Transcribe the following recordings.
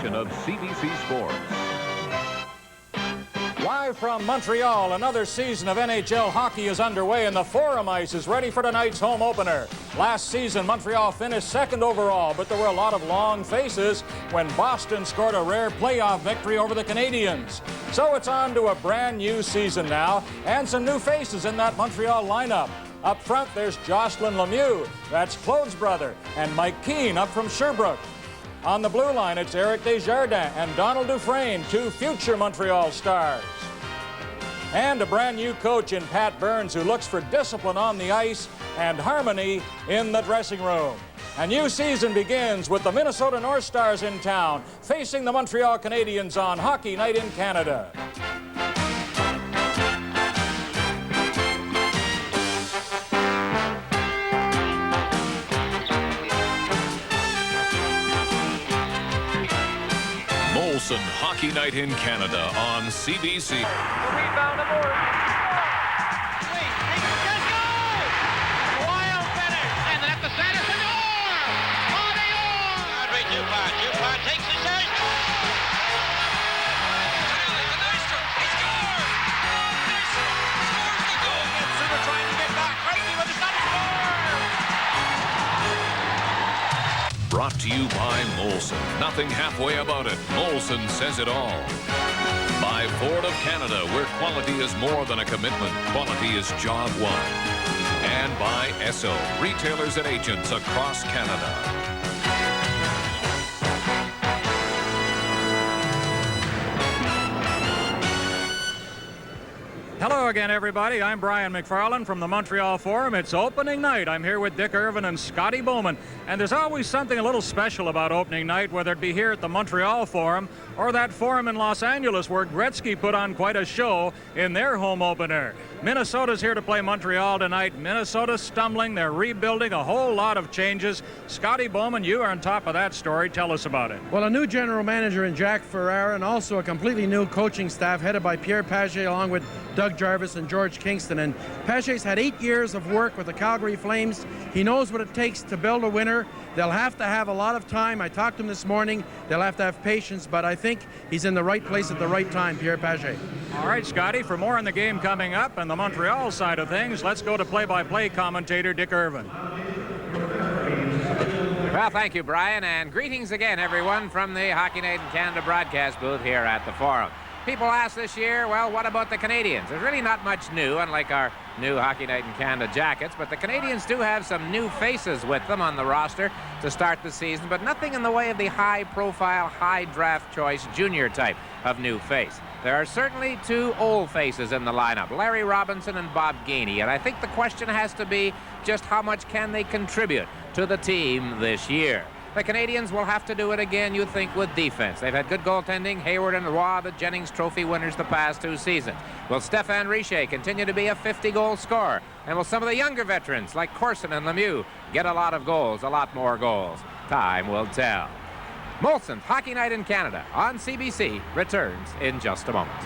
Of CBC Sports. Live from Montreal, another season of NHL hockey is underway, and the Forum Ice is ready for tonight's home opener. Last season, Montreal finished second overall, but there were a lot of long faces when Boston scored a rare playoff victory over the Canadiens. So it's on to a brand new season now, and some new faces in that Montreal lineup. Up front, there's Jocelyn Lemieux, that's Claude's brother, and Mike Keane up from Sherbrooke. On the blue line, it's Eric Desjardins and Donald Dufresne, two future Montreal stars. And a brand new coach in Pat Burns, who looks for discipline on the ice and harmony in the dressing room. A new season begins with the Minnesota North Stars in town, facing the Montreal Canadiens on Hockey Night in Canada. Molson Hockey Night in Canada on CBC. Rebound aboard. Sweet. Let's go! Wild finish. And then at the center for the Orr. On the Orr. Andre Dupont. Dupont takes the shot. The nice stroke. He scored. He scores the goal. Super trying to get back. Crazy, but it's not a score. Brought to you by Molson. Nothing halfway about it. Molson says it all. By Ford of Canada, where quality is more than a commitment. Quality is job one. And by Esso, retailers and agents across Canada. Hello again, everybody. I'm Brian McFarland from the Montreal Forum. It's opening night. I'm here with Dick Irvin and Scotty Bowman. And there's always something a little special about opening night, whether it be here at the Montreal Forum or that forum in Los Angeles where Gretzky put on quite a show in their home opener. Minnesota's here to play Montreal tonight. Minnesota's stumbling. They're rebuilding, a whole lot of changes. Scotty Bowman, you are on top of that story. Tell us about it. Well, a new general manager in Jack Ferrara, and also a completely new coaching staff headed by Pierre Pagé along with Doug Jarvis and George Kingston. And Pagé's had 8 years of work with the Calgary Flames. He knows what it takes to build a winner. They'll have to have a lot of time. I talked to him this morning. They'll have to have patience, but I think he's in the right place at the right time, Pierre Pagé. All right, Scotty, for more on the game coming up and the Montreal side of things, let's go to play-by-play commentator Dick Irvin. Well, thank you, Brian, and greetings again, everyone, from the Hockey Night in Canada broadcast booth here at the Forum. People ask this year, well, what about the Canadiens? There's really not much new, unlike our new Hockey Night in Canada jackets, but the Canadiens do have some new faces with them on the roster to start the season, but nothing in the way of the high-profile, high-draft choice junior type of new face. There are certainly two old faces in the lineup, Larry Robinson and Bob Gainey, and I think the question has to be just how much can they contribute to the team this year. The Canadiens will have to do it again, you think, with defense. They've had good goaltending, Hayward and Roy, the Jennings Trophy winners the past 2 seasons. Will Stéphane Richer continue to be a 50-goal scorer? And will some of the younger veterans, like Corson and Lemieux, get a lot of goals, a lot more goals? Time will tell. Molson's Hockey Night in Canada on CBC returns in just a moment.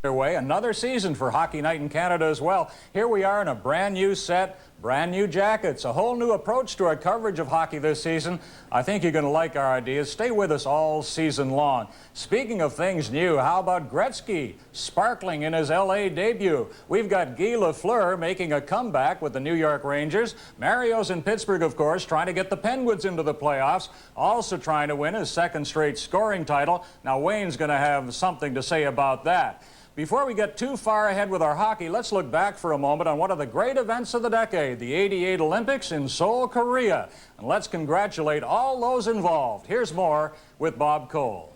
Way another season for Hockey Night in Canada as well. Here we are in a brand new set, brand new jackets, a whole new approach to our coverage of hockey this season. I think you're going to like our ideas. Stay with us all season long. Speaking of things new, how about Gretzky sparkling in his LA debut? We've got Guy Lafleur making a comeback with the New York Rangers. Mario's in Pittsburgh, of course, trying to get the Penguins into the playoffs, also trying to win his second straight scoring title. Now Wayne's going to have something to say about that. Before we get too far ahead with our hockey, let's look back for a moment on one of the great events of the decade, the '88 Olympics in Seoul, Korea. And let's congratulate all those involved. Here's more with Bob Cole.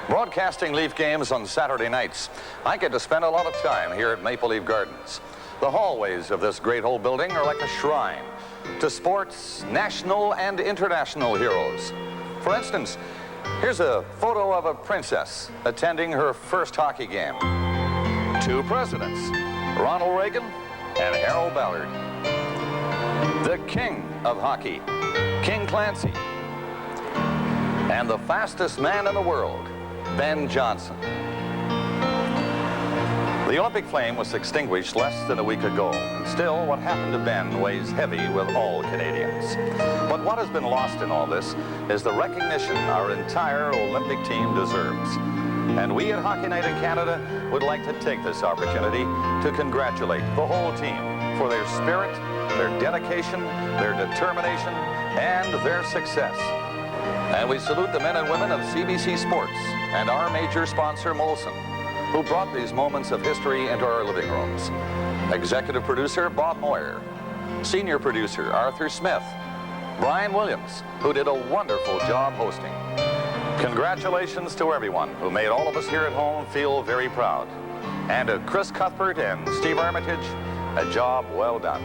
Broadcasting Leaf games on Saturday nights, I get to spend a lot of time here at Maple Leaf Gardens. The hallways of this great old building are like a shrine to sports, national and international heroes. For instance, here's a photo of a princess attending her first hockey game. 2 presidents, Ronald Reagan and Harold Ballard. The king of hockey, King Clancy. And the fastest man in the world, Ben Johnson. The Olympic flame was extinguished less than a week ago, and still what happened to Ben weighs heavy with all Canadians. But what has been lost in all this is the recognition our entire Olympic team deserves. And we at Hockey Night in Canada would like to take this opportunity to congratulate the whole team for their spirit, their dedication, their determination, and their success. And we salute the men and women of CBC Sports and our major sponsor, Molson, who brought these moments of history into our living rooms. Executive producer, Bob Moyer. Senior producer, Arthur Smith. Brian Williams, who did a wonderful job hosting. Congratulations to everyone who made all of us here at home feel very proud. And to Chris Cuthbert and Steve Armitage, a job well done.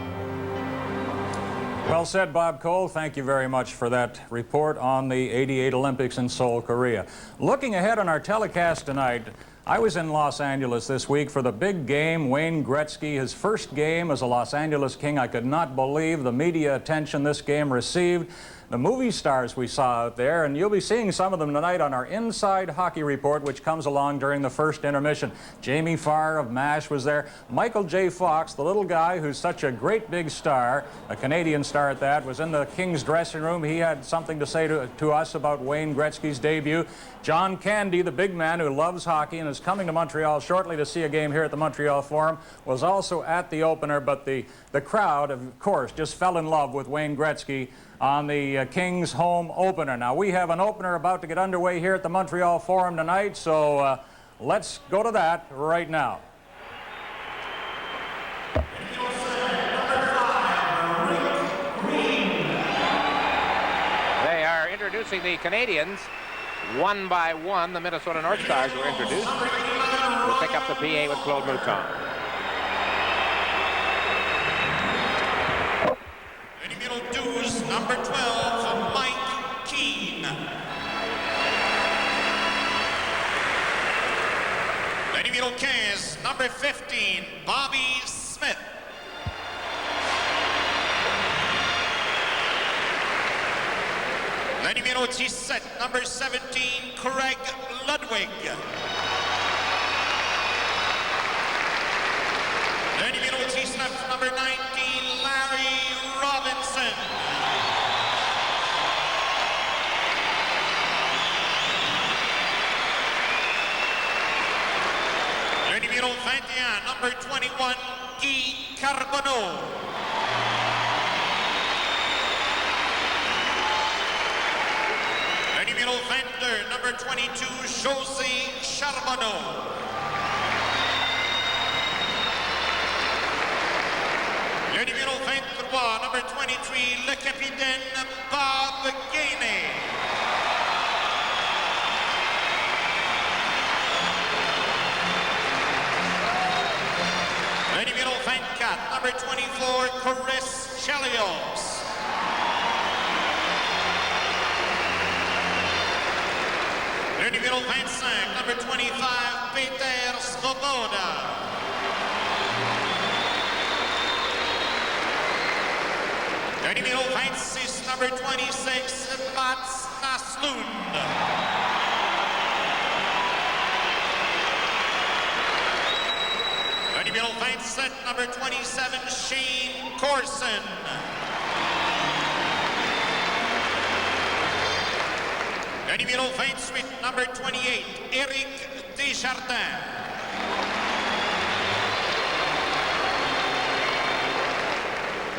Well said, Bob Cole. Thank you very much for that report on the '88 Olympics in Seoul, Korea. Looking ahead on our telecast tonight, I was in Los Angeles this week for the big game. Wayne Gretzky, his first game as a Los Angeles King. I could not believe the media attention this game received. The movie stars we saw out there, and you'll be seeing some of them tonight on our Inside Hockey Report, which comes along during the first intermission. Jamie Farr of MASH was there. Michael J. Fox, the little guy who's such a great big star, a Canadian star at that, was in the Kings dressing room. He had something to say to us about Wayne Gretzky's debut. John Candy, the big man who loves hockey and is coming to Montreal shortly to see a game here at the Montreal Forum, was also at the opener, but the crowd, of course, just fell in love with Wayne Gretzky on the Kings home opener. Now, we have an opener about to get underway here at the Montreal Forum tonight, so let's go to that right now. They are introducing the Canadiens. One by one, the Minnesota North Stars were introduced. We'll pick up the PA with Claude Mouton. Numéro 12, number 12, Mike Keane. Le numéro 15, number 15, Bobby Smith. Le numéro 17, number 17, Craig Ludwig. Le numéro 19, number 19, Larry Robinson. Le numéro 21, number 21, Guy Carbonneau. Le numéro 22, number 22, José Charbonneau. Le numéro 23, number 23, le capitaine Bob Gainey. Le numéro 24, number 24, Chris Chelios. Le numéro 25, number 25, Peter Svoboda. Le numéro 26, number 26, Mats Naslund. Le numéro 27, number 27, Shane Corson. Le numéro 28, number 28, Éric Desjardins.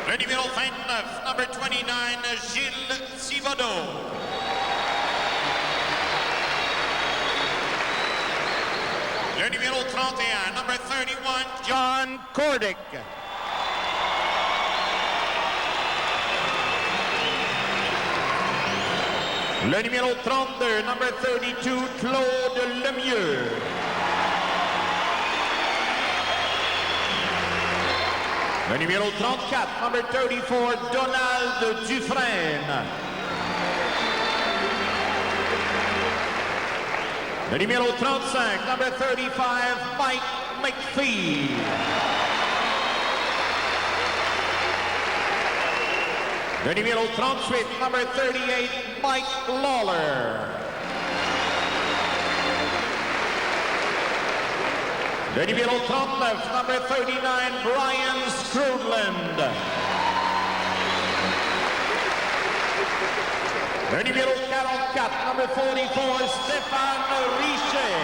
Le numéro 29, number 29, Gilles Thibodeau. Le numéro 31, number 31, John Cordick. Le numéro 32, number 32, Claude Lemieux. Le numéro 34, number 34, Donald Dufresne. Le numéro 35, number 35, Mike McPhee. Le numéro 38, number 38, Mike Lawler. Le numéro 39, number 39, Brian Skrudland. Le numéro 44, number 44, Stéphane Richer.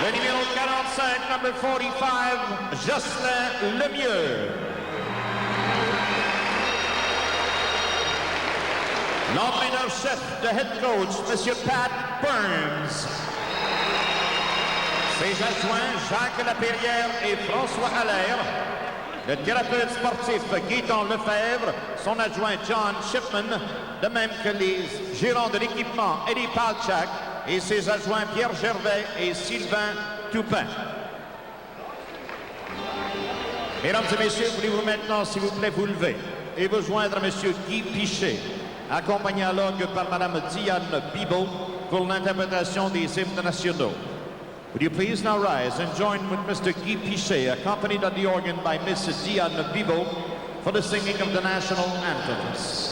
Le numéro 45, number 45, Jocelyn Lemieux. L'entraîneur-chef, the head coach, M. Pat Burns. Ses adjoints, Jacques Lapierrière et François Allaire. Le thérapeute sportif, Guidon Lefebvre. Son adjoint, John Shipman. De même que les gérants de l'équipement, Eddie Palchak. Et ses adjoints, Pierre Gervais et Sylvain Toupin. Mesdames et messieurs, voulez-vous maintenant, s'il vous plaît, vous lever et vous joindre à M. Guy Pichet, accompagné à l'orgue par Mme Diane Bibeau pour l'interprétation des hymnes nationaux. Would you please now rise and join with Mr. Guy Pichet, accompanied on the organ by Miss Diane Bibeau, for the singing of the national anthems.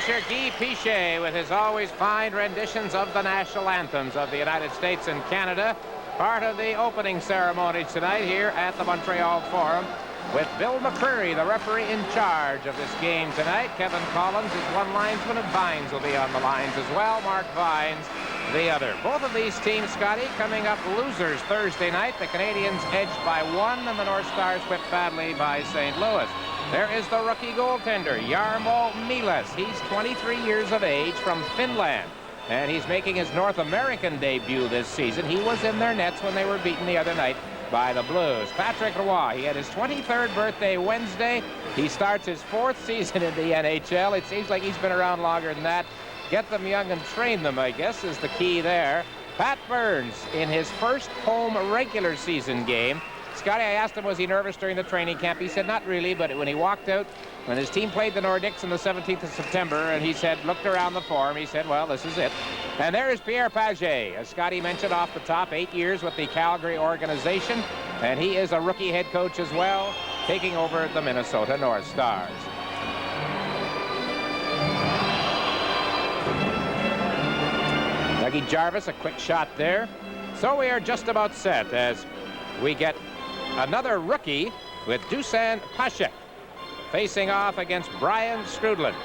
Mr. Guy Pichet with his always fine renditions of the national anthems of the United States and Canada. Part of the opening ceremony tonight here at the Montreal Forum with Bill McCreary, the referee in charge of this game tonight. Kevin Collins is one linesman and Vines will be on the lines as well. Mark Vines, the other. Both of these teams, Scotty, coming up losers Thursday night. The Canadiens edged by 1 and the North Stars whipped badly by St. Louis. There is the rookie goaltender, Jarmo Milas. He's 23 years of age from Finland, and he's making his North American debut this season. He was in their nets when they were beaten the other night by the Blues. Patrick Roy, he had his 23rd birthday Wednesday. He starts his 4th season in the NHL. It seems like he's been around longer than that. Get them young and train them, I guess, is the key there. Pat Burns in his first home regular season game. Scotty, I asked him, was he nervous during the training camp? He said not really, but when he walked out, when his team played the Nordics on the 17th of September, and he said, looked around the forum, he said, well, this is it. And there is Pierre Pagé, as Scotty mentioned off the top, 8 years with the Calgary organization, and he is a rookie head coach as well, taking over the Minnesota North Stars. Dougie Jarvis, a quick shot there. So we are just about set as we get another rookie with Dusan Pashek facing off against Brian Skrudland.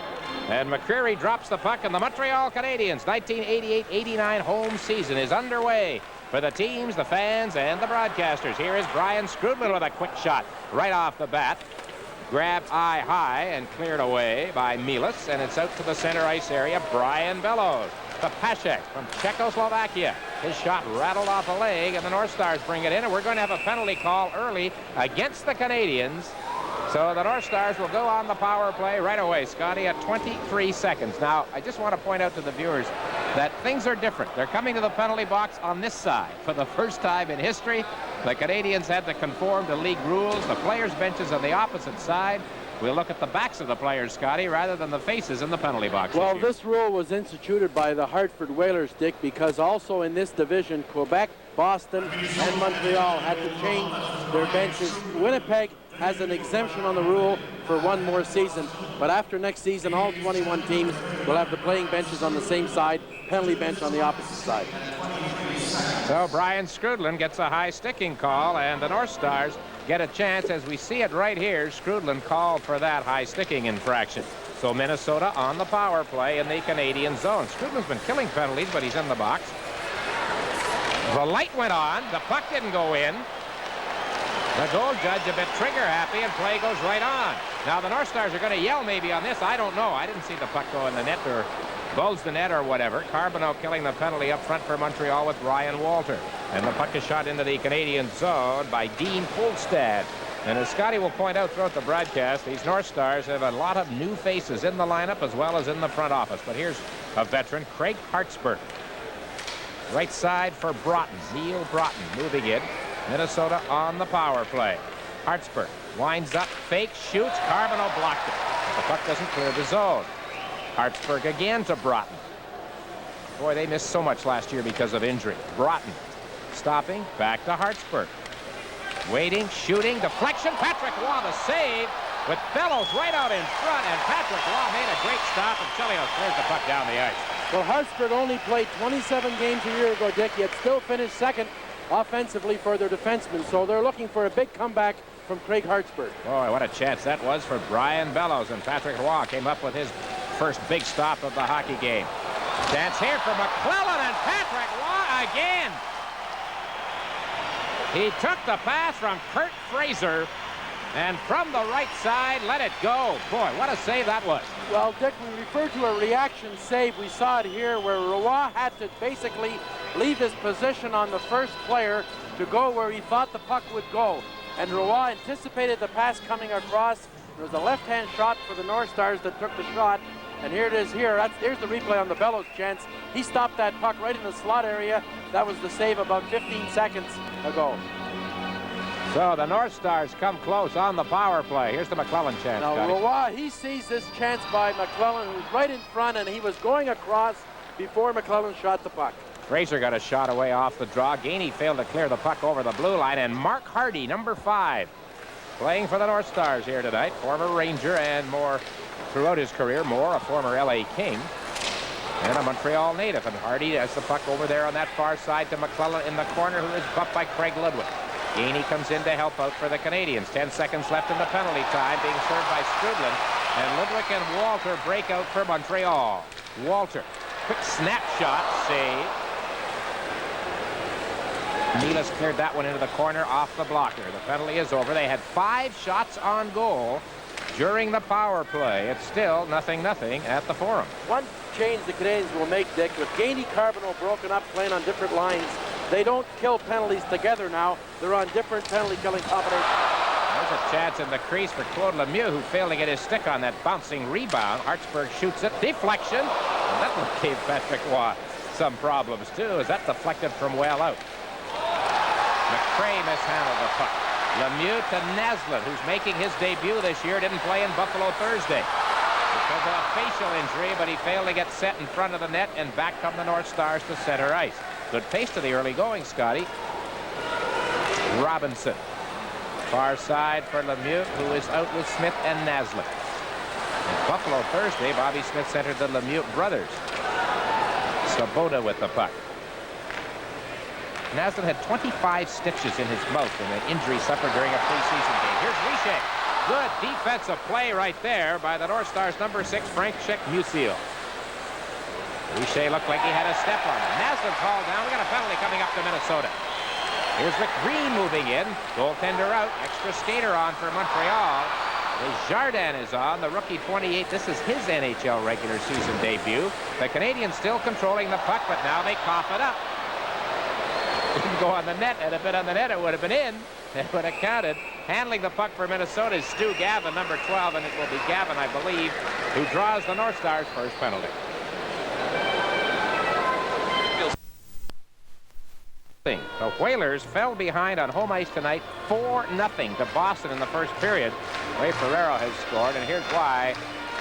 And McCreary drops the puck, and the Montreal Canadiens 1988-89 home season is underway for the teams, the fans, and the broadcasters. Here is Brian Skrudland with a quick shot right off the bat. Grabbed eye high and cleared away by Milas, and it's out to the center ice area. Brian Bellows to Pashek from Czechoslovakia. His shot rattled off a leg, and the North Stars bring it in, and we're going to have a penalty call early against the Canadiens. So the North Stars will go on the power play right away, Scotty, at 23 seconds. Now, I just want to point out to the viewers that things are different. They're coming to the penalty box on this side for the first time in history. The Canadiens had to conform to league rules. The players' benches on the opposite side. We'll look at the backs of the players, Scotty, rather than the faces in the penalty box. Well, this rule was instituted by the Hartford Whalers, Dick, because also in this division, Quebec, Boston, and Montreal had to change their benches. Winnipeg has an exemption on the rule for one more season, but after next season, all 21 teams will have the playing benches on the same side, penalty bench on the opposite side. So Brian Skrudland gets a high sticking call, and the North Stars get a chance, as we see it right here. Skrudland called for that high sticking infraction. So Minnesota on the power play in the Canadian zone. Skrudland's been killing penalties, but he's in the box. The light went on. The puck didn't go in. The goal judge a bit trigger happy, and play goes right on. Now the North Stars are going to yell maybe on this. I don't know. I didn't see the puck go in the net or bulge the net or whatever. Carbonneau killing the penalty up front for Montreal with Ryan Walter. And the puck is shot into the Canadian zone by Dean Polstad. And as Scotty will point out throughout the broadcast, these North Stars have a lot of new faces in the lineup as well as in the front office. But here's a veteran, Craig Hartsburg. Right side for Broughton. Neil Broughton moving in. Minnesota on the power play. Hartsburg winds up, fake, shoots. Carbonneau blocked it. But the puck doesn't clear the zone. Hartsburg again to Broughton. Boy, they missed so much last year because of injury. Broughton stopping, back to Hartsburg. Waiting, shooting, deflection. Patrick Roy the save with Bellows right out in front, and Patrick Roy made a great stop, and Chelios clears the puck down the ice. Well, Hartsburg only played 27 games a year ago, Dick, yet still finished second offensively for their defensemen, so they're looking for a big comeback from Craig Hartsburg. Boy, what a chance that was for Brian Bellows, and Patrick Roy came up with his first big stop of the hockey game. Chance here for McClellan, and Patrick Roy again. He took the pass from Kurt Fraser, and from the right side, let it go. Boy, what a save that was. Well, Dick, we referred to a reaction save. We saw it here where Roy had to basically leave his position on the first player to go where he thought the puck would go. And Roy anticipated the pass coming across. There was a left-hand shot for the North Stars that took the shot. And here it is here. Here's the replay on the Bellows chance. He stopped that puck right in the slot area. That was the save about 15 seconds ago. So the North Stars come close on the power play. Here's the McClellan chance. Now, Roy, he sees this chance by McClellan, who's right in front, and he was going across before McClellan shot the puck. Fraser got a shot away off the draw. Gainey failed to clear the puck over the blue line, and Mark Hardy, number 5, playing for the North Stars here tonight. Former Ranger and more throughout his career, more a former LA King and a Montreal native. And Hardy has the puck over there on that far side to McClellan in the corner, who is bumped by Craig Ludwig. Gainey comes in to help out for the Canadiens. 10 seconds left in the penalty time, being served by Skrudland. And Ludwig and Walter break out for Montreal. Walter, quick snapshot save. Milas cleared that one into the corner off the blocker. The penalty is over. They had 5 shots on goal during the power play. It's still 0-0 at the Forum. One change the Canadiens will make, Dick, with Gainey, Carbonneau broken up, playing on different lines, They don't kill penalties together now. They're on different penalty-killing combinations. There's a chance in the crease for Claude Lemieux, who failed to get his stick on that bouncing rebound. Hartsburg shoots it. Deflection. And that one gave Patrick Roy some problems, too, as that deflected from well out. McCray mishandled the puck. Lemieux to Naslund, who's making his debut this year, didn't play in Buffalo Thursday because of a facial injury, but he failed to get set in front of the net, and back come the North Stars to center ice. Good pace to the early going, Scotty. Robinson. Far side for Lemieux, who is out with Smith and Naslund. In Buffalo Thursday, Bobby Smith centered the Lemieux brothers. Svoboda with the puck. Naslund had 25 stitches in his mouth in an injury suffered during a preseason game. Here's Richer. Good defensive play right there by the North Stars' number 6, Frank Musial. Richer looked like he had a step on him. Naslund called down. We got a penalty coming up to Minnesota. Here's McGreen moving in. Goaltender out. Extra skater on for Montreal. Desjardins is on, the rookie 28. This is his NHL regular season debut. The Canadiens still controlling the puck, but now they cough it up. Didn't go on the net. Had it been on the net, it would have been in. It would have counted. Handling the puck for Minnesota is Stu Gavin, number 12, and it will be Gavin, I believe, who draws the North Stars' first penalty. The Whalers fell behind on home ice tonight 4-0 to Boston in the first period. Ray Ferrero has scored, and here's why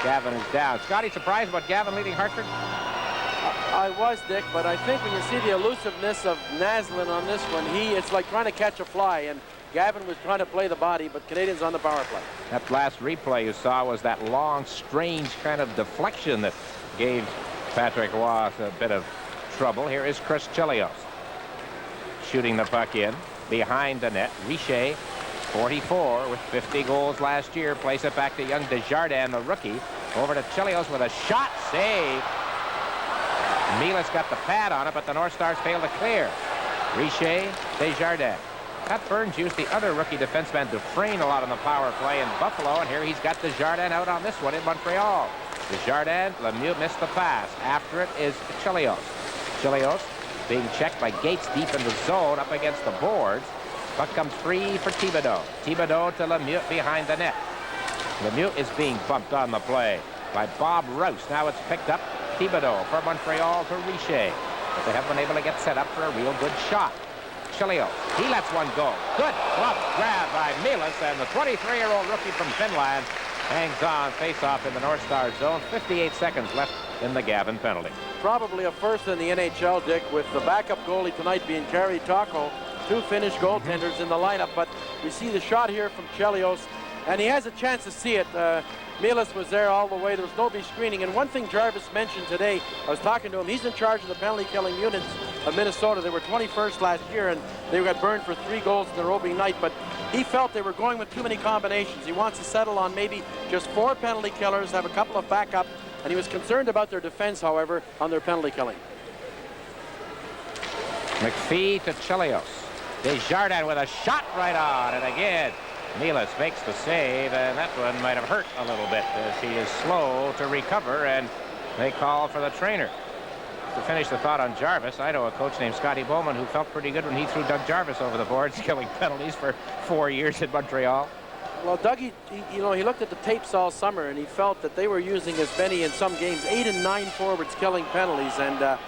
Gavin is down. Scotty, surprised about Gavin leading Hartford? I was, Dick, but I think when you see the elusiveness of Naslund on this one, it's like trying to catch a fly, and Gavin was trying to play the body, but Canadians on the power play. That last replay you saw was that long, strange kind of deflection that gave Patrick Roy a bit of trouble. Here is Chris Chelios shooting the puck in behind the net. Richer, 44 with 50 goals last year, plays it back to young Desjardins, the rookie. Over to Chelios with a shot save. Milas got the pad on it, but the North Stars failed to clear. Richer, Desjardins. Pat Burns used the other rookie defenseman Dufresne a lot on the power play in Buffalo, and here he's got Desjardins out on this one in Montreal. Desjardins, Lemieux missed the pass. After it is Chelios. Chelios being checked by Gates deep in the zone up against the boards. Puck comes free for Thibodeau. Thibodeau to Lemieux behind the net. Lemieux is being bumped on the play by Bob Rouse. Now it's picked up. Thibodeau for Montreal to Richer. But they haven't been able to get set up for a real good shot. Chelios, he lets one go. Good glove grab by Milas, and the 23-year-old rookie from Finland hangs on. Face-off in the North Star zone. 58 seconds left in the Gavin penalty. Probably a first in the NHL, Dick, with the backup goalie tonight being Kari Taco. 2 Finnish goaltenders in the lineup, but we see the shot here from Chelios, and he has a chance to see it. Milas was there all the way. There was no screening. And one thing Jarvis mentioned today, I was talking to him, he's in charge of the penalty-killing units of Minnesota. They were 21st last year, and they got burned for 3 goals in their opening night, but he felt they were going with too many combinations. He wants to settle on maybe just 4 penalty killers, have a couple of backup, and he was concerned about their defense, however, on their penalty killing. McPhee to Chelios. Desjardins with a shot right on, and again, Milas makes the save, and that one might have hurt a little bit as he is slow to recover, and they call for the trainer. To finish the thought on Jarvis, I know a coach named Scotty Bowman who felt pretty good when he threw Doug Jarvis over the boards, killing penalties for 4 years in Montreal. Well, Dougie, he looked at the tapes all summer, and he felt that they were using as many in some games, 8 and 9 forwards killing penalties, and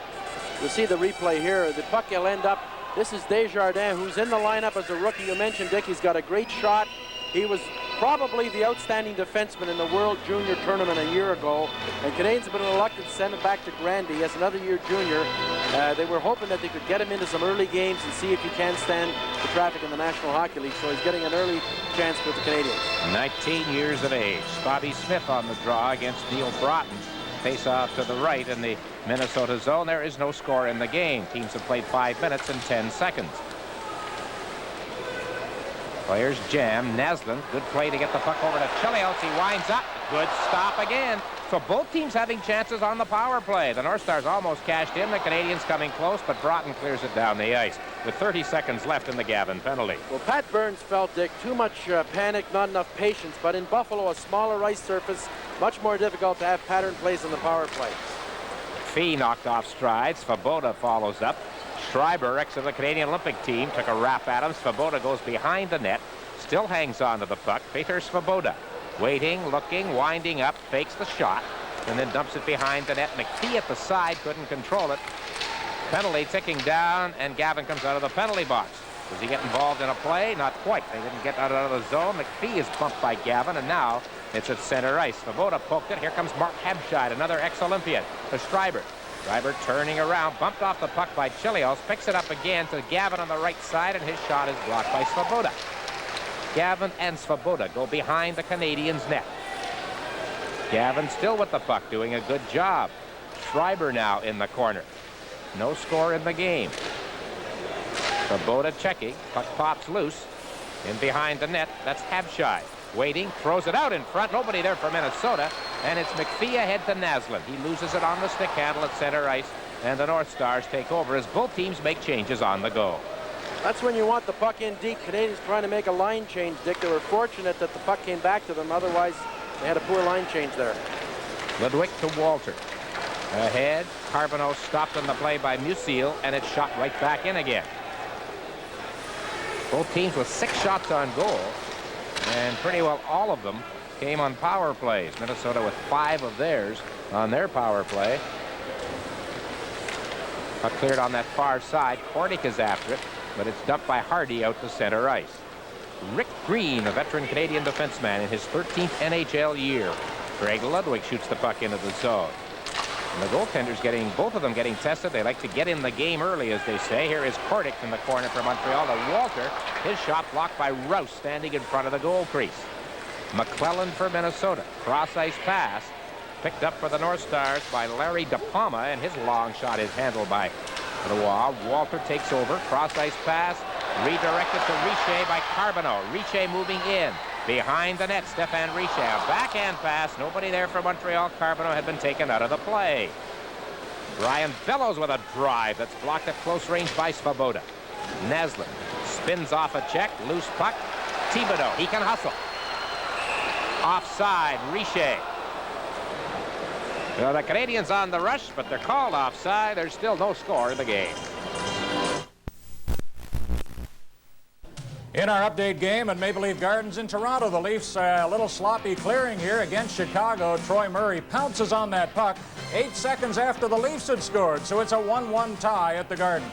you'll see the replay here. The puck will end up. This is Desjardins, who's in the lineup as a rookie. You mentioned, Dick, he's got a great shot. He was probably the outstanding defenseman in the World Junior Tournament a year ago, and Canadiens have been reluctant to send him back to Granby as another year junior. They were hoping that they could get him into some early games and see if he can stand the traffic in the National Hockey League, so he's getting an early chance with the Canadiens. 19 years of age. Bobby Smith on the draw against Neil Broughton. Face off to the right in the Minnesota zone. There is no score in the game. Teams have played 5 minutes and 10 seconds. Players jam. Naslund, good play to get the puck over to Chelios. He winds up. Good stop again. So both teams having chances on the power play. The North Stars almost cashed in. The Canadiens coming close, but Broughton clears it down the ice with 30 seconds left in the Gavin penalty. Well, Pat Burns felt, Dick, too much panic, not enough patience. But in Buffalo, a smaller ice surface, much more difficult to have pattern plays on the power play. Fee knocked off strides. Svoboda follows up. Schreiber, ex of the Canadian Olympic team, took a rap at him. Svoboda goes behind the net, still hangs on to the puck. Peter Svoboda waiting, looking, winding up, fakes the shot, and then dumps it behind the net. McPhee at the side couldn't control it. Penalty ticking down, and Gavin comes out of the penalty box. Does he get involved in a play? Not quite. They didn't get out of the zone. McPhee is bumped by Gavin, and now it's at center ice. Svoboda poked it. Here comes Mark Habscheid, another ex-Olympian, to Schreiber. Schreiber turning around, bumped off the puck by Chelios, picks it up again to Gavin on the right side, and his shot is blocked by Svoboda. Gavin and Svoboda go behind the Canadiens' net. Gavin still with the puck, doing a good job. Schreiber now in the corner. No score in the game. Svoboda checking. Puck pops loose. In behind the net, that's Habscheid. Waiting, throws it out in front. Nobody there for Minnesota. And it's McPhee ahead to Naslund. He loses it on the stick handle at center ice. And the North Stars take over as both teams make changes on the go. That's when you want the puck in deep. Canadians trying to make a line change, Dick. They were fortunate that the puck came back to them. Otherwise, they had a poor line change there. Ludwig to Walter. Ahead, Carbonneau stopped on the play by Musil, and it's shot right back in again. Both teams with 6 shots on goal, and pretty well all of them came on power plays. Minnesota with 5 of theirs on their power play. Puck cleared on that far side. Kordic is after it, but it's dumped by Hardy out to center ice. Rick Green, a veteran Canadian defenseman in his 13th NHL year. Greg Ludwig shoots the puck into the zone. And the goaltenders getting, both of them getting tested. They like to get in the game early, as they say. Here is Kordic in the corner for Montreal to Walter. His shot blocked by Rouse, standing in front of the goal crease. McClellan for Minnesota. Cross-ice pass. Picked up for the North Stars by Larry DePalma, and his long shot is handled by Roy. Walter takes over. Cross-ice pass. Redirected to Richer by Carbonneau. Richer moving in. Behind the net, Stéphane Richer. A backhand pass. Nobody there for Montreal. Carbonneau had been taken out of the play. Brian Bellows with a drive that's blocked at close range by Svoboda. Naslund spins off a check. Loose puck. Thibodeau. He can hustle. Offside. Richer. Well, the Canadiens on the rush, but they're called offside. There's still no score in the game. In our update game at Maple Leaf Gardens in Toronto, the Leafs a little sloppy clearing here against Chicago. Troy Murray pounces on that puck 8 seconds after the Leafs had scored, so it's a 1-1 tie at the Gardens.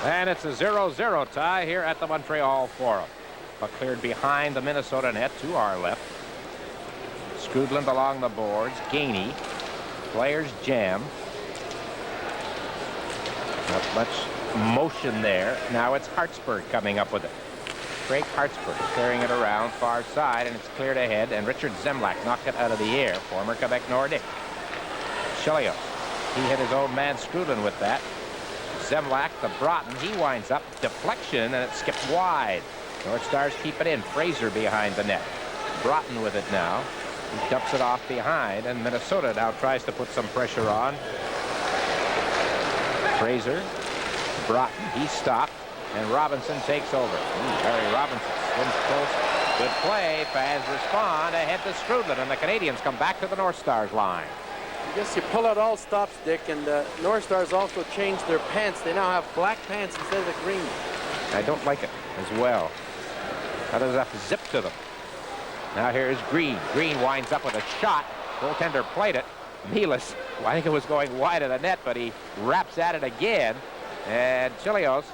And it's a 0-0 tie here at the Montreal Forum. Puck cleared behind the Minnesota net to our left. Skrudland along the boards. Gainey. Players jam. Not much motion there. Now it's Hartsburg coming up with it. Craig Hartsburg carrying it around far side, and it's cleared ahead, and Richard Zemlak knocked it out of the air. Former Quebec Nordic. Chelios. He hit his own man Skrudland with that. Zemlak to Broughton. He winds up. Deflection, and it skipped wide. North Stars keep it in. Fraser behind the net. Broughton with it now. He dumps it off behind, and Minnesota now tries to put some pressure on. Fraser. Broughton. He stopped, and Robinson takes over. Harry Robinson spins close. Good play. Fans respond. Ahead to Skrudland, and the Canadiens come back to the North Stars line. I guess you pull out all stops, Dick, and North Stars also changed their pants. They now have black pants instead of the green. I don't like it as well. How does that zip to them? Now here is Green. Green winds up with a shot. Goaltender played it. Milas, I think it was going wide of the net, but he wraps at it again. And Chelios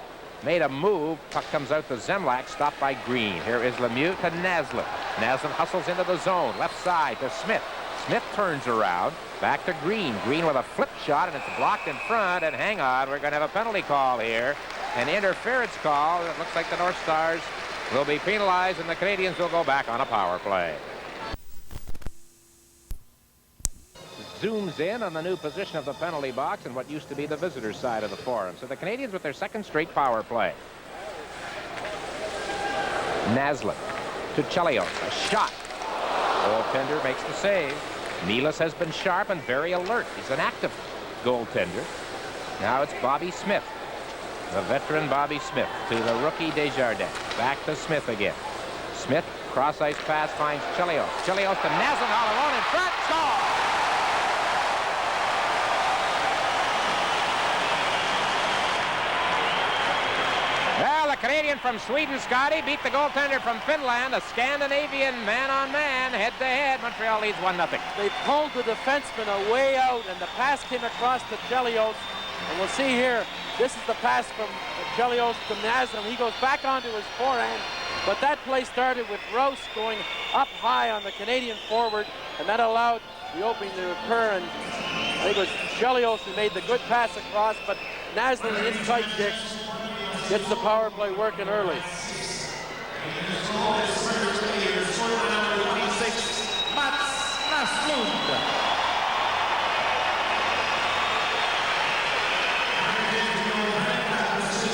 made a move. Puck comes out to Zemlak, stopped by Green. Here is Lemieux to Naslund. Naslund hustles into the zone. Left side to Smith. Smith turns around. Back to Green. Green with a flip shot, and it's blocked in front. And hang on, we're going to have a penalty call here. An interference call. It looks like the North Stars will be penalized, and the Canadiens will go back on a power play. Zooms in on the new position of the penalty box and what used to be the visitors' side of the Forum. So the Canadiens with their second straight power play. Naslund to Chelios. A shot. Goaltender makes the save. Milas has been sharp and very alert. He's an active goaltender. Now it's Bobby Smith. The veteran Bobby Smith to the rookie Desjardins. Back to Smith again. Smith, cross-ice pass, finds Chelios. Chelios to Naslund all alone in front. Score! Canadian from Sweden, Scotty, beat the goaltender from Finland. A Scandinavian man-on-man, head-to-head. Montreal leads 1-0. They pulled the defenseman away out, and the pass came across to Chelios. And we'll see here, this is the pass from Chelios to Naslund. He goes back onto his forehand, but that play started with Rouse going up high on the Canadian forward, and that allowed the opening to occur. And I think it was Chelios who made the good pass across, but Naslund, the inside kick, gets the power play working early.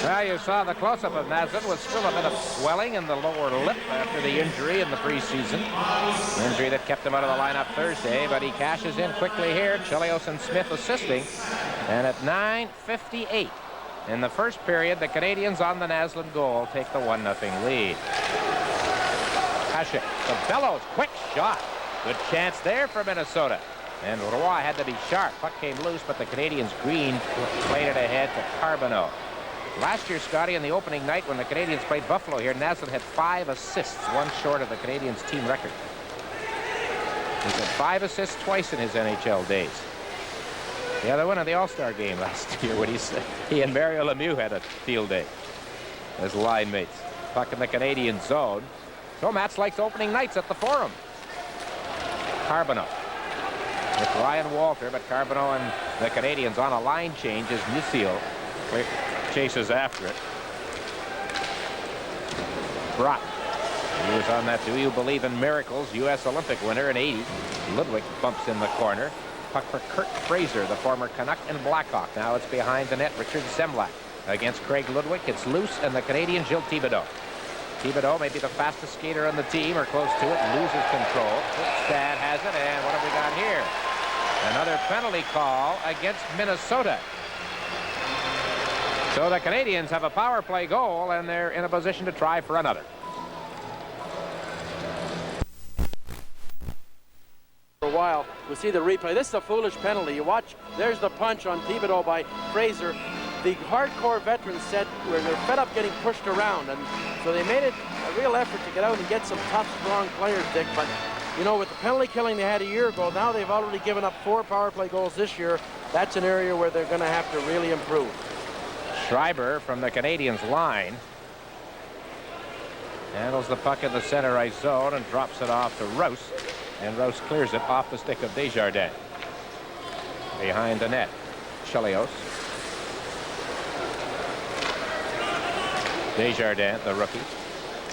Well, you saw the close-up of Naslund was still a bit of swelling in the lower lip after the injury in the preseason. Injury that kept him out of the lineup Thursday, but he cashes in quickly here. Chelios and Smith assisting. And at 9:58 in the first period, the Canadiens on the Naslund goal take the 1-0 lead. Hasek, the Bellows, quick shot. Good chance there for Minnesota. And Roy had to be sharp. Puck came loose, but the Canadiens' green played it ahead to Carbonneau. Last year, Scotty, in the opening night when the Canadiens played Buffalo here, Naslund had 5 assists, one short of the Canadiens' team record. He's had 5 assists twice in his NHL days. The other one in the All-Star game last year when he and Mario Lemieux had a field day as line mates. Puck in the Canadian zone. So Mats likes opening nights at the Forum. Carbonneau with Ryan Walter, but Carbonneau and the Canadiens on a line change as Musil chases after it. Brock. He was on that Do You Believe in Miracles U.S. Olympic winner in '80. Ludwig bumps in the corner. Puck for Kurt Fraser, the former Canuck and Blackhawk. Now it's behind the net. Richard Zemlak against Craig Ludwig. It's loose, and the Canadian Gilles Thibodeau. Thibodeau may be the fastest skater on the team or close to it, loses control. Stad has it, and what have we got here? Another penalty call against Minnesota. So the Canadiens have a power play goal, and they're in a position to try for another. For a while, we'll see the replay. This is a foolish penalty. You watch, there's the punch on Thibodeau by Fraser. The hardcore veterans said where they're fed up getting pushed around, and so they made it a real effort to get out and get some tough, strong players, Dick. But, you know, with the penalty killing they had a year ago, now they've already given up 4 power play goals this year. That's an area where they're going to have to really improve. Schreiber from the Canadiens line handles the puck in the center ice zone and drops it off to Rouse, and Rouse clears it off the stick of Desjardins. Behind the net, Chelios. Desjardins, the rookie,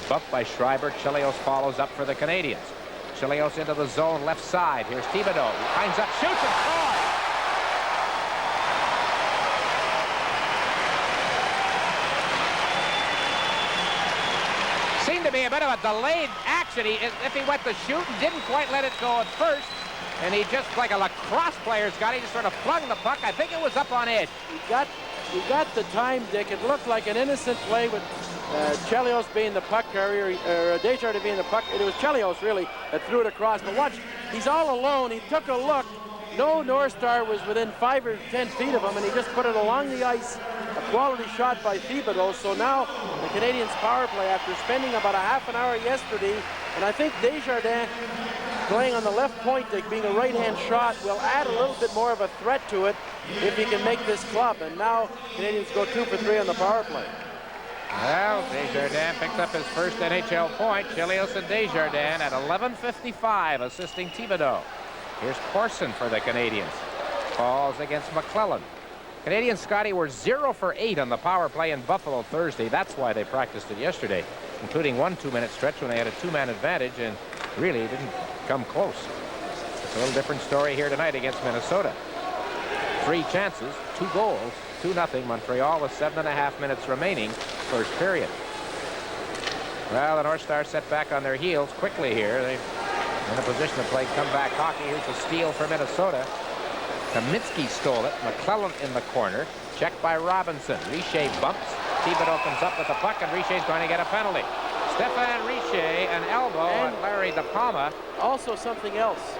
bumped by Schreiber. Chelios follows up for the Canadiens. Chelios into the zone, left side. Here's Thibodeau. He finds up, shoots, and scores! Seemed to be a bit of a delayed action. If he went to shoot and didn't quite let it go at first, and he just, like a lacrosse player, Scott, he just sort of flung the puck. I think it was up on edge. He got the time, Dick. It looked like an innocent play with Chelios being the puck carrier, or Desjardins being the puck. It was Chelios, really, that threw it across. But watch, he's all alone. He took a look. No North Star was within 5 or 10 feet of him, and he just put it along the ice. A quality shot by Thibodeau. So now the Canadiens' power play, after spending about a half an hour yesterday, and I think Desjardins playing on the left point, Dick, being a right-hand shot, will add a little bit more of a threat to it if he can make this club. And now Canadiens go 2 for 3 on the power play. Well, Desjardins picked up his first NHL point. Chelios and Desjardins at 11:55, assisting Thibodeau. Here's Corson for the Canadiens. Falls against McClellan. Canadiens, Scotty, were 0 for 8 on the power play in Buffalo Thursday. That's why they practiced it yesterday, including one 2-minute stretch when they had a 2-man advantage and really didn't come close. It's a little different story here tonight against Minnesota. 3 chances, 2 goals, 2-0 Montreal with 7.5 minutes remaining, first period. Well, the North Stars set back on their heels quickly here. They're in a position to play comeback hockey. Here's a steal for Minnesota. Kaminski stole it. McClellan in the corner. Checked by Robinson. Richer bumps. Thibodeau comes up with the puck, and Richer's going to get a penalty. Stéphane Richer, an elbow on Larry De Palma. Also something else.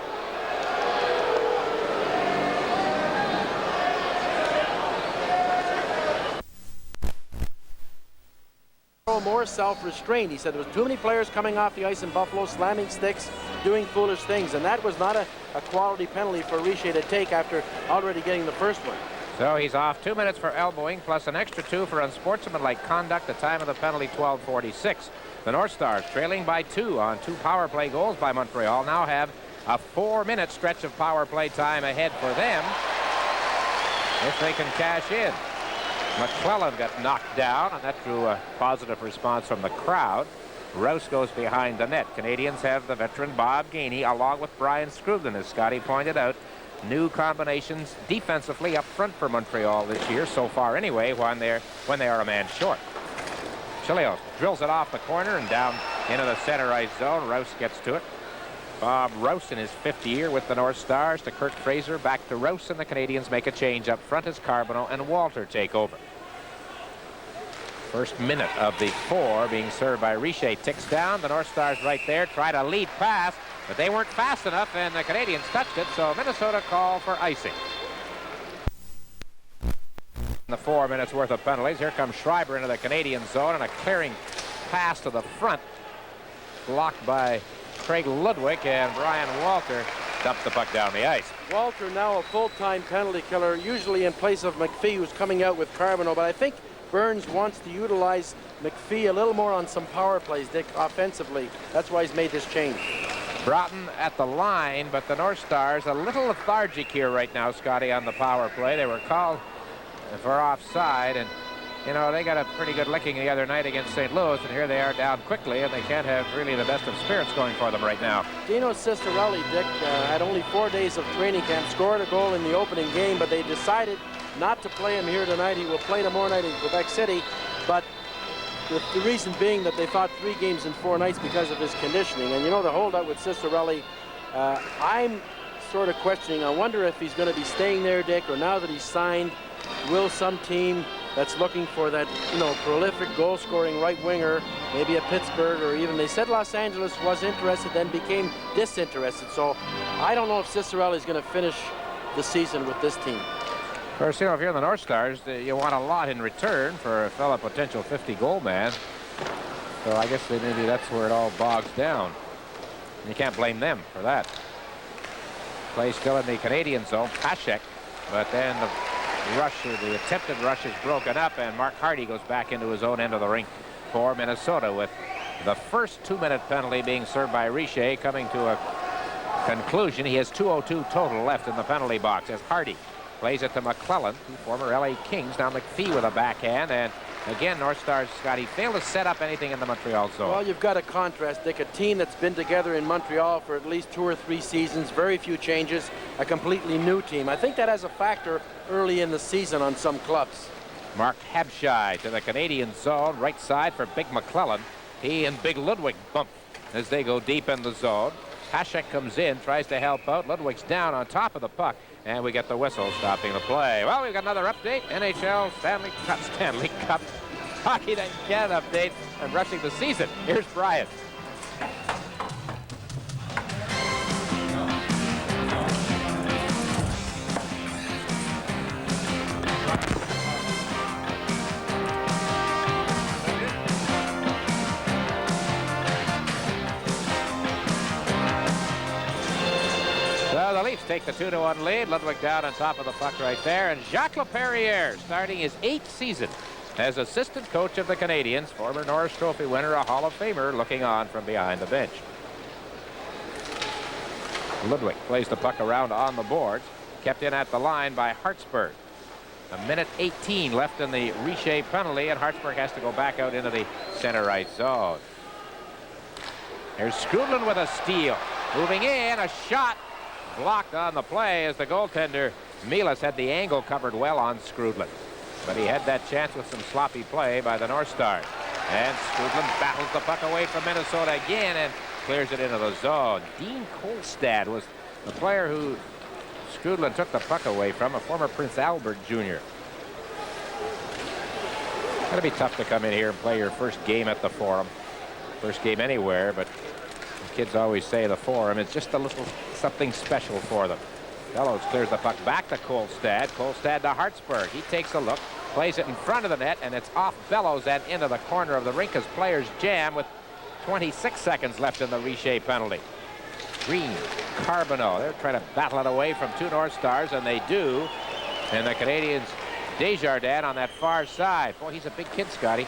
show more self-restraint. He said there was too many players coming off the ice in Buffalo, slamming sticks, doing foolish things, and that was not a quality penalty for Richer to take after already getting the first one. So he's off 2 minutes for elbowing, plus an extra 2 for unsportsmanlike conduct. The time of the penalty, 12:46. The North Stars, trailing by 2 on 2 power play goals by Montreal, now have a 4-minute stretch of power play time ahead for them if they can cash in. McClellan got knocked down, and that drew a positive response from the crowd. Rouse goes behind the net. Canadians have the veteran Bob Gainey along with Brian Scrugden, as Scotty pointed out. New combinations defensively up front for Montreal this year, so far anyway, when they are a man short. Chilios drills it off the corner and down into the center ice zone. Rouse gets to it. Bob Rouse in his 5th year with the North Stars to Kirk Fraser, back to Rouse, and the Canadians make a change up front as Carbonneau and Walter take over. First minute of the 4 being served by Richer ticks down. The North Stars right there try to lead pass, but they weren't fast enough, and the Canadians touched it, so Minnesota called for icing. The 4 minutes worth of penalties. Here comes Schreiber into the Canadian zone, and a clearing pass to the front, blocked by Craig Ludwig, and Brian Walter dumped the puck down the ice. Walter now a full-time penalty killer, usually in place of McPhee, who's coming out with Carbonneau, but I think Burns wants to utilize McPhee a little more on some power plays, Dick, offensively. That's why he's made this change. Broughton at the line, but the North Stars a little lethargic here right now, Scotty, on the power play. They were called for offside, and you know, they got a pretty good licking the other night against St. Louis, and here they are down quickly, and they can't have really the best of spirits going for them right now. Dino Cisterelli, Dick, had only 4 days of training camp, scored a goal in the opening game, but they decided not to play him here tonight. He will play tomorrow night in Quebec City, but the reason being that they thought 3 games in 4 nights because of his conditioning. And you know, the holdout with Cisterelli, I'm sort of questioning. I wonder if he's going to be staying there, Dick, or now that he's signed, will some team that's looking for that, you know, prolific goal-scoring right winger, maybe a Pittsburgh, or even they said Los Angeles was interested, then became disinterested. So I don't know if Cicerelli is going to finish the season with this team. Of course, you know, if you're the North Stars, you want a lot in return for a fellow potential 50-goal man. So I guess maybe that's where it all bogs down. You can't blame them for that. Play still in the Canadian zone, Pashek, but then the attempted rush is broken up, and Mark Hardy goes back into his own end of the rink for Minnesota, with the first 2-minute penalty being served by Richer coming to a conclusion. He has 2:02 total left in the penalty box as Hardy plays it to McClellan, 2 former LA Kings. Now McPhee with a backhand, and again, North Stars, Scotty, failed to set up anything in the Montreal zone. Well, you've got a contrast, Dick. A team that's been together in Montreal for at least 2 or 3 seasons, very few changes, a completely new team. I think that has a factor early in the season on some clubs. Mark Habshai to the Canadian zone, right side for Big McClellan. He and Big Ludwig bump as they go deep in the zone. Pashek comes in, tries to help out. Ludwig's down on top of the puck, and we get the whistle stopping the play. Well, we've got another update. NHL Stanley Cup Hockey Night in Canada update and rushing the season. Here's Brian. So the Leafs take the 2-1 lead. Ludwig down on top of the puck right there. And Jacques Laperriere starting his 8th season as assistant coach of the Canadiens, former Norris Trophy winner, a Hall of Famer, looking on from behind the bench. Ludwig plays the puck around on the boards, kept in at the line by Hartsburg. 1:18 left in the Richer penalty, and Hartsburg has to go back out into the center right zone. There's Scrudlin with a steal. Moving in, a shot blocked on the play as the goaltender Milas had the angle covered well on Scrudlin. But he had that chance with some sloppy play by the North Stars. And Scrudlin battles the puck away from Minnesota again and clears it into the zone. Dean Kolstad was the player who Scrudlin took the puck away from, a former Prince Albert Jr. It'll be tough to come in here and play your first game at the Forum. First game anywhere, but the kids always say the Forum is just a little something special for them. Fellows clears the puck back to Kolstad. Kolstad to Hartsburg. He takes a look, Plays it in front of the net, and it's off Bellows and into the corner of the rink as players jam with 26 seconds left in the Richer penalty. Green, Carbonneau, they're trying to battle it away from two North Stars, and they do. And the Canadiens, Desjardins on that far side. Boy, he's a big kid, Scotty.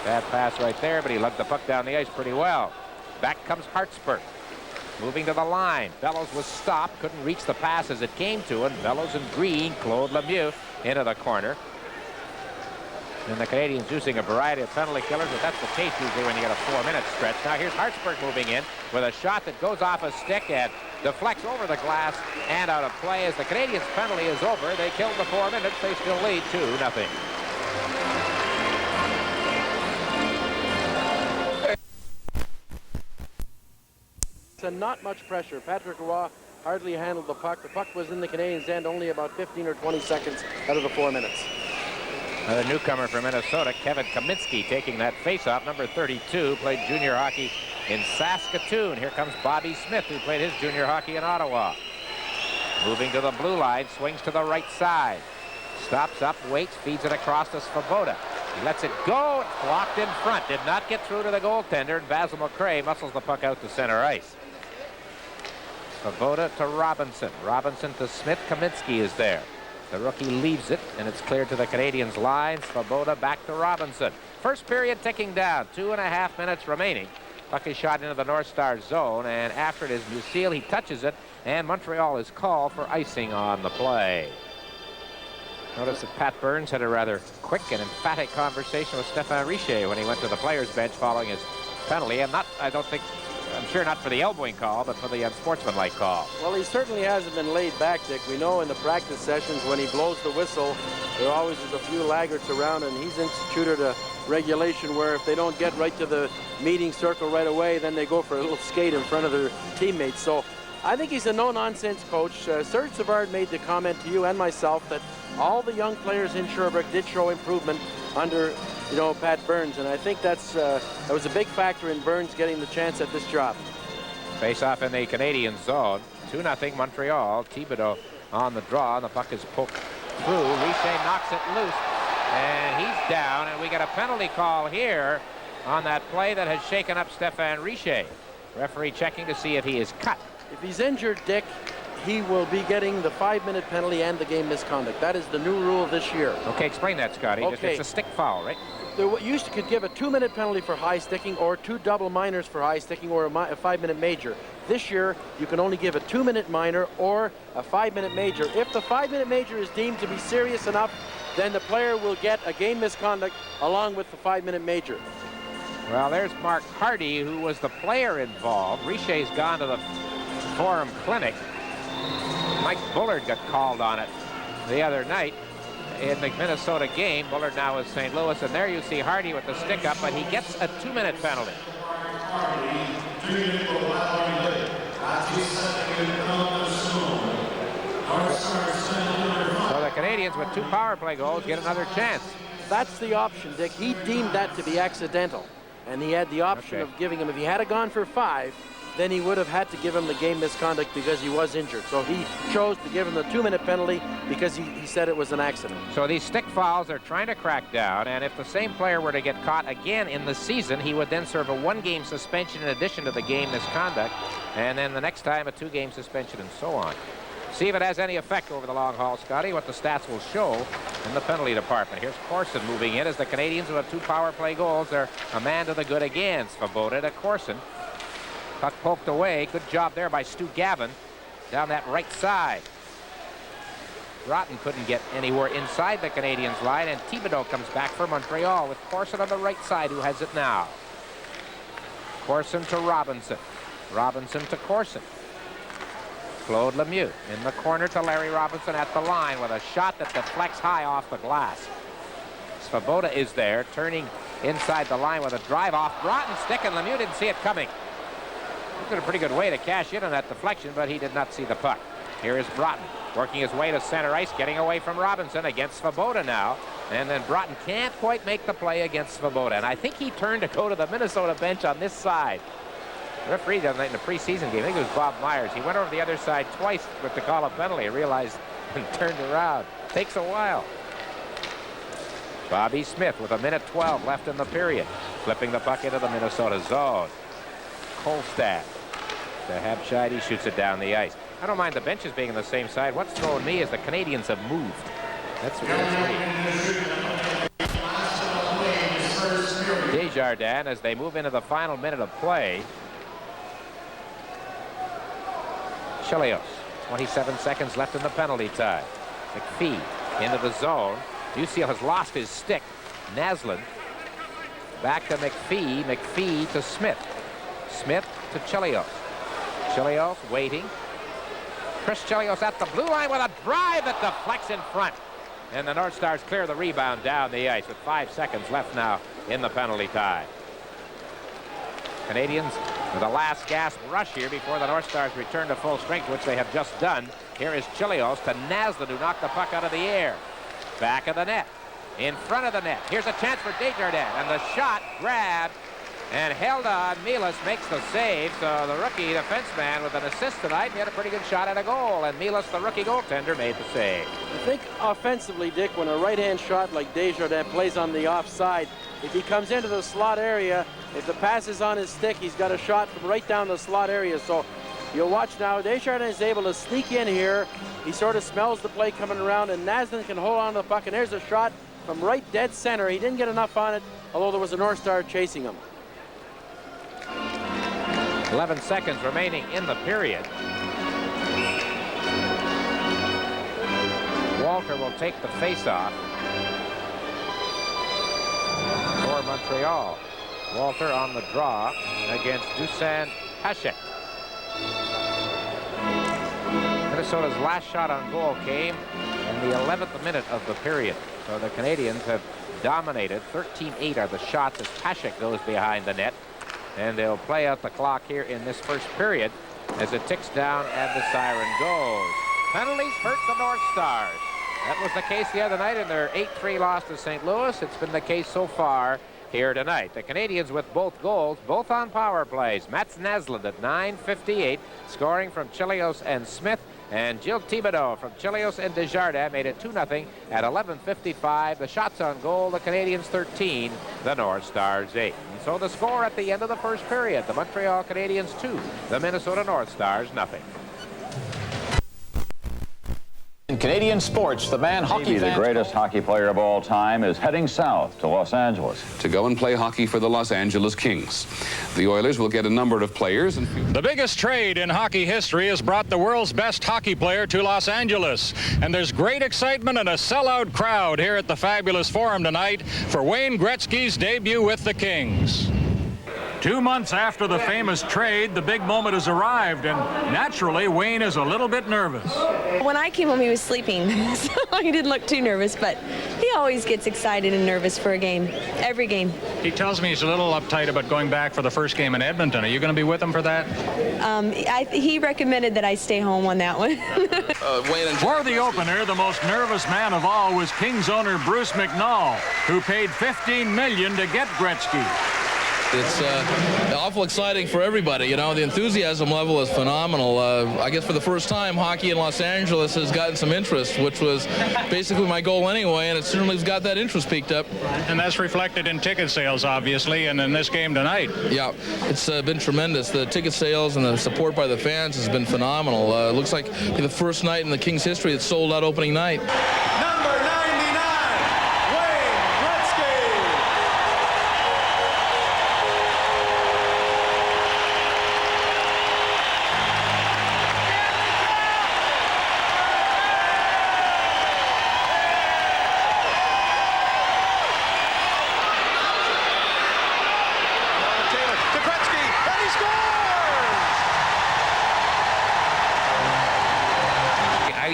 Bad pass right there, but he lugged the puck down the ice pretty well. Back comes Hartsburg. Moving to the line. Bellows was stopped, couldn't reach the pass as it came to him. Bellows and Green, Claude Lemieux into the corner. And the Canadiens using a variety of penalty killers, but that's the case usually when you get a 4-minute stretch. Now here's Hartsburg moving in with a shot that goes off a stick and deflects over the glass and out of play. As the Canadiens' penalty is over, they killed the 4 minutes. They still lead 2-0. And not much pressure. Patrick Roy hardly handled the puck. The puck was in the Canadiens' end only about 15 or 20 seconds out of the 4 minutes. Another newcomer from Minnesota, Kevin Kaminski, taking that faceoff. Number 32, played junior hockey in Saskatoon. Here comes Bobby Smith, who played his junior hockey in Ottawa. Moving to the blue line, swings to the right side. Stops up, waits, feeds it across to Svoboda. He lets it go, blocked in front. Did not get through to the goaltender, and Basil McRae muscles the puck out to center ice. Svoboda to Robinson. Robinson to Smith. Kaminski is there. The rookie leaves it, and it's cleared to the Canadiens' line. Svoboda back to Robinson. First period ticking down. 2.5 minutes remaining. Puck is shot into the North Star zone, and after it is Musil, he touches it, and Montreal is called for icing on the play. Notice that Pat Burns had a rather quick and emphatic conversation with Stéphane Richer when he went to the players' bench following his penalty, and I'm sure not for the elbowing call, but for the unsportsmanlike call. Well, he certainly hasn't been laid back, Dick. We know in the practice sessions when he blows the whistle, there always is a few laggards around, and he's instituted a regulation where if they don't get right to the meeting circle right away, then they go for a little skate in front of their teammates. So I think he's a no-nonsense coach. Serge Savard made the comment to you and myself that all the young players in Sherbrooke did show improvement under Pat Burns, and I think that was a big factor in Burns getting the chance at this job. Face off in the Canadian zone. 2-0 Montreal. Thibodeau on the draw, and the puck is poked through. Richer knocks it loose, and he's down, and we got a penalty call here on that play that has shaken up Stéphane Richer. Referee checking to see if he is cut. If he's injured, Dick, he will be getting the 5-minute penalty and the game misconduct. That is the new rule this year. Okay, explain that, Scotty. Okay. It's a stick foul, right? You could give a 2-minute penalty for high sticking or 2 double minors for high sticking or a 5-minute major. This year, you can only give a 2-minute minor or a 5-minute major. If the 5-minute major is deemed to be serious enough, then the player will get a game misconduct along with the 5-minute major. Well, there's Mark Hardy, who was the player involved. Richer's gone to the Forum Clinic. Mike Bullard got called on it the other night in the Minnesota game. Bullard now is St. Louis, and there you see Hardy with the stick up, but he gets a 2-minute penalty. So the Canadiens with 2 power play goals get another chance. That's the option, Dick. He deemed that to be accidental, and he had the option of giving him, if he had gone for 5, then he would have had to give him the game misconduct because he was injured. So he chose to give him the 2-minute penalty because he said it was an accident. So these stick fouls are trying to crack down, and if the same player were to get caught again in the season, he would then serve a 1-game suspension in addition to the game misconduct, and then the next time a 2-game suspension and so on. See if it has any effect over the long haul, Scotty, what the stats will show in the penalty department. Here's Corson moving in as the Canadiens, who have 2 power play goals, are a man to the good again. Svoboda to Corson. Puck poked away. Good job there by Stu Gavin down that right side. Broughton couldn't get anywhere inside the Canadiens' line, and Thibodeau comes back for Montreal with Corson on the right side, who has it now. Corson to Robinson. Robinson to Corson. Claude Lemieux in the corner to Larry Robinson at the line with a shot that deflects high off the glass. Svoboda is there, turning inside the line with a drive off. Broughton stick, and Lemieux didn't see it coming. He did a pretty good way to cash in on that deflection, but he did not see the puck. Here is Broughton working his way to center ice, getting away from Robinson against Svoboda now. And then Broughton can't quite make the play against Svoboda. And I think he turned to go to the Minnesota bench on this side. The referee the other night in the preseason game, I think it was Bob Myers. He went over the other side twice with the call of penalty, realized and turned around. Takes a while. Bobby Smith with 1:12 left in the period. Flipping the puck into the Minnesota zone. Kolstad to Habshide, shoots it down the ice. I don't mind the benches being on the same side. What's throwing me is the Canadiens have moved. That's Desjardins as they move into the final minute of play. Chelios, 27 seconds left in the penalty time. McPhee into the zone. Ducil has lost his stick. Naslund back to McPhee. McPhee to Smith. Smith to Chelios. Chelios waiting. Chris Chelios at the blue line with a drive that deflects in front. And the North Stars clear the rebound down the ice with 5 seconds left now in the penalty time. Canadiens with a last gasp rush here before the North Stars return to full strength, which they have just done. Here is Chelios to Naslund, who knocked the puck out of the air. Back of the net. In front of the net. Here's a chance for Desjardins. And the shot grabbed and held on. Milas makes the save. So the rookie defenseman with an assist tonight, he had a pretty good shot at a goal. And Milas, the rookie goaltender, made the save. I think offensively, Dick, when a right-hand shot like Desjardins plays on the offside, if he comes into the slot area, if the pass is on his stick, he's got a shot from right down the slot area. So you'll watch now, Desjardins is able to sneak in here. He sort of smells the play coming around, and Naslund can hold on to the puck. And there's a shot from right dead center. He didn't get enough on it, although there was a North Star chasing him. 11 seconds remaining in the period. Walter will take the face-off for Montreal. Walter on the draw against Dusan Hasek. Minnesota's last shot on goal came in the 11th minute of the period. So the Canadiens have dominated. 13-8 are the shots as Hasek goes behind the net. And they'll play out the clock here in this first period as it ticks down and the siren goes. Penalties hurt the North Stars. That was the case the other night in their 8-3 loss to St. Louis. It's been the case so far here tonight. The Canadiens with both goals, both on power plays. Mats Naslund at 9:58, scoring from Chelios and Smith. And Gilles Thibodeau from Chelios and Desjardins made it 2-0 at 11:55. The shots on goal, the Canadiens 13, the North Stars 8. And so the score at the end of the first period, the Montreal Canadiens 2, the Minnesota North Stars 0. In Canadian sports, the man hockey the greatest hockey player of all time is heading south to Los Angeles to go and play hockey for the Los Angeles Kings. The Oilers will get a number of players. The biggest trade in hockey history has brought the world's best hockey player to Los Angeles. And there's great excitement and a sellout crowd here at the fabulous Forum tonight for Wayne Gretzky's debut with the Kings. 2 months after the famous trade, the big moment has arrived, and naturally, Wayne is a little bit nervous. When I came home, he was sleeping, so he didn't look too nervous, but he always gets excited and nervous for a game, every game. He tells me he's a little uptight about going back for the first game in Edmonton. Are you going to be with him for that? He recommended that I stay home on that one. For the opener, the most nervous man of all was Kings owner Bruce McNall, who paid $15 million to get Gretzky. It's awful exciting for everybody. You know, the enthusiasm level is phenomenal. I guess for the first time, hockey in Los Angeles has gotten some interest, which was basically my goal anyway, and it certainly has got that interest peaked up. And that's reflected in ticket sales, obviously, and in this game tonight. Yeah, it's been tremendous. The ticket sales and the support by the fans has been phenomenal. It looks like the first night in the Kings history it's sold out opening night.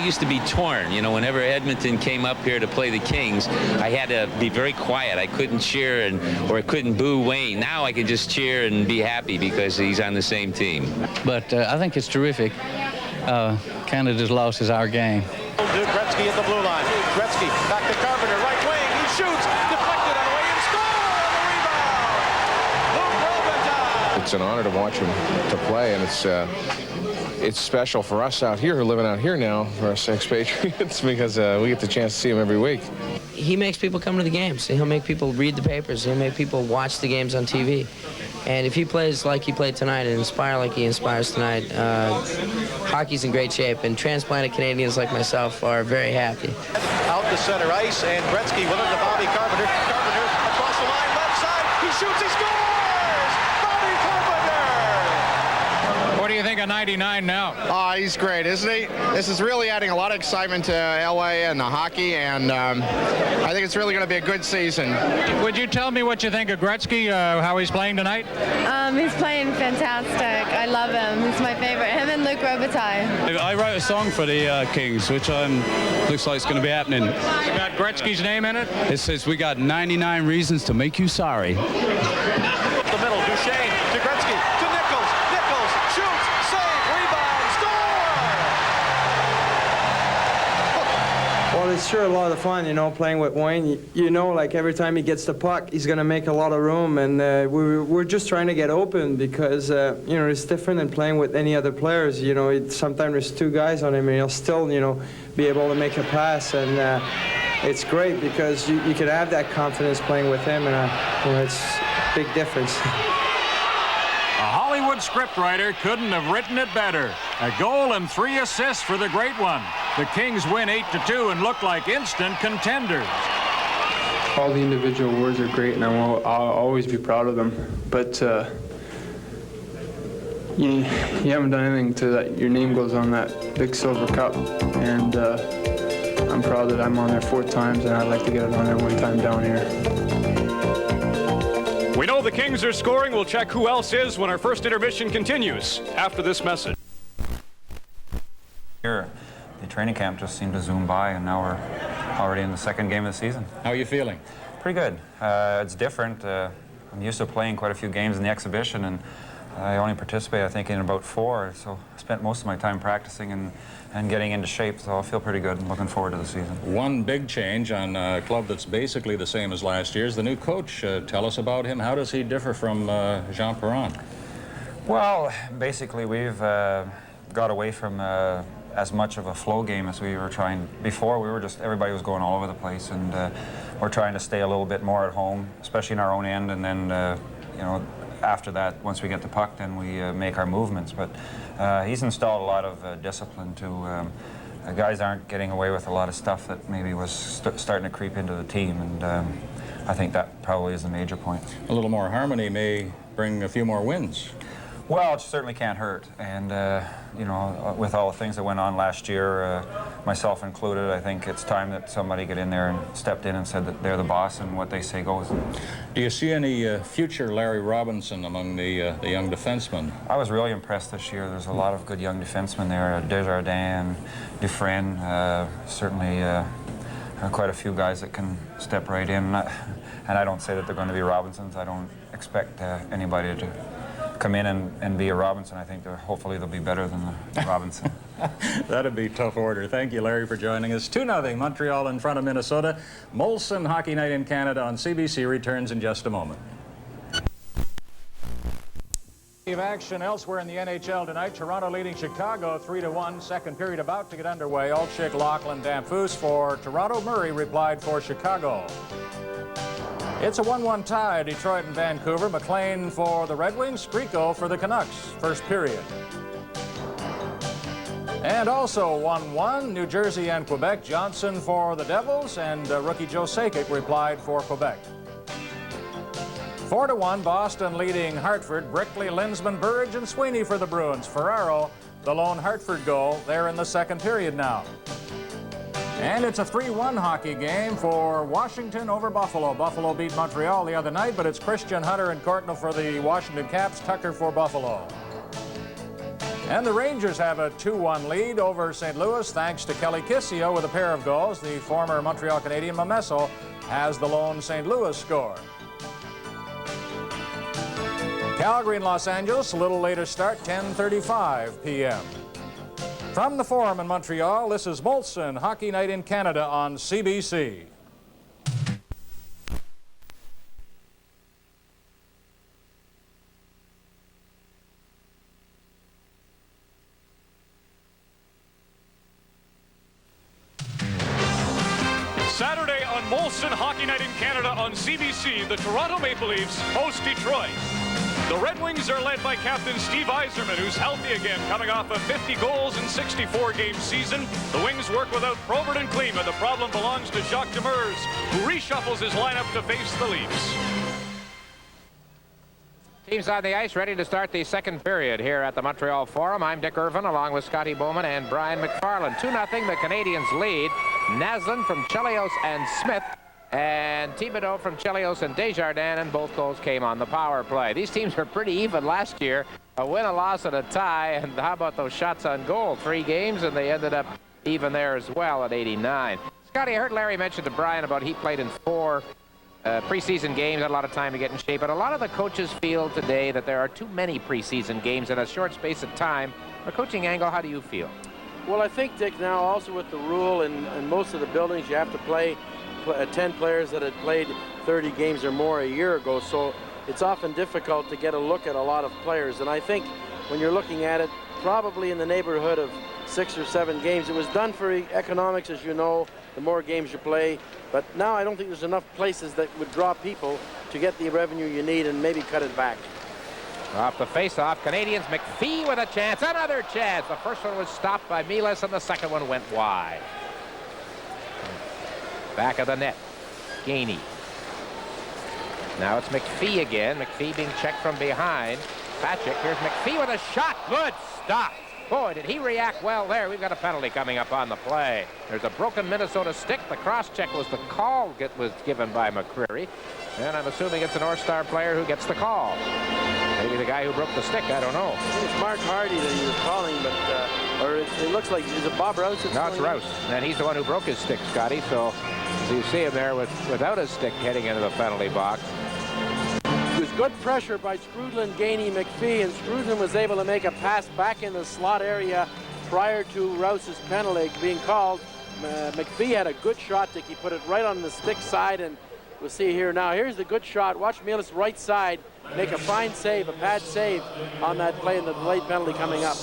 Used to be torn, you know, whenever Edmonton came up here to play the Kings, I had to be very quiet. I couldn't cheer or I couldn't boo Wayne. Now I can just cheer and be happy because he's on the same team. But I think it's terrific. Canada's loss is our game. Gretzky at the blue line. Gretzky back to Carpenter, right wing. He shoots, deflected on the way and score on the rebound. Luke Robitaille. It's an honor to watch him to play, and it's special for us out here, who are living out here now, for us ex-Patriots, because we get the chance to see him every week. he makes people come to the games. He'll make people read the papers. He'll make people watch the games on TV. And if he plays like he played tonight and inspire like he inspires tonight, hockey's in great shape. And transplanted Canadians like myself are very happy. Out to center ice, and Gretzky with it to Bobby Carpenter. Carpenter across the line, left side. He shoots, he scores! Bobby Carpenter! What do you think of 99 now? Oh, he's great, isn't he? This is really adding a lot of excitement to LA and the hockey, and I think it's really going to be a good season. Would you tell me what you think of Gretzky, how he's playing tonight? He's playing fantastic. I love him. He's my favorite. Him and Luc Robitaille. I wrote a song for the Kings, which looks like it's going to be happening. It's got Gretzky's name in it? It says, "We got 99 reasons to make you sorry." The middle, Duchesne to Gretzky to Nichols. Nichols shoots, save, rebound, score! Well, it's sure a lot of fun, you know, playing with Wayne. You know, like every time he gets the puck, he's going to make a lot of room, and we're just trying to get open because, you know, it's different than playing with any other players. You know, sometimes there's two guys on him, and he'll still, you know, be able to make a pass, and it's great because you can have that confidence playing with him, and you know, it's a big difference. A Hollywood scriptwriter couldn't have written it better. A goal and 3 assists for the great one. The Kings win 8-2 and look like instant contenders. All the individual words are great, and I'll always be proud of them. But you haven't done anything to that. Your name goes on that big silver cup, and I'm proud that I'm on there 4 times, and I'd like to get it on there 1 time down here. We know the Kings are scoring. We'll check who else is when our first intermission continues after this message. Here, the training camp just seemed to zoom by, and now we're already in the 2nd game of the season. How are you feeling? Pretty good. It's different. I'm used to playing quite a few games in the exhibition, and I only participated, I think, in about 4, so I spent most of my time practicing and getting into shape, so I feel pretty good and looking forward to the season. One big change on a club that's basically the same as last year's. The new coach, tell us about him. How does he differ from Jean Perron? Well, basically, we've got away from as much of a flow game as we were trying. Before, we were just, everybody was going all over the place, and we're trying to stay a little bit more at home, especially in our own end, and then, you know, after that, once we get the puck, then we make our movements. But he's installed a lot of discipline to guys aren't getting away with a lot of stuff that maybe was starting to creep into the team, and I think that probably is the major point. A little more harmony may bring a few more wins. Well, it certainly can't hurt, and you know, with all the things that went on last year, myself included, I think it's time that somebody get in there and stepped in and said that they're the boss and what they say goes. Do you see any future Larry Robinson among the young defensemen? I was really impressed this year. There's a lot of good young defensemen there. Desjardins, Dufresne, certainly quite a few guys that can step right in. And I don't say that they're going to be Robinsons. I don't expect anybody to come in and be a Robinson. I think hopefully they'll be better than the Robinson. That'd be tough order. Thank you, Larry, for joining us. 2-0 Montreal in front of Minnesota. Molson Hockey Night in Canada on CBC returns in just a moment. Action elsewhere in the NHL tonight. Toronto leading Chicago 3-1. Second period about to get underway. Olczyk, Lachlan, Damphus for Toronto. Murray replied for Chicago. It's a 1-1 tie, Detroit and Vancouver. McLean for the Red Wings, Strico for the Canucks. First period. And also 1-1, New Jersey and Quebec. Johnson for the Devils, and rookie Joe Sakic replied for Quebec. 4-1, Boston leading Hartford. Brickley, Linsman, Burridge, and Sweeney for the Bruins. Ferraro, the lone Hartford goal. They're in the second period now. And it's a 3-1 hockey game for Washington over Buffalo. Buffalo beat Montreal the other night, but it's Christian Hunter and Courtnall for the Washington Caps, Tucker for Buffalo. And the Rangers have a 2-1 lead over St. Louis thanks to Kelly Kissio with a pair of goals. The former Montreal Canadien Mamesso has the lone St. Louis score. Calgary and Los Angeles, a little later start, 10:35 p.m. From the Forum in Montreal, this is Molson Hockey Night in Canada on CBC. Saturday on Molson CBC, the Toronto Maple Leafs host Detroit. The Red Wings are led by captain Steve Yzerman, who's healthy again, coming off a 50 goals in 64-game season. The Wings work without Probert and Klima. The problem belongs to Jacques Demers, who reshuffles his lineup to face the Leafs. Teams on the ice ready to start the second period here at the Montreal Forum. I'm Dick Irvin along with Scotty Bowman and Brian McFarland. 2-0 the Canadiens lead. Naslund from Chelios and Smith, and Thibodeau from Chelios and Desjardins, and both goals came on the power play. These teams were pretty even last year. A win, a loss, and a tie. And how about those shots on goal? 3 games, and they ended up even there as well at 89. Scotty, I heard Larry mention to Brian about he played in 4 preseason games, had a lot of time to get in shape, but a lot of the coaches feel today that there are too many preseason games in a short space of time. From a coaching angle, how do you feel? Well, I think, Dick, now also with the rule in most of the buildings, you have to play 10 players that had played 30 games or more a year ago, so it's often difficult to get a look at a lot of players. And I think when you're looking at it, probably in the neighborhood of 6 or 7 games. It was done for economics, as you know, the more games you play. But now I don't think there's enough places that would draw people to get the revenue you need and maybe cut it back. Off the face-off, Canadiens, McPhee with a chance, another chance. The first one was stopped by Miles, and the second one went wide. Back of the net, Gainey. Now it's McPhee again. McPhee being checked from behind. Patrick, here's McPhee with a shot. Good stop. Boy, did he react well there. We've got a penalty coming up on the play. There's a broken Minnesota stick. The cross-check was the call was given by McCreary. And I'm assuming it's an All-Star player who gets the call. Maybe the guy who broke the stick, I don't know. It's Mark Hardy that he was calling, but or it looks like, is it Bob Rouse? No, it's Rouse. And he's the one who broke his stick, Scotty. So you see him there without his stick heading into the penalty box. It was good pressure by Scrudlin, Gainey, McPhee, and Scrudlin was able to make a pass back in the slot area prior to Rouse's penalty being called. McPhee had a good shot. He put it right on the stick side, and we'll see here now. Here's the good shot. Watch Milas right side make a fine save, a pad save on that play, and the delayed penalty coming up.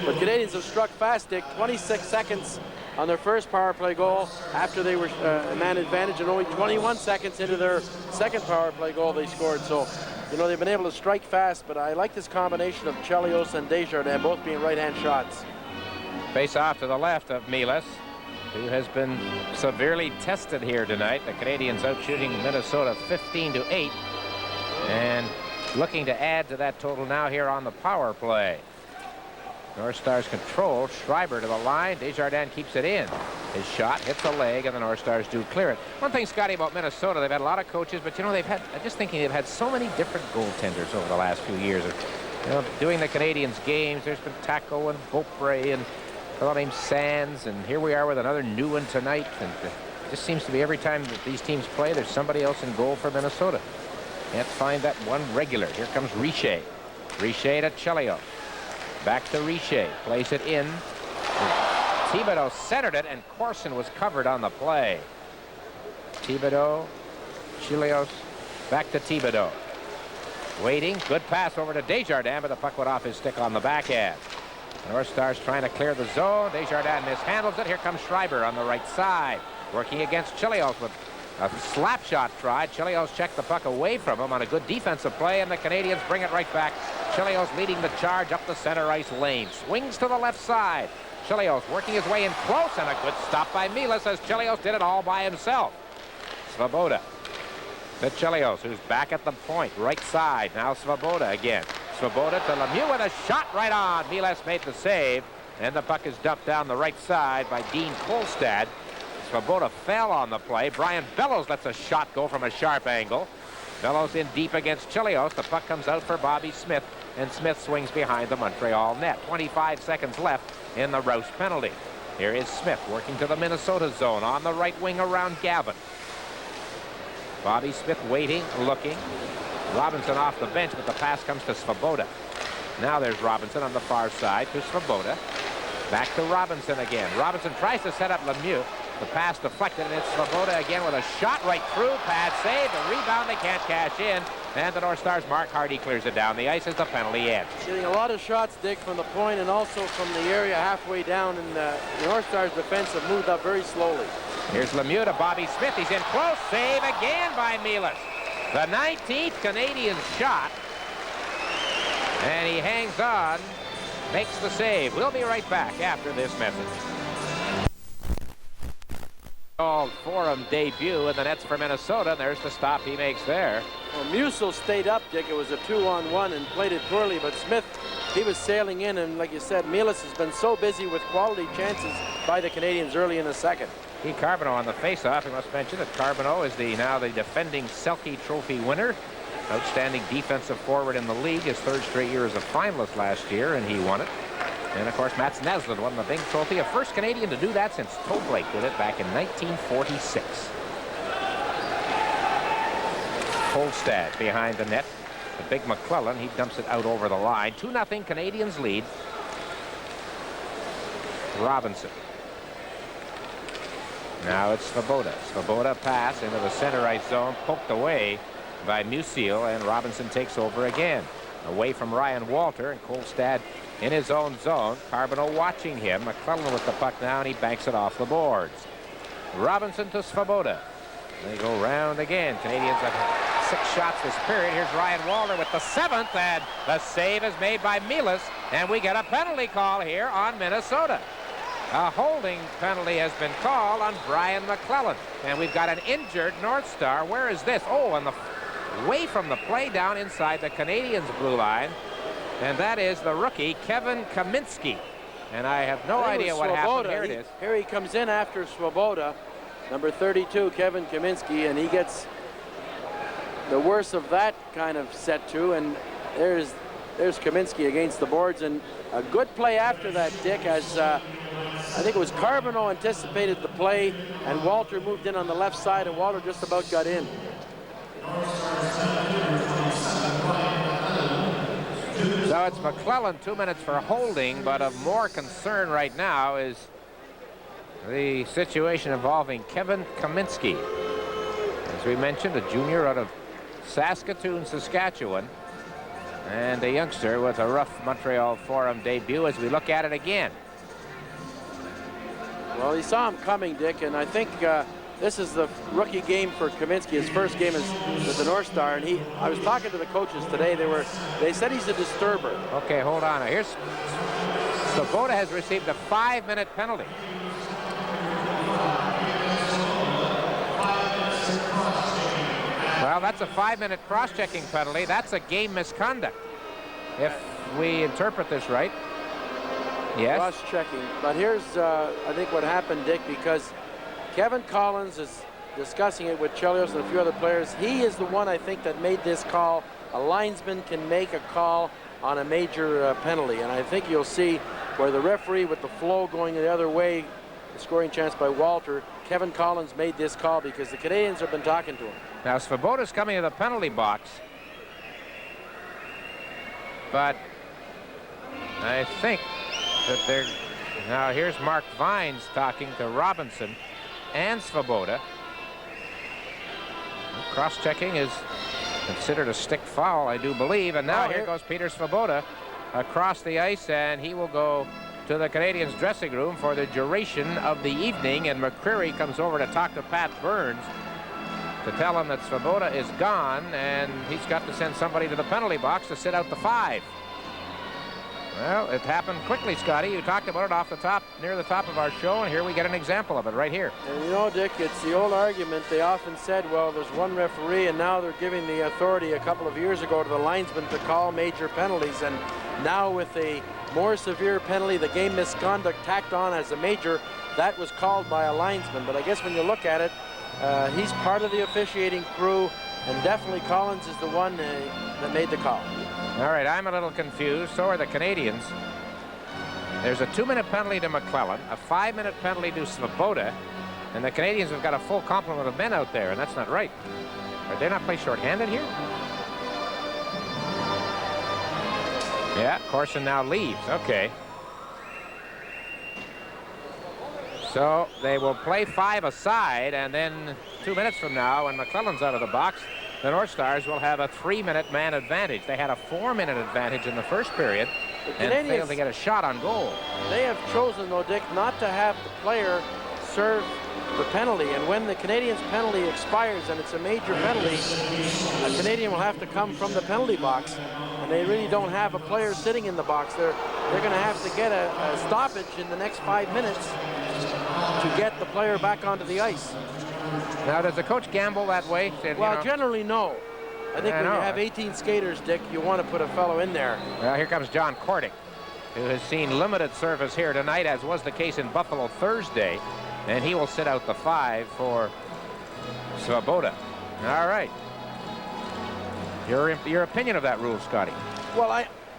But Canadiens have struck fast, Dick. 26 seconds on their first power play goal after they were man advantage, and only 21 seconds into their second power play goal they scored. So, you know, they've been able to strike fast, but I like this combination of Chelios and Desjardins, both being right-hand shots. Face off to the left of Milas, who has been severely tested here tonight. The Canadiens out shooting Minnesota 15-8, and looking to add to that total now here on the power play. North Stars control. Schreiber to the line. Desjardins keeps it in. His shot hits a leg, and the North Stars do clear it. One thing, Scotty, about Minnesota, they've had a lot of coaches, but you know, I'm just thinking they've had so many different goaltenders over the last few years. You know, doing the Canadiens games, there's been Taco and Beaupre and a fellow named Sands, and here we are with another new one tonight. And it just seems to be every time that these teams play, there's somebody else in goal for Minnesota. Can't find that one regular. Here comes Richer. Richer to Chelios. Back to Richer. Plays it in. Thibodeau centered it, and Corson was covered on the play. Thibodeau, Chelios, back to Thibodeau. Waiting. Good pass over to Desjardins, but the puck went off his stick on the backhand. North Stars trying to clear the zone. Desjardins mishandles it. Here comes Schreiber on the right side. Working against Chelios with a slap shot tried. Chelios checked the puck away from him on a good defensive play, and the Canadiens bring it right back. Chelios leading the charge up the center ice lane. Swings to the left side. Chelios working his way in close, and a good stop by Milas as Chelios did it all by himself. Svoboda to Chelios, who's back at the point, right side. Now Svoboda again. Svoboda to Lemieux with a shot right on. Milas made the save, and the puck is dumped down the right side by Dean Kolstad. Svoboda fell on the play. Brian Bellows lets a shot go from a sharp angle. Bellows in deep against Chelios. The puck comes out for Bobby Smith, and Smith swings behind the Montreal net. 25 seconds left in the Rouse penalty. Here is Smith working to the Minnesota zone on the right wing around Gavin. Bobby Smith waiting, looking. Robinson off the bench, but the pass comes to Svoboda. Now there's Robinson on the far side to Svoboda. Back to Robinson again. Robinson tries to set up Lemieux. The pass deflected, and it's Svoboda again with a shot right through. Pad save. The rebound they can't cash in. And the North Stars' Mark Hardy clears it down the ice as the penalty ends. Getting a lot of shots, Dick, from the point and also from the area halfway down, and the North Stars' defense have moved up very slowly. Here's Lemieux to Bobby Smith. He's in close. Save again by Milas. The 19th Canadian shot. And he hangs on, makes the save. We'll be right back after this message. Forum debut in the nets for Minnesota. There's the stop he makes there. Well, Musil stayed up, Dick. It was a 2-on-1 and played it poorly, but Smith, he was sailing in, and like you said, Milas has been so busy with quality chances by the Canadiens early in the second. He Carbonneau on the faceoff. We must mention that Carbonneau is now the defending Selke Trophy winner. Outstanding defensive forward in the league. His third straight year as a finalist last year, and he won it. And, of course, Mats Naslund won the big trophy. A first Canadian to do that since Toe Blake did it back in 1946. Kolstad behind the net. The big McClellan, he dumps it out over the line. 2-0 Canadiens lead. Robinson. Now it's Svoboda. Svoboda pass into the center right zone, poked away by Musil, and Robinson takes over again. Away from Ryan Walter, and Kolstad in his own zone. Carbonneau watching him. McClellan with the puck now, and he banks it off the boards. Robinson to Svoboda. They go round again. Canadiens have 6 shots this period. Here's Ryan Walter with the 7th, and the save is made by Milas, and we get a penalty call here on Minnesota. A holding penalty has been called on Brian McClellan, and we've got an injured North Star. Where is this? Oh, on the way from the play down inside the Canadiens' blue line, and that is the rookie Kevin Kaminski. And I have no idea what happened. Here it is. Here he comes in after Svoboda, number 32, Kevin Kaminski, and he gets the worst of that kind of set to, and there's Kaminski against the boards, and a good play after that, Dick, as I think it was Carbonneau anticipated the play, and Walter moved in on the left side, and Walter just about got in. So it's McClellan, 2 minutes for holding, but of more concern right now is the situation involving Kevin Kaminski. As we mentioned, a junior out of Saskatoon, Saskatchewan, and a youngster with a rough Montreal Forum debut as we look at it again. Well, he saw him coming, Dick, and I think this is the rookie game for Kaminski. His first game is with the North Star, and I was talking to the coaches today. They said he's a disturber. Okay, hold on. Here's Svoboda has received a 5-minute penalty. Well, that's a 5-minute cross-checking penalty. That's a game misconduct, if we interpret this right. Yes. Cross-checking. But here's, I think, what happened, Dick, because Kevin Collins is discussing it with Chelios and a few other players. He is the one, I think, that made this call. A linesman can make a call on a major penalty, and I think you'll see where the referee, with the flow going the other way, the scoring chance by Walter, Kevin Collins made this call because the Canadiens have been talking to him. Now, Svoboda's coming to the penalty box, but I think that they're... Now, here's Mark Vines talking to Robinson and Svoboda. Cross-checking is considered a stick foul, I do believe, and now here goes Peter Svoboda across the ice, and he will go to the Canadiens' dressing room for the duration of the evening, and McCreary comes over to talk to Pat Burns to tell him that Svoboda is gone, and he's got to send somebody to the penalty box to sit out the 5. Well, it happened quickly, Scotty. You talked about it off the top, near the top of our show, and here we get an example of it right here. And you know, Dick, it's the old argument. They often said, well, there's one referee, and now they're giving the authority a couple of years ago to the linesman to call major penalties, and now with a more severe penalty, the game misconduct tacked on as a major, that was called by a linesman. But I guess when you look at it, he's part of the officiating crew, and definitely Collins is the one that made the call. All right, I'm a little confused. So are the Canadiens. There's a 2-minute penalty to McClellan, a 5-minute penalty to Svoboda, and the Canadiens have got a full complement of men out there, and that's not right. Are they not play shorthanded here? Yeah, Corson now leaves. Okay. So they will play 5 aside, and then 2 minutes from now, when McClellan's out of the box, the North Stars will have a 3-minute man advantage. They had a 4-minute advantage in the first period and failed to get a shot on goal. They have chosen, though, Dick, not to have the player serve the penalty, and when the Canadiens' penalty expires and it's a major penalty, a Canadian will have to come from the penalty box, and they really don't have a player sitting in the box. They're going to have to get a stoppage in the next 5 minutes to get the player back onto the ice. Now, does the coach gamble that way? Well, generally, no. I think when you have 18 skaters, Dick, you want to put a fellow in there. Well, here comes John Kordick, who has seen limited service here tonight, as was the case in Buffalo Thursday. And he will sit out the 5 for Svoboda. All right. Your opinion of that rule, Scotty? Well,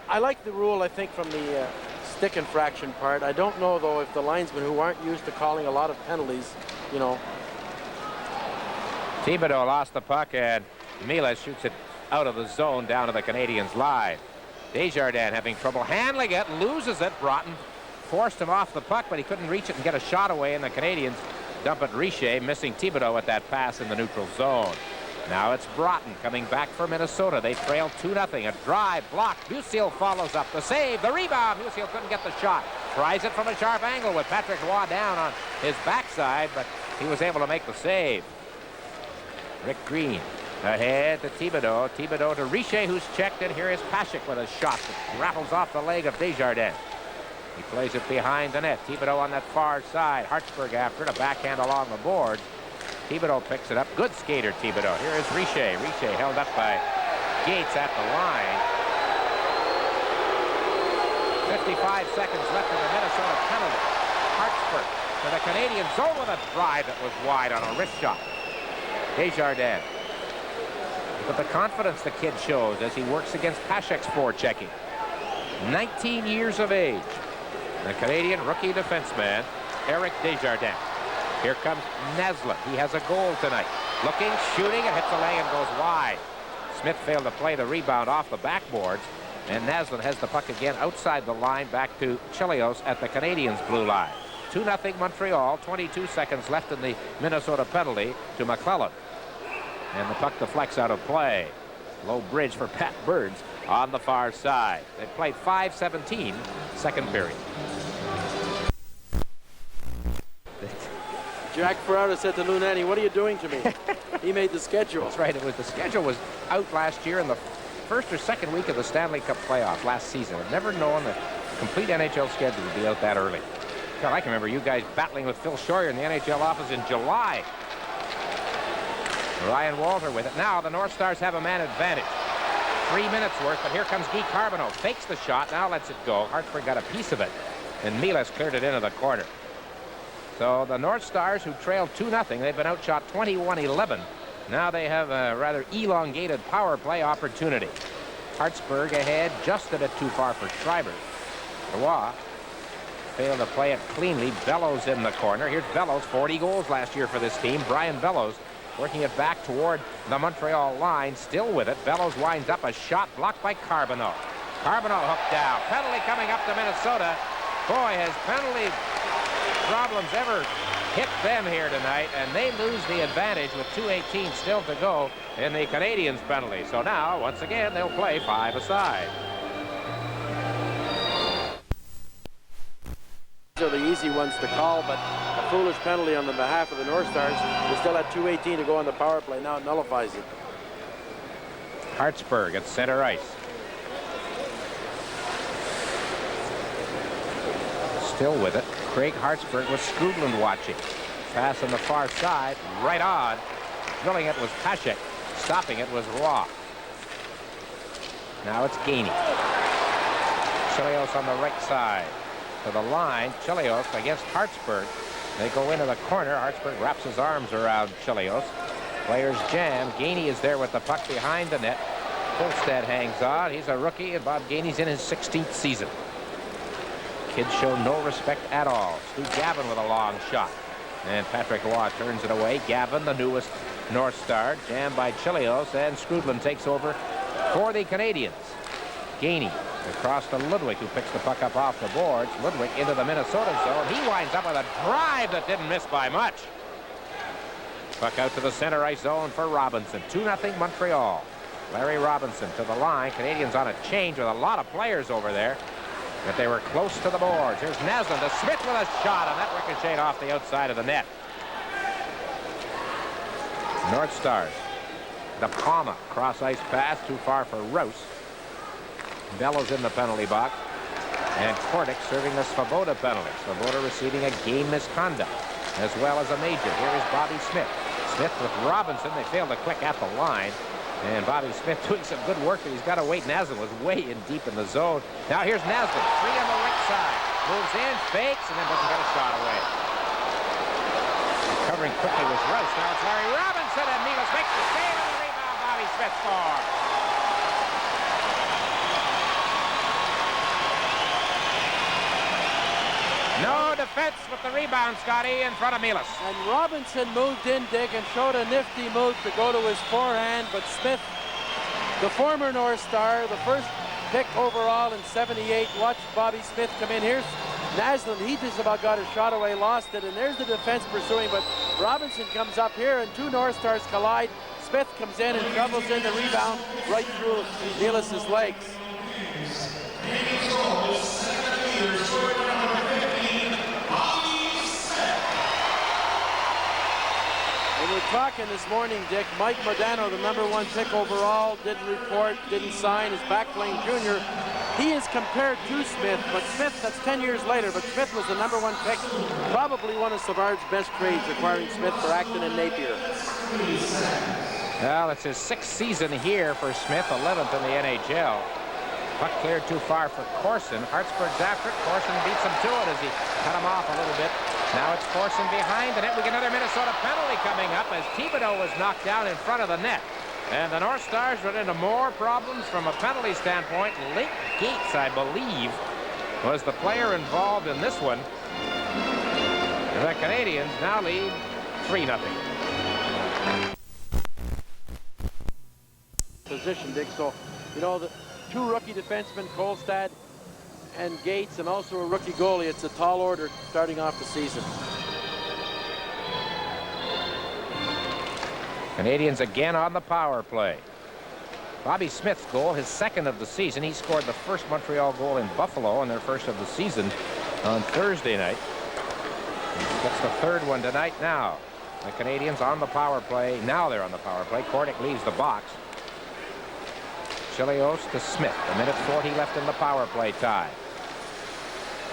I like the rule, I think, from the stick infraction part. I don't know, though, if the linesmen who aren't used to calling a lot of penalties, you know. Thibodeau lost the puck, and Milas shoots it out of the zone down to the Canadiens' line. Desjardins having trouble handling it, loses it. Broughton forced him off the puck, but he couldn't reach it and get a shot away, and the Canadiens dump it. Richer missing Thibodeau at that pass in the neutral zone. Now it's Broughton coming back for Minnesota. They trail 2-0. A drive, blocked. Musil follows up. The save, the rebound. Musil couldn't get the shot. Tries it from a sharp angle with Patrick Roy down on his backside, but he was able to make the save. Rick Green ahead to Thibodeau. Thibodeau to Richer, who's checked it. Here is Pashik with a shot that rattles off the leg of Desjardins. He plays it behind the net. Thibodeau on that far side. Hartsburg after it. A backhand along the board. Thibodeau picks it up. Good skater, Thibodeau. Here is Richer. Richer held up by Gates at the line. 55 seconds left in the Minnesota penalty. Hartsburg to the Canadian zone with a drive that was wide on a wrist shot. Desjardins. But the confidence the kid shows as he works against Pashek's forechecking. 19 years of age. The Canadian rookie defenseman, Eric Desjardins. Here comes Naslund. He has a goal tonight. Looking, shooting, it hits the leg and goes wide. Smith failed to play the rebound off the backboards, and Naslund has the puck again outside the line back to Chelios at the Canadiens' blue line. 2-0 Montreal, 22 seconds left in the Minnesota penalty to McClellan. And the puck deflects out of play. Low bridge for Pat Burns on the far side. They played 5:17, second period. Jack Ferrara said to Lunani, "What are you doing to me?" He made the schedule. That's right. The schedule was out last year in the first or second week of the Stanley Cup playoffs last season. I've never known the complete NHL schedule to be out that early. God, I can remember you guys battling with Phil Scheuer in the NHL office in July. Ryan Walter with it. Now the North Stars have a man advantage. 3 minutes worth, but here comes Guy Carbonneau. Fakes the shot, now lets it go. Hartford got a piece of it, and Milas cleared it into the corner. So the North Stars, who trailed 2-0, they've been outshot 21-11. Now they have a rather elongated power play opportunity. Hartsburg ahead, just a bit too far for Schreiber. Roy failed to play it cleanly. Bellows in the corner. Here's Bellows, 40 goals last year for this team. Brian Bellows working it back toward the Montreal line, still with it. Bellows winds up, a shot blocked by Carbonneau. Carbonneau hooked down. Penalty coming up to Minnesota. Boy, has penalty problems ever hit them here tonight, and they lose the advantage with 2:18 still to go in the Canadiens penalty. So now, once again, they'll play 5-a-side. These are the easy ones to call, but a foolish penalty on the behalf of the North Stars. They still had 2:18 to go on the power play. Now it nullifies it. Hartsburg at center ice. Still with it. Craig Hartsburg with Skrudland watching. Pass on the far side, right on. Drilling it was Pashek. Stopping it was Roy. Now it's Gainey. Chelios on the right side. To the line, Chelios against Hartsburg. They go into the corner. Hartsburg wraps his arms around Chelios. Players jam. Gainey is there with the puck behind the net. Fulstad hangs on. He's a rookie, and Bob Gainey's in his 16th season. Kids show no respect at all. Stu Gavin with a long shot. And Patrick Roy turns it away. Gavin, the newest North Star, jammed by Chelios, and Skrudland takes over for the Canadiens. Gainey across to Ludwig, who picks the puck up off the boards. Ludwig into the Minnesota zone. He winds up with a drive that didn't miss by much. Puck out to the center ice zone for Robinson. 2-0 Montreal. Larry Robinson to the line. Canadiens on a change with a lot of players over there. but they were close to the boards. Here's Naslund to Smith with a shot, and that ricocheted off the outside of the net. North Stars. The Palma cross-ice pass, too far for Rouse. Bellows in the penalty box. And Kordic serving the Svoboda penalty. Svoboda receiving a game misconduct, as well as a major. Here is Bobby Smith. Smith with Robinson. They failed to click at the line. And Bobby Smith doing some good work, but he's got to wait. Naslund was way in deep in the zone. Now here's Naslund, free on the right side. Moves in, fakes, and then doesn't get a shot away. Recovering quickly was Rouse. Now it's Larry Robinson, and Milos makes the save, and the rebound. Bobby Smith scores. No defense with the rebound, Scotty, in front of Milos. And Robinson moved in, Dick, and showed a nifty move to go to his forehand, but Smith, the former North Star, the first pick overall in '78, watched Bobby Smith come in. Here's Naslund. He just about got a shot away, lost it, and there's the defense pursuing, but Robinson comes up here, and two North Stars collide. Smith comes in and shovels in the rebound right through Milos' legs. We were talking this morning, Dick. Mike Modano, the #1 pick overall, didn't report, didn't sign, is back playing junior. He is compared to Smith, but Smith, that's 10 years later, but Smith was the #1 pick, probably one of Savard's best trades, acquiring Smith for Acton and Napier. Well, it's his 6th season here for Smith, 11th in the NHL. Puck cleared too far for Corson. Hartsburg's after it. Corson beats him to it as he cut him off a little bit. Now it's Corson behind the net. We get another Minnesota penalty coming up as Thibodeau was knocked down in front of the net. And the North Stars run into more problems from a penalty standpoint. Link Gates, I believe, was the player involved in this one. The Canadiens now lead 3-0. Position, Dick. So, you know, the two rookie defensemen, Kolstad and Gates, and also a rookie goalie. It's a tall order starting off the season. Canadiens again on the power play. Bobby Smith's goal, his 2nd of the season. He scored the first Montreal goal in Buffalo and their 1st of the season on Thursday night. Gets the 3rd one tonight now. The Canadiens on the power play. Now they're on the power play. Kordic leaves the box. Chilios to Smith. 1:40 left in the power play tie.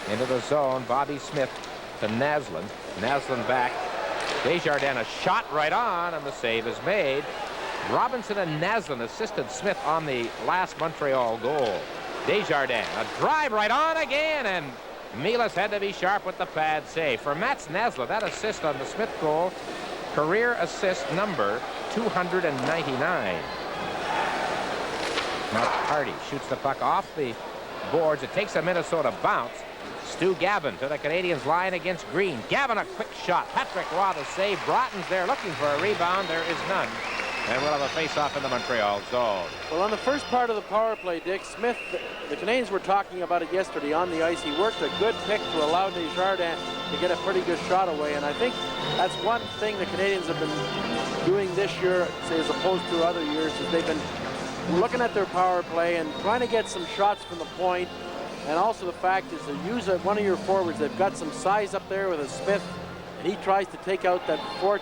Into the zone, Bobby Smith to Naslund. Naslund back. Desjardins a shot right on, and the save is made. Robinson and Naslund assisted Smith on the last Montreal goal. Desjardins, a drive right on again, and Milos had to be sharp with the pad save. For Mats Naslund, that assist on the Smith goal, career assist number 299. Mark Hardy shoots the puck off the boards. It takes a Minnesota bounce. Stu Gavin to the Canadiens line against Green. Gavin a quick shot. Patrick Roy the save. Broughton's there looking for a rebound. There is none. And we'll have a face-off in the Montreal zone. Well, on the first part of the power play, Dick, Smith, the Canadiens were talking about it yesterday on the ice. He worked a good pick to allow Desjardins to get a pretty good shot away. And I think that's one thing the Canadiens have been doing this year, say, as opposed to other years, is they've been looking at their power play and trying to get some shots from the point. And also the fact is to use one of your forwards. They've got some size up there with a Smith, and he tries to take out that front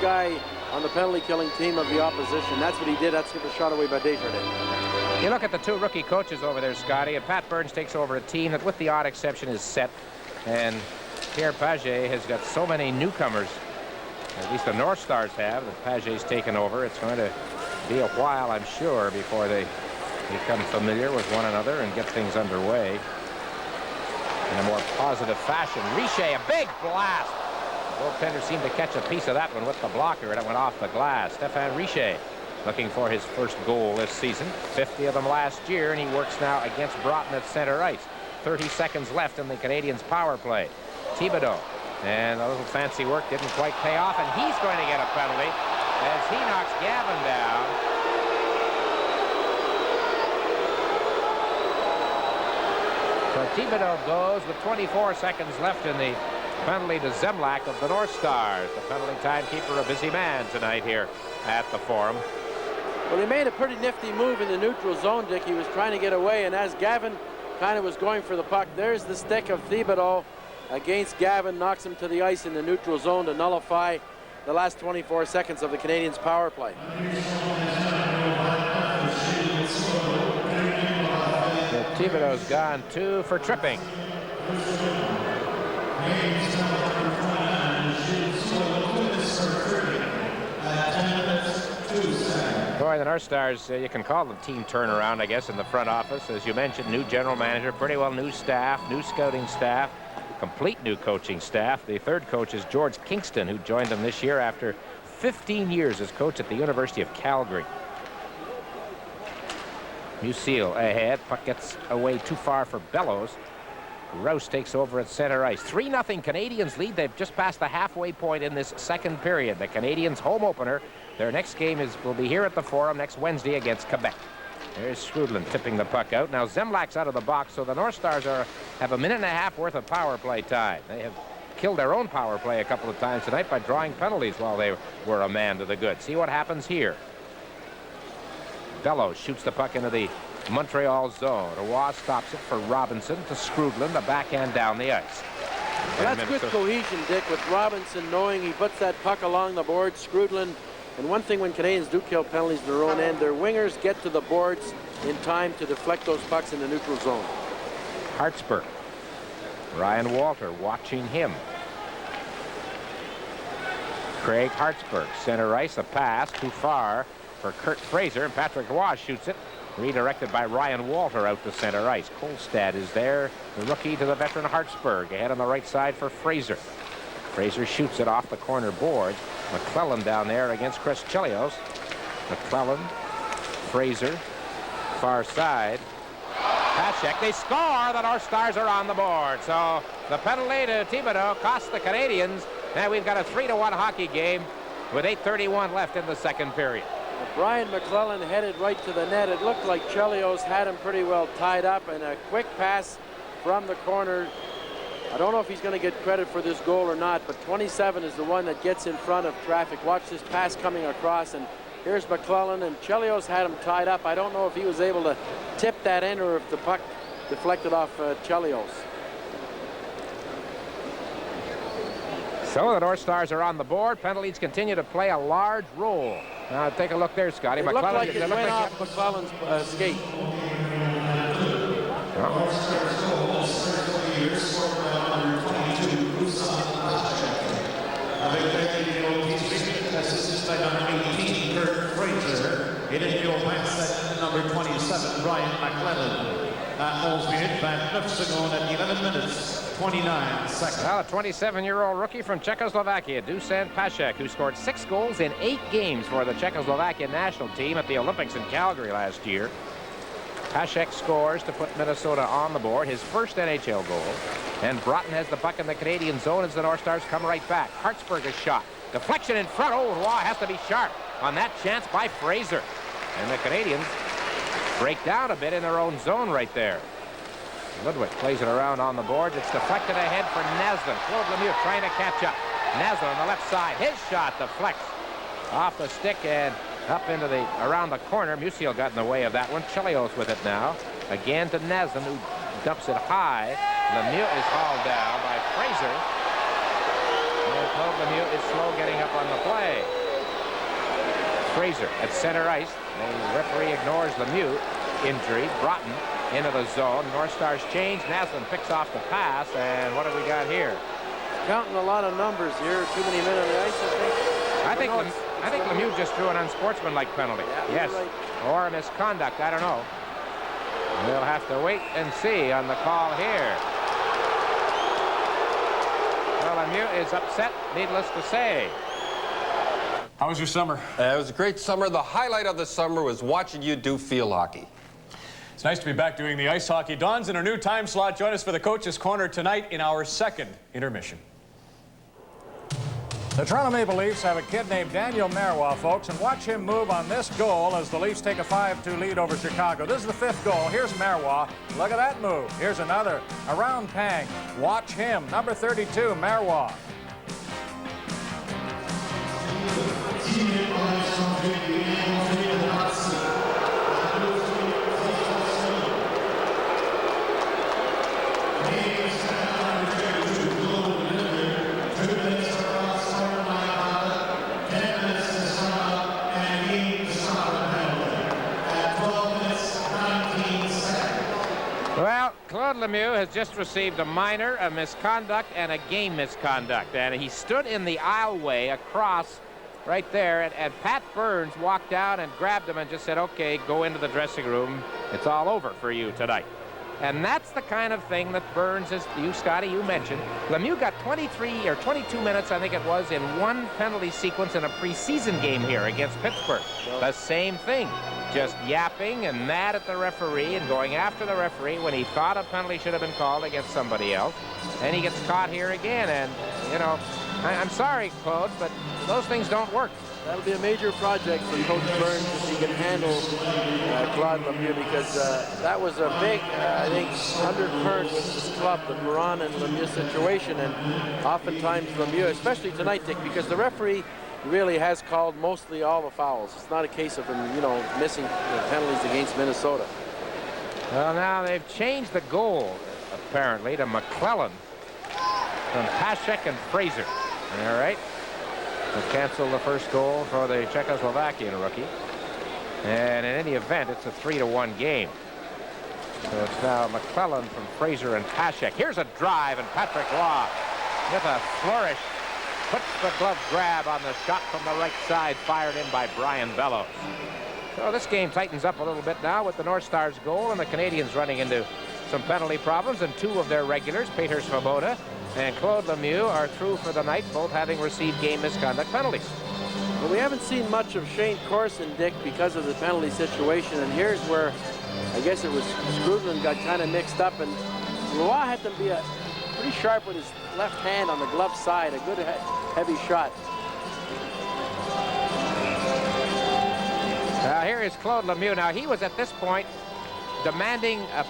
guy on the penalty-killing team of the opposition. That's what he did. That's the shot away by Desjardins. You look at the two rookie coaches over there, Scotty, and Pat Burns takes over a team that, with the odd exception, is set. And Pierre Pagé has got so many newcomers, at least the North Stars have, that Paget's taken over. It's going to be a while, I'm sure, before they become familiar with one another and get things underway in a more positive fashion. Richer, a big blast. The goaltender seemed to catch a piece of that one with the blocker, and it went off the glass. Stéphane Richer looking for his first goal this season. 50 of them last year, and he works now against Broughton at center ice. 30 seconds left in the Canadiens' power play. Thibodeau, and a little fancy work didn't quite pay off, and he's going to get a penalty as he knocks Gavin down. So Thibodeau goes with 24 seconds left in the penalty to Zemlak of the North Stars. The penalty timekeeper, a busy man tonight here at the Forum. Well, he made a pretty nifty move in the neutral zone, Dick. He was trying to get away, and as Gavin kind of was going for the puck. There's the stick of Thibodeau against Gavin, knocks him to the ice in the neutral zone to nullify the last 24 seconds of the Canadiens' power play. Thibodeau's gone 2 for tripping. Boy, the North Stars, you can call them team turnaround, I guess, in the front office. As you mentioned, new general manager, pretty well new staff, new scouting staff, complete new coaching staff. The third coach is George Kingston, who joined them this year after 15 years as coach at the University of Calgary. Musil ahead. Puck gets away too far for Bellows. Rouse takes over at center ice. 3-0 Canadiens lead. They've just passed the halfway point in this second period. The Canadiens' home opener. Their next game will be here at the Forum next Wednesday against Quebec. There's Scrudlin tipping the puck out. Now Zemlak's out of the box, so the North Stars have a minute and a half worth of power play time. They have killed their own power play a couple of times tonight by drawing penalties while they were a man to the good. See what happens here. Bellows shoots the puck into the Montreal zone. Roy stops it for Robinson to Scrudlin, the backhand down the ice. Well, that's good cohesion, Dick, with Robinson knowing he puts that puck along the board. Scrudlin, and one thing when Canadians do kill penalties in their own end, their wingers get to the boards in time to deflect those pucks in the neutral zone. Hartsburg. Ryan Walter watching him. Craig Hartsburg, center ice, a pass too far for Kurt Fraser, and Patrick Roy shoots it. Redirected by Ryan Walter out to center ice. Kolstad is there, the rookie to the veteran Hartsburg. Ahead on the right side for Fraser. Fraser shoots it off the corner boards. McClellan down there against Chris Chelios. McClellan, Fraser, far side. Pashek, they score. The North Stars are on the board. So the penalty to Thibodeau cost the Canadiens. Now we've got a 3-1 hockey game with 8:31 left in the second period. Brian McClellan headed right to the net. It looked like Chelios had him pretty well tied up, and a quick pass from the corner. I don't know if he's going to get credit for this goal or not, but 27 is the one that gets in front of traffic. Watch this pass coming across, and here's McClellan, and Chelios had him tied up. I don't know if he was able to tip that in or if the puck deflected off Chelios. So the North Stars are on the board. Penalties continue to play a large role. Now take a look there, Scotty. It looked like it went off McClellan's skate. Avec 18, assisted by number 18, Kurt Fraser. Et le numéro 27, number 27, Brian McClellan. À 11 minutes, 29 secondes, at 11 minutes, 29 seconds. Well, a 27-year-old rookie from Czechoslovakia, Dusan Pashek, who scored 6 goals in 8 games for the Czechoslovakian national team at the Olympics in Calgary last year. Pashek scores to put Minnesota on the board, his first NHL goal. And Broughton has the puck in the Canadian zone as the North Stars come right back. Hartsburg is shot. Deflection in front. Oh, Roy has to be sharp on that chance by Fraser. And the Canadiens break down a bit in their own zone right there. Ludwig plays it around on the boards. It's deflected ahead for Naslund. Claude Lemieux trying to catch up. Naslund on the left side. His shot deflects off the stick and up into the around the corner. Musil got in the way of that one. Chelios with it now. Again to Naslund, who dumps it high. Lemieux is hauled down by Fraser. And Claude Lemieux is slow getting up on the play. Fraser at center ice. The referee ignores Lemieux. Injury. Broughton into the zone. North Stars change. Naslund picks off the pass. And what have we got here? Counting a lot of numbers here. Too many men on the ice, I think. I think Lemieux just threw an unsportsmanlike penalty. Yeah, yes. right. Or a misconduct. I don't know. We'll have to wait and see on the call here. Well, Lemieux is upset, needless to say. How was your summer? It was a great summer. The highlight of the summer was watching you do field hockey. It's nice to be back doing the ice hockey. Don's in our new time slot. Join us for the Coach's Corner tonight in our second intermission. The Toronto Maple Leafs have a kid named Daniel Marois, folks, and watch him move on this goal as the Leafs take a 5-2 lead over Chicago. This is the 5th goal. Here's Marois. Look at that move. Here's another around Pang. Watch him. Number 32, Marois. Claude Lemieux has just received a minor, a misconduct, and a game misconduct. And he stood in the aisleway across right there, and Pat Burns walked out and grabbed him and just said, okay, go into the dressing room. It's all over for you tonight. And that's the kind of thing that Burns is, you, Scotty, you mentioned. Lemieux got 23 or 22 minutes, I think it was, in one penalty sequence in a preseason game here against Pittsburgh. The same thing, just yapping and mad at the referee and going after the referee when he thought a penalty should have been called against somebody else. And he gets caught here again. And, you know, I'm sorry, Claude, but those things don't work. That'll be a major project for Coach Burns if he can handle Claude Lemieux, because that was a big, I think, undercurrent with this club, the Perron and Lemieux situation. And oftentimes Lemieux, especially tonight, Dick, because the referee really has called mostly all the fouls. It's not a case of him, you know, missing penalties against Minnesota. Well, now they've changed the goal, apparently, to McClellan from Pashek and Fraser. All right. To cancel the first goal for the Czechoslovakian rookie. And in any event, it's a 3-1 game. So it's now McClellan from Fraser and Pashek. Here's a drive, and Patrick Roy with a flourish puts the glove grab on the shot from the right side, fired in by Brian Bellows. So this game tightens up a little bit now with the North Stars goal and the Canadiens running into some penalty problems, and two of their regulars, Peter Svoboda and Claude Lemieux, are through for the night, both having received game misconduct penalties. Well, we haven't seen much of Shane Corson, Dick, because of the penalty situation, and here's where I guess it was Skrudland got kind of mixed up, and Roy had to be pretty sharp with his left hand on the glove side, a good heavy shot. Now here is Claude Lemieux. Now he was at this point demanding a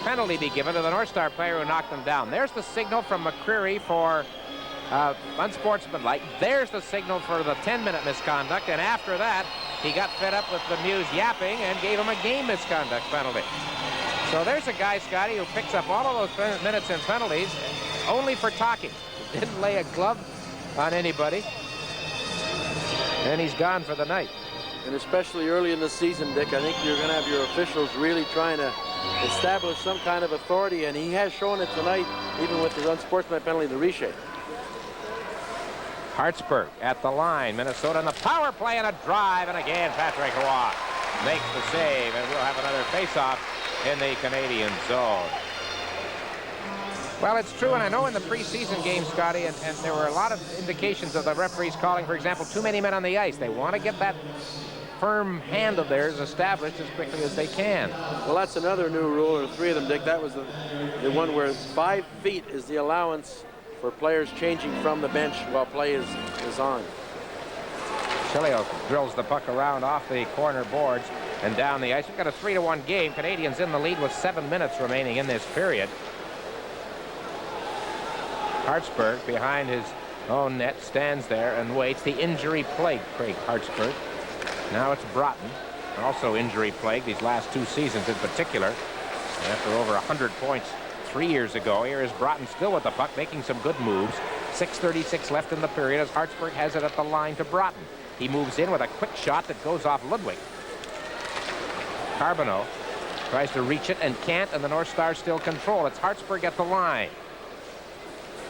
penalty be given to the North Star player who knocked him down. There's the signal from McCreary for unsportsmanlike. There's the signal for the 10-minute misconduct, and after that he got fed up with Lemieux's yapping and gave him a game misconduct penalty. So there's a guy, Scotty, who picks up all of those minutes in penalties only for talking. Didn't lay a glove on anybody, and he's gone for the night. And especially early in the season, Dick, I think you're going to have your officials really trying to establish some kind of authority, and he has shown it tonight, even with his unsportsmanlike penalty, the Richer. Hartsburg at the line. Minnesota in the power play, and a drive, and again Patrick Roy makes the save, and we'll have another face-off in the Canadian zone. Well, it's true, and I know in the preseason game, Scotty, and there were a lot of indications of the referees calling, for example, too many men on the ice. They want to get that firm hand of theirs established as quickly as they can. Well, that's another new rule, or three of them, Dick. That was the one where 5 feet is the allowance for players changing from the bench while play is on. Chilios drills the puck around off the corner boards and down the ice. We've got a 3-1 game. Canadiens in the lead with 7 minutes remaining in this period. Hartsburg behind his own net stands there and waits. The injury plagued Craig Hartsburg. Now it's Broughton, also injury plagued these last 2 seasons in particular. After over 100 points 3 years ago, here is Broughton still with the puck, making some good moves. 6:36 left in the period as Hartsburg has it at the line to Broughton. He moves in with a quick shot that goes off Ludwig. Carbonneau tries to reach it and can't, and the North Stars still control. It's Hartsburg at the line.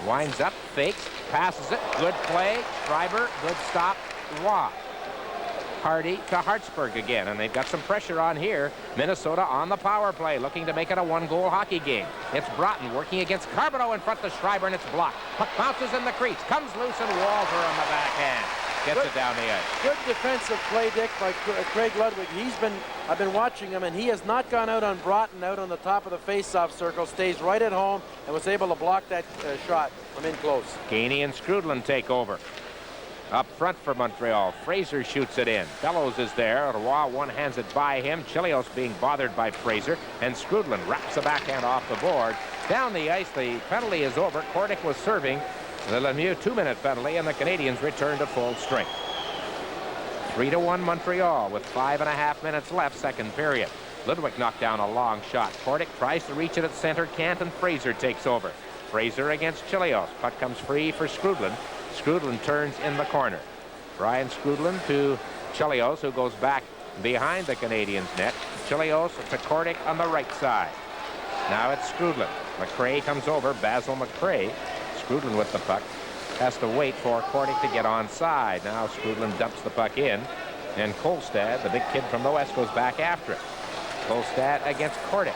Winds up, fakes, passes it. Good play. Schreiber, good stop. Roy. Hardy to Hartsburg again, and they've got some pressure on here. Minnesota on the power play, looking to make it a 1-goal hockey game. It's Broughton working against Carbonneau in front to Schreiber, and it's blocked. Puck bounces in the crease, comes loose, and Walter on the backhand gets it down the ice. Good defensive play, Dick, by Craig Ludwig. I've been watching him, and he has not gone out on Broughton out on the top of the face-off circle, stays right at home, and was able to block that shot from in close. Gainey and Skrudland take over. Up front for Montreal, Fraser shoots it in. Bellows is there. Roy one-hands it by him. Chilios being bothered by Fraser, and Skrudland wraps the backhand off the board. Down the ice, the penalty is over. Kordic was serving the Lemieux 2-minute penalty, and the Canadiens return to full strength. 3-1 Montreal with 5.5 minutes left, second period. Ludwig knocked down a long shot. Kordic tries to reach it at center, can't, and Fraser takes over. Fraser against Chilios. Puck comes free for Skrudland. Skrudland turns in the corner. Brian Skrudland to Chilios, who goes back behind the Canadiens net. Chilios to Kordic on the right side. Now it's Skrudland. McRae comes over. Basil McRae. Skrudland with the puck. Has to wait for Kordic to get onside. Now Skrudland dumps the puck in. And Kolstad, the big kid from the West, goes back after it. Kolstad against Kordic.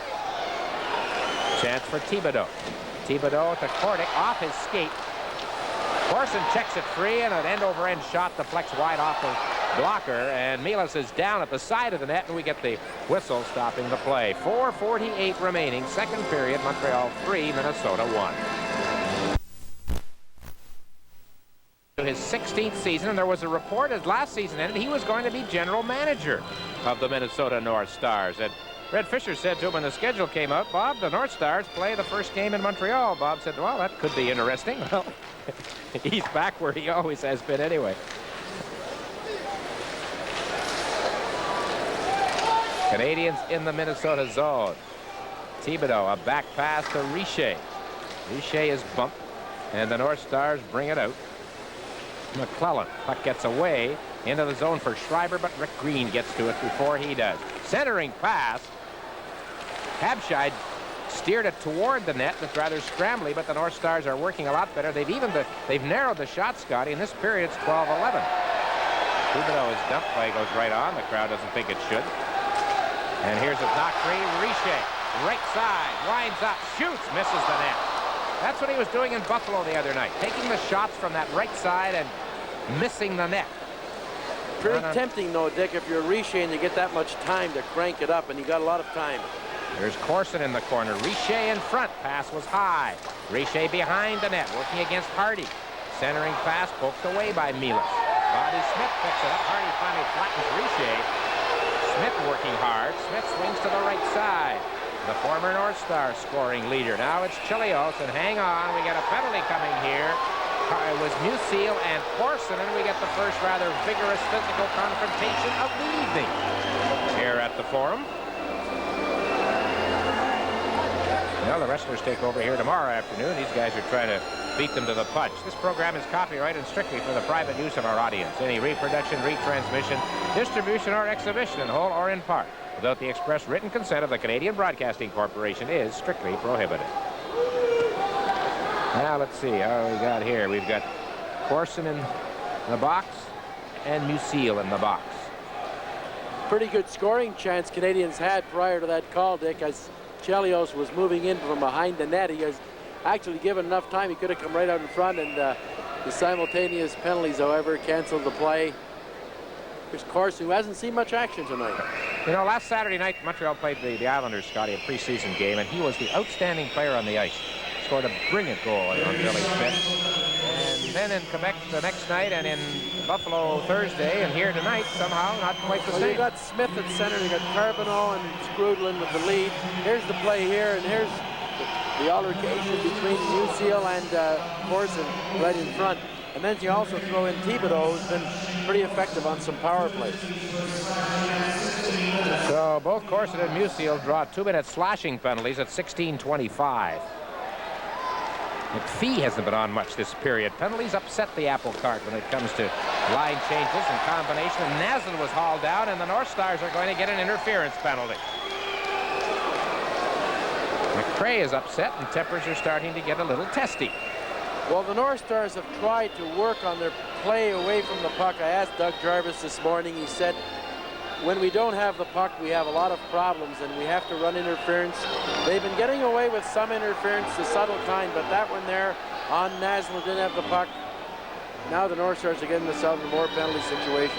Chance for Thibodeau. Thibodeau to Kordic off his skate. Corson checks it free, and an end-over-end shot deflects wide off the blocker, and Milas is down at the side of the net, and we get the whistle stopping the play. 4:48 remaining, second period. Montreal 3, Minnesota 1. His 16th season, and there was a report as last season ended he was going to be general manager of the Minnesota North Stars. And Red Fisher said to him when the schedule came out, Bob, the North Stars play the first game in Montreal. Bob said, well, that could be interesting. Well, he's back where he always has been anyway. Canadiens in the Minnesota zone. Thibodeau, a back pass to Richer. Richer is bumped, and the North Stars bring it out. McClellan, puck gets away into the zone for Schreiber, but Rick Green gets to it before he does. Centering pass. Habscheid steered it toward the net. It's rather scrambly, but the North Stars are working a lot better. They've narrowed the shot, Scotty. In this period, it's 12-11. Thibodeau is dumped. Play goes right on. The crowd doesn't think it should. And here's a knock free. Richer, right side, winds up, shoots, misses the net. That's what he was doing in Buffalo the other night, taking the shots from that right side and missing the net. Pretty tempting, though, Dick, if you're Richer and you get that much time to crank it up, and you got a lot of time. There's Corson in the corner. Richer in front. Pass was high. Richer behind the net, working against Hardy. Centering pass poked away by Milas. Bobby Smith picks it up. Hardy finally flattens Richer. Smith working hard. Smith swings to the right side. The former North Star scoring leader. Now it's Chelios, and hang on, we got a penalty coming here. It was Musil and Corson, and we get the first rather vigorous physical confrontation of the evening here at the Forum. Well, the wrestlers take over here tomorrow afternoon. These guys are trying to beat them to the punch. This program is copyrighted strictly for the private use of our audience. Any reproduction, retransmission, distribution, or exhibition in whole or in part without the express written consent of the Canadian Broadcasting Corporation is strictly prohibited. Now let's see how we got here. We've got Corson in the box and Musil in the box. Pretty good scoring chance Canadians had prior to that call, Dick, as Chelios was moving in from behind the net. He has actually given enough time. He could have come right out in front, and the simultaneous penalties, however, canceled the play. Here's Corson, who hasn't seen much action tonight. You know, last Saturday night, Montreal played the Islanders, Scotty, a preseason game, and he was the outstanding player on the ice. Scored a brilliant goal on Billy Smith. And then in Quebec the next night, and in Buffalo Thursday, and here tonight, somehow not quite the same. You got Smith at center, you got Carbonneau and Skrudland with the lead. Here's the play here, and here's the altercation between Musil and Corson right in front. And then you also throw in Thibodeau, who's been pretty effective on some power plays. So both Corson and Musil draw 2-minute slashing penalties at 16:25. McPhee hasn't been on much this period. Penalties upset the apple cart when it comes to line changes and combination. And Naslund was hauled down, and the North Stars are going to get an interference penalty. McRae is upset, and tempers are starting to get a little testy. Well, the North Stars have tried to work on their play away from the puck. I asked Doug Jarvis this morning. He said, when we don't have the puck, we have a lot of problems, and we have to run interference. They've been getting away with some interference, the subtle kind, but that one there on Naslund didn't have the puck. Now the North Stars are getting themselves in a more penalty situation.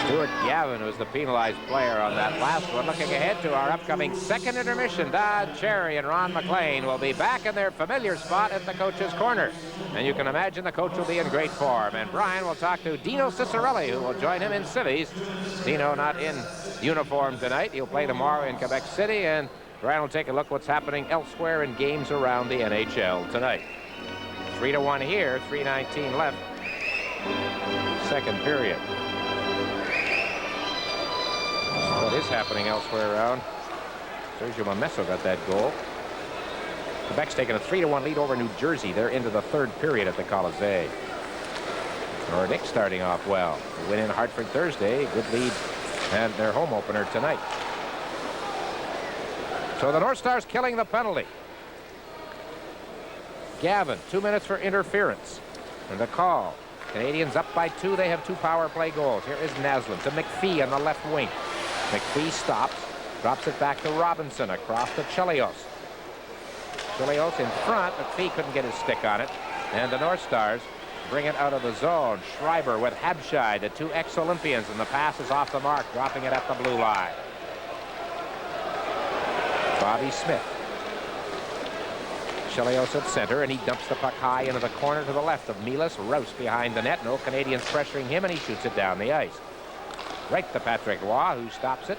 Stuart Gavin was the penalized player on that last one. Looking ahead to our upcoming second intermission, Don Cherry and Ron McLean will be back in their familiar spot at the coach's corner. And you can imagine the coach will be in great form. And Brian will talk to Dino Ciccarelli, who will join him in cities. Dino not in uniform tonight. He'll play tomorrow in Quebec City. And Brian will take a look at what's happening elsewhere in games around the NHL tonight. 3-1 here, 3:19 left. Second period. What is happening elsewhere around? Sergio Momesso got that goal. Quebec's taken a 3-1 lead over New Jersey. They're into the third period at the Colisée. Nordic starting off well. The win in Hartford Thursday. Good lead and their home opener tonight. So the North Stars killing the penalty. Gavin, 2 minutes for interference. And the call. Canadians up by 2. They have 2 power play goals. Here is Naslund to McPhee on the left wing. McPhee stops, drops it back to Robinson across to Chelios. Chelios in front. McPhee couldn't get his stick on it. And the North Stars bring it out of the zone. Schreiber with Habshai, the 2 ex-Olympians, and the pass is off the mark, dropping it at the blue line. Bobby Smith. Chelios at center, and he dumps the puck high into the corner to the left of Milas. Rouse behind the net. No Canadians pressuring him, and he shoots it down the ice. Right to Patrick Roy, who stops it,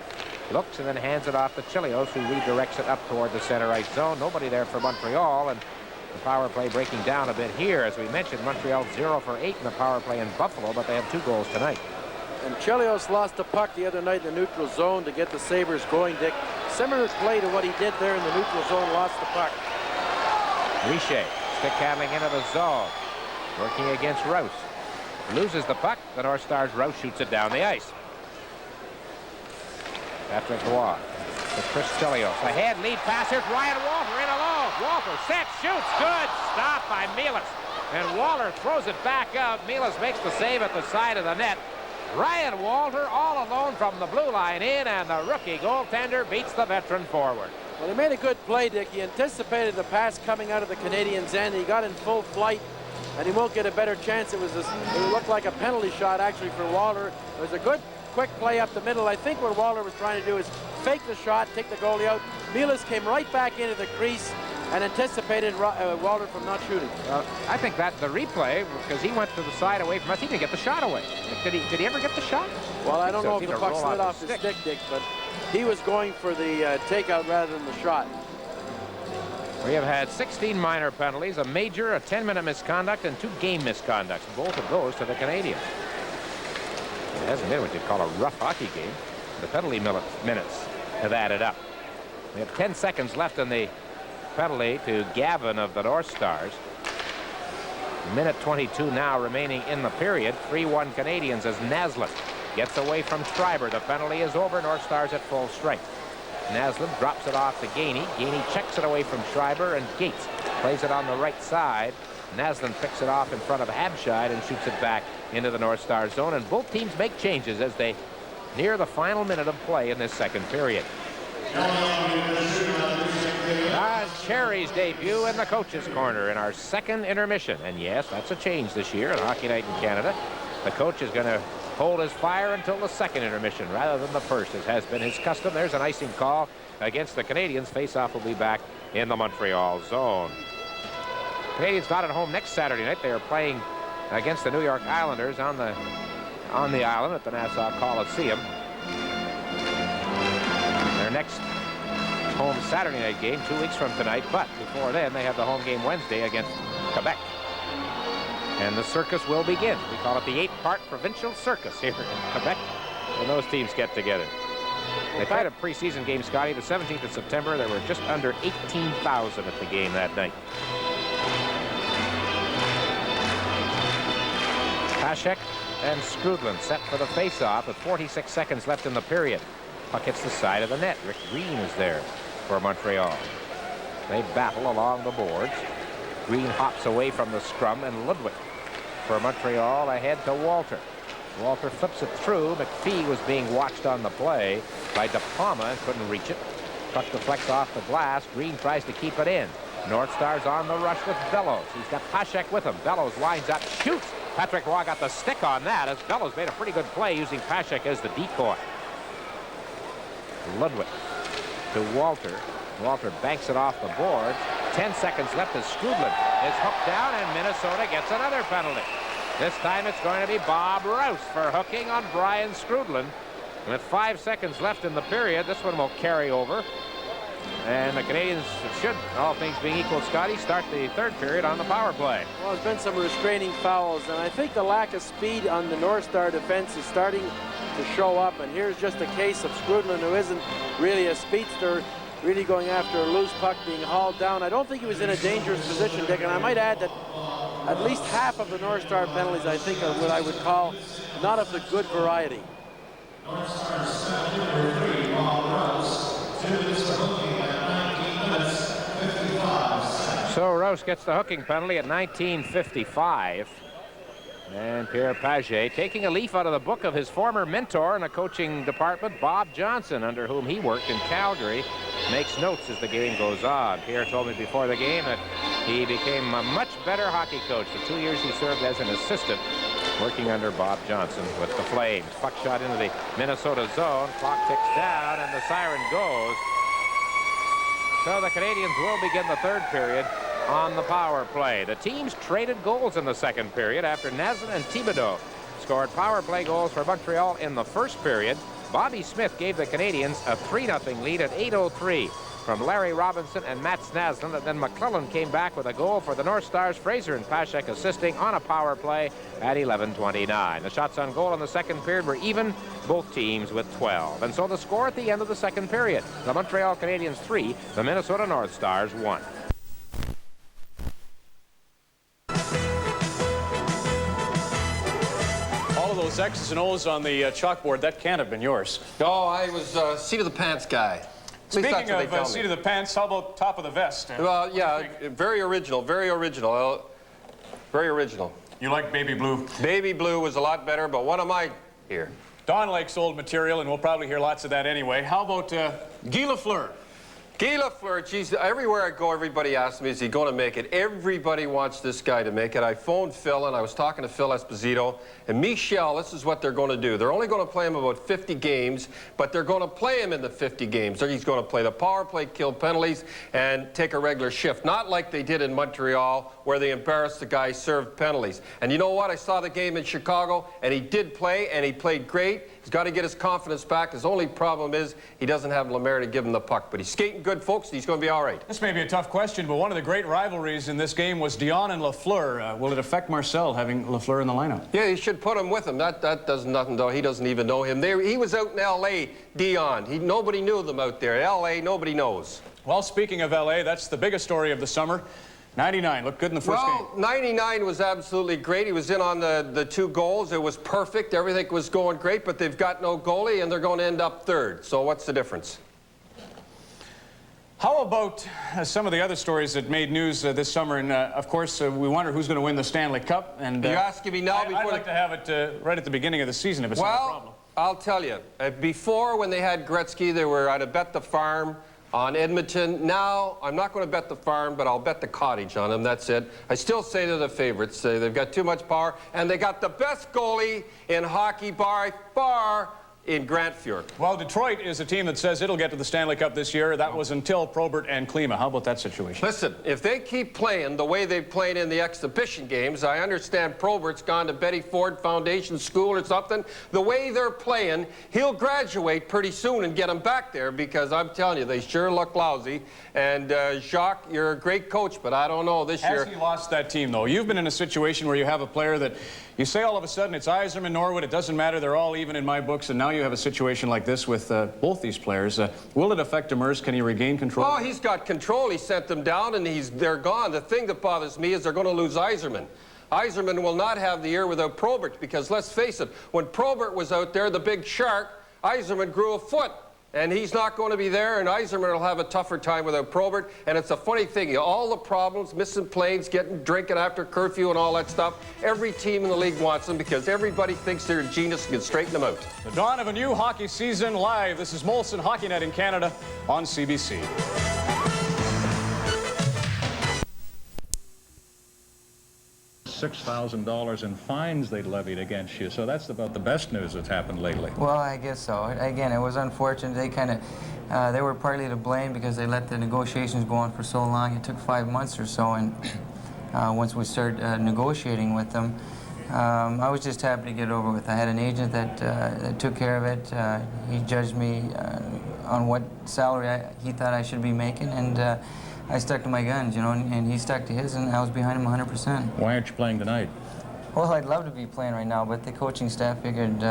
looks, and then hands it off to Chelios, who redirects it up toward the center ice zone. Nobody there for Montreal, and the power play breaking down a bit here. As we mentioned, Montreal 0 for 8 in the power play in Buffalo, but they have 2 goals tonight. And Chelios lost the puck the other night in the neutral zone to get the Sabres going, Dick. Similar play to what he did there in the neutral zone, lost the puck. Richer, stick handling into the zone, working against Rouse. Loses the puck. The North Stars. Rouse shoots it down the ice. Patrick Roy to Chris Chelios. Ahead, lead pass. Here's Ryan Walter in alone. Walter set, shoots, good. Stop by Milas. And Walter throws it back out. Milas makes the save at the side of the net. Ryan Walter all alone from the blue line in, and the rookie goaltender beats the veteran forward. Well, he made a good play, Dick. He anticipated the pass coming out of the Canadiens' end. He got in full flight, and he won't get a better chance. It looked like a penalty shot, actually, for Walter. It was a good, quick play up the middle. I think what Walter was trying to do is fake the shot, take the goalie out. Milas came right back into the crease and anticipated Walter from not shooting. I think that the replay, because he went to the side away from us, he didn't get the shot away. Did he ever get the shot? Well, I don't know if the puck slid off his stick, Dick, but he was going for the takeout rather than the shot. We have had 16 minor penalties, a major, a 10-minute misconduct, and 2 game misconducts. Both of those to the Canadiens. It hasn't been what you'd call a rough hockey game. The penalty minutes have added up. We have 10 seconds left in the penalty to Gavin of the North Stars. Minute 22 now remaining in the period. 3-1 Canadiens as Naslund gets away from Schreiber. The penalty is over. North Stars at full strength. Naslund drops it off to Gainey. Gainey checks it away from Schreiber, and Gates plays it on the right side. Naslund picks it off in front of Habshai and shoots it back into the North Star zone. And both teams make changes as they near the final minute of play in this second period. Cherry's debut in the coach's corner in our second intermission. And yes, that's a change this year in Hockey Night in Canada. The coach is going to hold his fire until the second intermission rather than the first, as has been his custom. There's an icing call against the Canadiens. Face-off will be back in the Montreal zone. Canadiens not at home next Saturday night. They are playing against the New York Islanders on the island at the Nassau Coliseum. Their next home Saturday night game 2 weeks from tonight, but before then they have the home game Wednesday against Quebec. And the circus will begin. We call it the 8-part provincial circus here in Quebec when those teams get together. They played a preseason game, Scotty, the 17th of September. There were just under 18,000 at the game that night. Hasek and Skrudland set for the face-off with 46 seconds left in the period. Puck hits the side of the net. Rick Green is there for Montreal. They battle along the boards. Green hops away from the scrum, and Ludwig for Montreal ahead to Walter. Walter flips it through. McPhee was being watched on the play by De Palma and couldn't reach it. Puck deflects off the glass. Green tries to keep it in. North Stars on the rush with Bellows. He's got Hasek with him. Bellows winds up, shoots. Patrick Roy got the stick on that as Bellows made a pretty good play using Hasek as the decoy. Ludwig to Walter. Walter banks it off the boards. 10 seconds left as Skrudland is hooked down, and Minnesota gets another penalty. This time it's going to be Bob Rouse for hooking on Brian Skrudland. With 5 seconds left in the period, this one will carry over. And the Canadiens should, all things being equal, Scotty, start the third period on the power play. Well, there's been some restraining fouls, and I think the lack of speed on the North Star defense is starting to show up. And here's just a case of Skrudland, who isn't really a speedster, really going after a loose puck, being hauled down. I don't think he was in a dangerous position, Dick, and I might add that at least half of the North Star penalties, I think, are what I would call not of the good variety. North Stars 7-3, Bob Rouse, 2 minutes for hooking at Rouse gets the hooking penalty at 19:55. And Pierre Pagé taking a leaf out of the book of his former mentor in the coaching department, Bob Johnson, under whom he worked in Calgary, makes notes as the game goes on. Pierre told me before the game that he became a much better hockey coach the 2 years he served as an assistant working under Bob Johnson with the Flames. Puck shot into the Minnesota zone. Clock ticks down and the siren goes. So the Canadiens will begin the third period on the power play. The teams traded goals in the second period after Nazen and Thibodeau scored power play goals for Montreal in the first period. Bobby Smith gave the Canadiens a 3-0 lead at 8:03 from Larry Robinson and Mats Naslund, and then McClellan came back with a goal for the North Stars. Fraser and Pashek assisting on a power play at 11:29. The shots on goal in the second period were even, both teams with 12. And so the score at the end of the second period, the Montreal Canadiens 3, the Minnesota North Stars 1. Those X's and O's on the chalkboard, that can't have been yours. No, I was seat of the pants guy. Speaking of seat of the pants, how about top of the vest? Well, yeah, very original, very original. Very original. You like Baby Blue? Baby Blue was a lot better, but what am I here? Don likes old material, and we'll probably hear lots of that anyway. How about Guy Lafleur? Guy Lafleur, geez, everywhere I go, everybody asks me, is he going to make it? Everybody wants this guy to make it. I phoned Phil, and I was talking to Phil Esposito, and Michel, this is what they're going to do. They're only going to play him about 50 games, but they're going to play him in the 50 games. He's going to play the power play, kill penalties, and take a regular shift. Not like they did in Montreal, where they embarrassed the guy, served penalties. And you know what? I saw the game in Chicago, and he did play, and he played great. He's got to get his confidence back. His only problem is he doesn't have Lemaire to give him the puck. But he's skating good, folks, and he's going to be all right. This may be a tough question, but one of the great rivalries in this game was Dion and Lafleur. Will it affect Marcel having Lafleur in the lineup? Yeah, he should put him with him. That does nothing, though. He doesn't even know him. He was out in L.A., Dion. Nobody knew them out there. L.A., nobody knows. Well, speaking of L.A., that's the biggest story of the summer. 99 looked good in the first game. 99 was absolutely great. He was in on the 2 goals. It was perfect. Everything was going great, but they've got no goalie, and they're going to end up third. So what's the difference? How about some of the other stories that made news this summer? And, of course, we wonder who's going to win the Stanley Cup. And you're asking me now? I'd like to have it right at the beginning of the season if it's not a problem. I'll tell you. Before, when they had Gretzky, they were at a bet the farm on Edmonton. Now, I'm not going to bet the farm, but I'll bet the cottage on them. That's it. I still say they're the favorites. They've got too much power, and they got the best goalie in hockey by far in Grant Fuhr. Well, Detroit is a team that says it'll get to the Stanley Cup this year. That was until Probert and Klima. How about that situation? Listen, if they keep playing the way they've played in the exhibition games, I understand Probert's gone to Betty Ford Foundation School or something. The way they're playing, he'll graduate pretty soon and get them back there, because I'm telling you, they sure look lousy. And Jacques, you're a great coach, but I don't know this year. Has he lost that team, though? You've been in a situation where you have a player that you say all of a sudden it's Yzerman, Norwood, it doesn't matter, they're all even in my books, and now you have a situation like this with both these players. Will it affect Demers? Can he regain control? Oh, he's got control. He sent them down, and they're gone. The thing that bothers me is they're going to lose Yzerman. Yzerman will not have the year without Probert, because let's face it, when Probert was out there, the big shark, Yzerman grew a foot. And he's not going to be there, and Yzerman will have a tougher time without Probert. And it's a funny thing, all the problems, missing planes, drinking after curfew and all that stuff, every team in the league wants them because everybody thinks they're a genius and can straighten them out. The dawn of a new hockey season live. This is Molson Hockey Night in Canada on CBC. $6,000 in fines they levied against you. So that's about the best news that's happened lately. Well, I guess so. Again, it was unfortunate. They were partly to blame because they let the negotiations go on for so long. It took 5 months or so, and once we started negotiating with them, I was just happy to get it over with. I had an agent that took care of it. He judged me on what salary he thought I should be making, and I stuck to my guns, and he stuck to his, and I was behind him 100%. Why aren't you playing tonight? Well, I'd love to be playing right now, but the coaching staff figured, being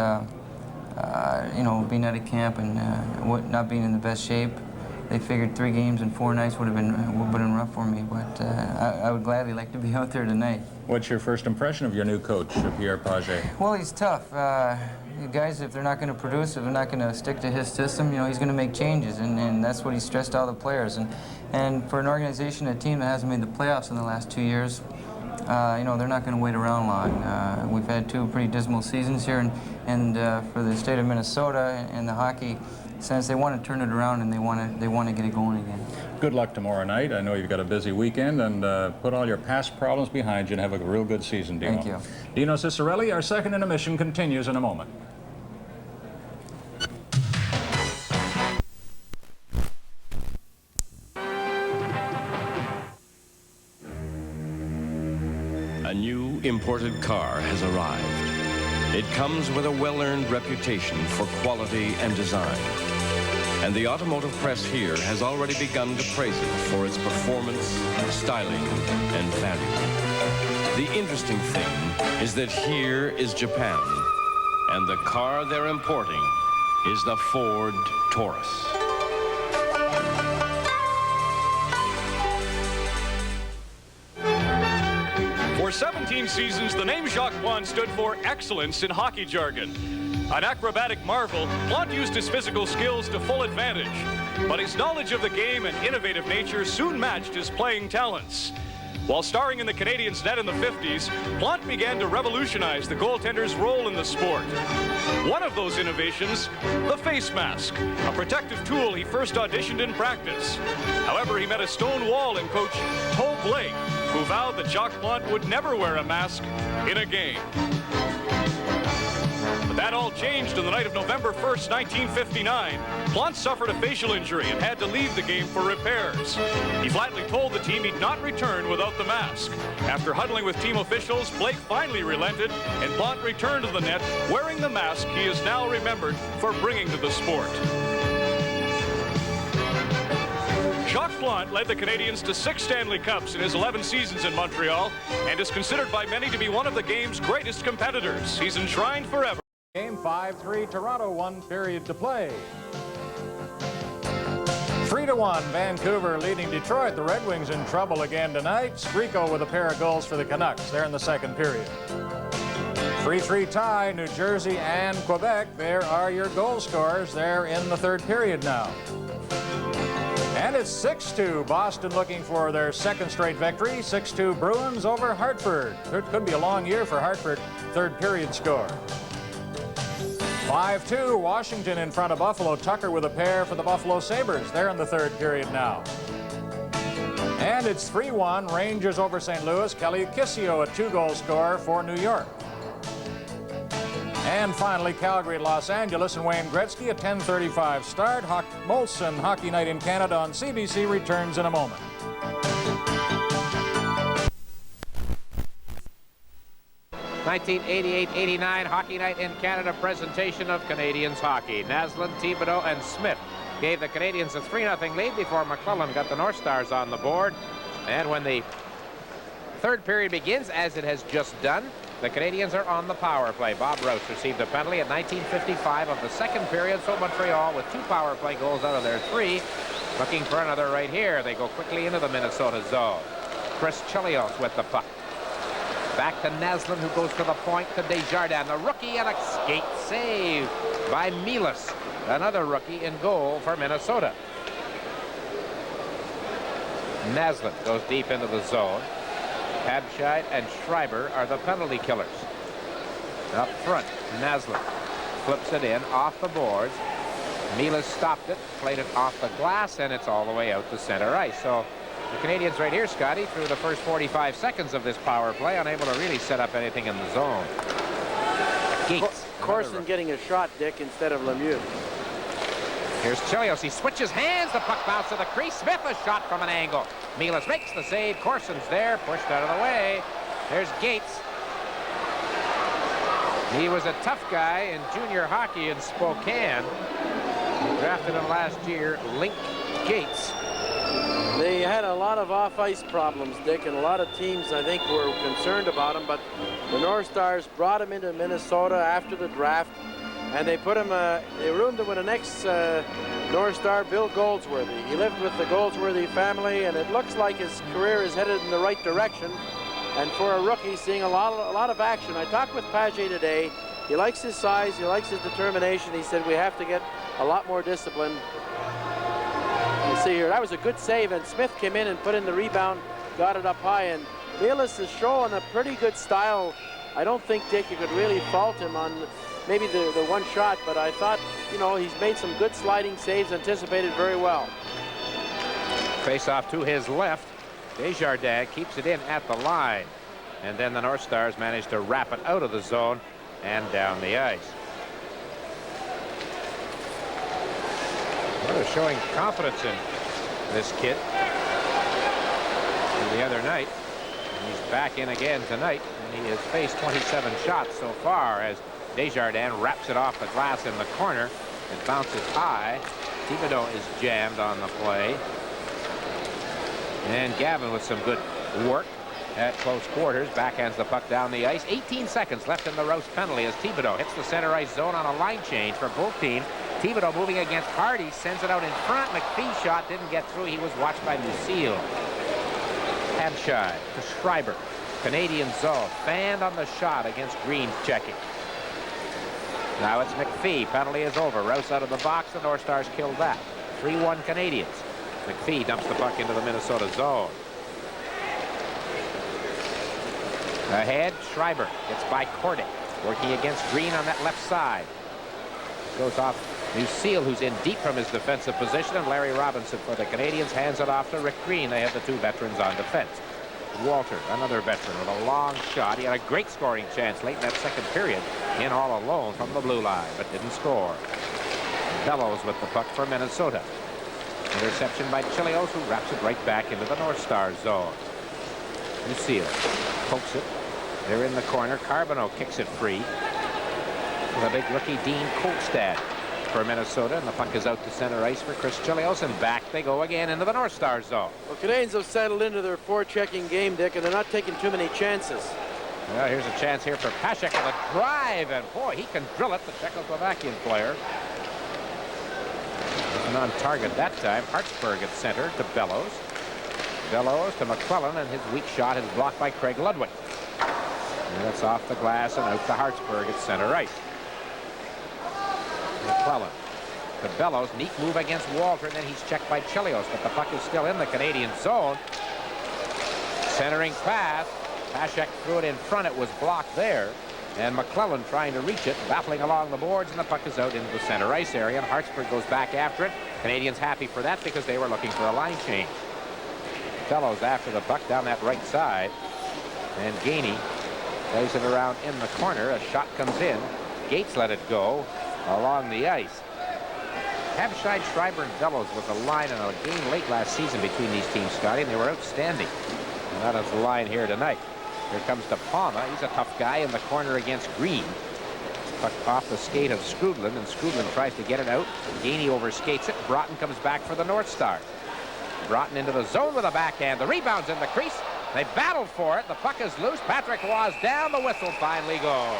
out of camp and not being in the best shape, they figured 3 games in 4 nights would have been rough for me, but I would gladly like to be out there tonight. What's your first impression of your new coach, Pierre Pagé? Well, he's tough. guys, if they're not going to produce, if they're not going to stick to his system, you know, he's going to make changes, and that's what he stressed all the players. And for an organization, a team that hasn't made the playoffs in the last 2 years, you know, they're not going to wait around long. We've had 2 pretty dismal seasons here, and for the state of Minnesota and the hockey sense, they want to turn it around and they want to get it going again. Good luck tomorrow night. I know you've got a busy weekend, and put all your past problems behind you and have a real good season, Dino. Thank you. Dino Ciccarelli, our second intermission continues in a moment. A new imported car has arrived. It comes with a well-earned reputation for quality and design. And the automotive press here has already begun to praise it for its performance, styling, and value. The interesting thing is that here is Japan, and the car they're importing is the Ford Taurus. For 17 seasons, the name Jacques Plante stood for excellence in hockey jargon. An acrobatic marvel, Plante used his physical skills to full advantage, but his knowledge of the game and innovative nature soon matched his playing talents. While starring in the Canadiens net in the 50s, Plante began to revolutionize the goaltender's role in the sport. One of those innovations, the face mask, a protective tool he first auditioned in practice. However, he met a stone wall in coach Toe Blake, who vowed that Jacques Plante would never wear a mask in a game. But that all changed on the night of November 1st, 1959. Plante suffered a facial injury and had to leave the game for repairs. He flatly told the team he'd not return without the mask. After huddling with team officials, Blake finally relented, and Plante returned to the net wearing the mask he is now remembered for bringing to the sport. Jacques Plante led the Canadiens to 6 Stanley Cups in his 11 seasons in Montreal and is considered by many to be one of the game's greatest competitors. He's enshrined forever. Game 5-3, Toronto, 1 period to play. 3-1, Vancouver leading Detroit. The Red Wings in trouble again tonight. Skriko with a pair of goals for the Canucks. They're in the second period. 3-3 tie, New Jersey and Quebec. There are your goal scorers. They're in the third period now. And it's 6-2, Boston looking for their second straight victory. 6-2 Bruins over Hartford. It could be a long year for Hartford. Third period score. 5-2, Washington in front of Buffalo. Tucker with a pair for the Buffalo Sabres. They're in the third period now. And it's 3-1, Rangers over St. Louis. Kelly Kissio, a 2-goal scorer for New York. And finally, Calgary at Los Angeles and Wayne Gretzky, a 10:35 start. Molson Hockey Night in Canada on CBC returns in a moment. '88-89 Hockey Night in Canada presentation of Canadiens hockey. Naslund, Thibodeau, and Smith gave the Canadiens a 3-0 lead before McClellan got the North Stars on the board. And when the third period begins, as it has just done, the Canadiens are on the power play. Bob Rouse received a penalty at 19:55 of the second period, so Montreal with 2 power play goals out of their 3, looking for another right here. They go quickly into the Minnesota zone. Chris Chelios with the puck. Back to Naslund, who goes to the point to Desjardins, the rookie, and a skate save by Milas, another rookie in goal for Minnesota. Naslund goes deep into the zone. Habscheid and Schreiber are the penalty killers. Up front, Naslund flips it in off the boards. Milas stopped it, played it off the glass, and it's all the way out to center ice. So the Canadiens right here, Scotty, through the first 45 seconds of this power play, unable to really set up anything in the zone. Gates. Corson getting a shot, Dick, instead of Lemieux. Here's Chelios. He switches hands. The puck bounced to the crease. Smith, a shot from an angle. Milas makes the save. Corson's there, pushed out of the way. There's Gates. He was a tough guy in junior hockey in Spokane. Drafted him last year, Link Gates. They had a lot of off-ice problems, Dick, and a lot of teams, I think, were concerned about him, but the North Stars brought him into Minnesota after the draft, and they put him, they roomed him with an ex-North Star, Bill Goldsworthy. He lived with the Goldsworthy family, and it looks like his career is headed in the right direction. And for a rookie, seeing a lot of action. I talked with Paget today, He likes his size. He likes his determination. He said we have to get a lot more discipline. You see here, that was a good save, and Smith came in and put in the rebound, got it up high, and Mielis is showing a pretty good style. I don't think, Dick, you could really fault him on maybe the one shot, but I thought, you know, he's made some good sliding saves, anticipated very well. Face off to his left. Desjardins keeps it in at the line. And then the North Stars managed to wrap it out of the zone and down the ice. They're showing confidence in this kid the other night. And he's back in again tonight, and he has faced 27 shots so far as Desjardins wraps it off the glass in the corner. It bounces high. Thibodeau is jammed on the play. And Gavin with some good work at close quarters backhands the puck down the ice. 18 seconds left in the Rouse penalty as Thibodeau hits the center ice zone on a line change for both teams. Thibodeau moving against Hardy, sends it out in front. McPhee's shot didn't get through. He was watched by Lucille. Habshai to Schreiber. Canadian zone fanned on the shot against Green checking. Now it's McPhee. Penalty is over. Rouse out of the box. The North Stars killed that. 3-1 Canadiens. McPhee dumps the puck into the Minnesota zone. Ahead, Schreiber gets by Corday, working against Green on that left side. Goes off Lucille, who's in deep from his defensive position, and Larry Robinson for the Canadiens hands it off to Rick Green. They have the two veterans on defense. Walter, another veteran, with a long shot. He had a great scoring chance late in that second period, in all alone from the blue line, but didn't score. Bellows with the puck for Minnesota. Interception by Chilios, who wraps it right back into the North Star zone. Lucille pokes it. They're in the corner. Carbonneau kicks it free. With a big rookie, Dean Kolstad for Minnesota, and the puck is out to center ice for Chris Chilios, and back they go again into the North Star zone. Well, Canadiens have settled into their forechecking game, Dick, and they're not taking too many chances. Well, here's a chance here for Pashek with a drive, and boy, he can drill it, the Czechoslovakian player. On target that time. Hartsburg at center to Bellows. Bellows to McClellan, and his weak shot is blocked by Craig Ludwig. And that's off the glass and out to Hartsburg at center ice. McClellan to Bellows. Neat move against Walter, and then he's checked by Chilios, but the puck is still in the Canadian zone. Centering pass. Pashek threw it in front. It was blocked there. And McClellan trying to reach it, battling along the boards, and the puck is out into the center ice area, and Hartsburg goes back after it. Canadians happy for that because they were looking for a line change. Bellows after the puck down that right side, and Gainey plays it around in the corner. A shot comes in. Gates let it go along the ice. Habshai, Schreiber, and Bellows was a line in a game late last season between these teams, Scotty, and they were outstanding. And that is the line here tonight. Here comes De Palma. He's a tough guy in the corner against Green. Puck off the skate of Skrudland, and Skrudland tries to get it out. Gainey overskates it. Broughton comes back for the North Star. Broughton into the zone with a backhand. The rebound's in the crease. They battled for it. The puck is loose. Patrick Roy's down. The whistle finally goes.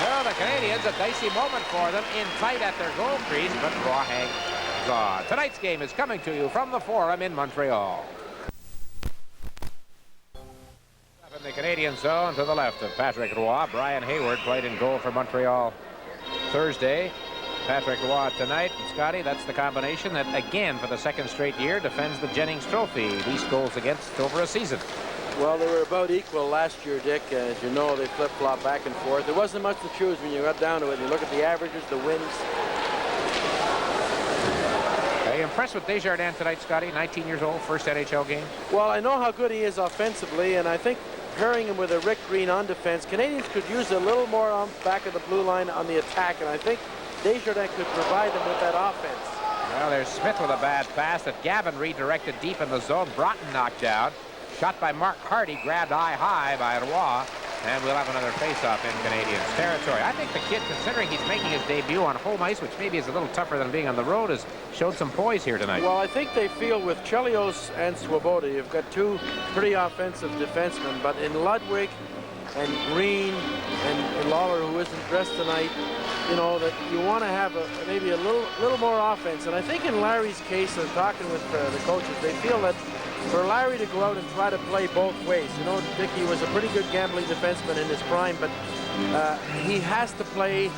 Well, the Canadiens, a dicey moment for them, in fight at their goal crease, but Roy hangs on. Tonight's game is coming to you from the Forum in Montreal. In the Canadian zone to the left of Patrick Roy. Brian Hayward played in goal for Montreal Thursday. Patrick Roy tonight. And Scotty, that's the combination that, again, for the second straight year, defends the Jennings Trophy. Least goals against over a season. Well, they were about equal last year, Dick. As you know, they flip-flop back and forth. There wasn't much to choose when you got down to it. You look at the averages, the wins. Are you impressed with Desjardins tonight, Scotty? 19 years old, first NHL game. Well, I know how good he is offensively, and I think pairing him with a Rick Green on defense, Canadians could use a little more on back of the blue line on the attack, and I think Desjardins could provide them with that offense. Well, there's Smith with a bad pass that Gavin redirected deep in the zone. Broughton knocked down. Shot by Mark Hardy, grabbed high by Roy, and we'll have another face-off in Canadiens territory. I think the kid, considering he's making his debut on home ice, which maybe is a little tougher than being on the road, has showed some poise here tonight. Well, I think they feel with Chelios and Swoboda, you've got two pretty offensive defensemen, but in Ludwig and Green and Lawler, who isn't dressed tonight, you know, that you want to have maybe a little more offense. And I think in Larry's case, and talking with the coaches, they feel that for Larry to go out and try to play both ways. You know, Dickie was a pretty good gambling defenseman in his prime, but he has to play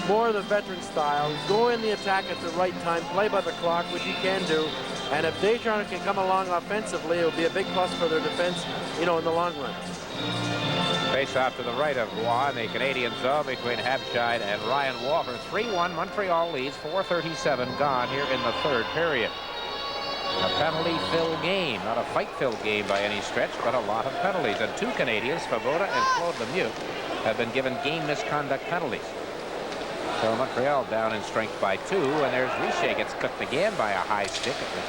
more of the veteran style, go in the attack at the right time, play by the clock, which he can do. And if Desjardins can come along offensively, it'll be a big plus for their defense, you know, in the long run. Face off to the right of Roy in the Canadian zone between Habscheid and Ryan Walter. 3-1, Montreal leads, 4:37 gone here in the third period. A penalty-filled game, not a fight-filled game by any stretch, but a lot of penalties. And two Canadians, Svoboda and Claude Lemieux, have been given game misconduct penalties. So Montreal down in strength by 2, and there's Richer gets cooked again by a high stick at the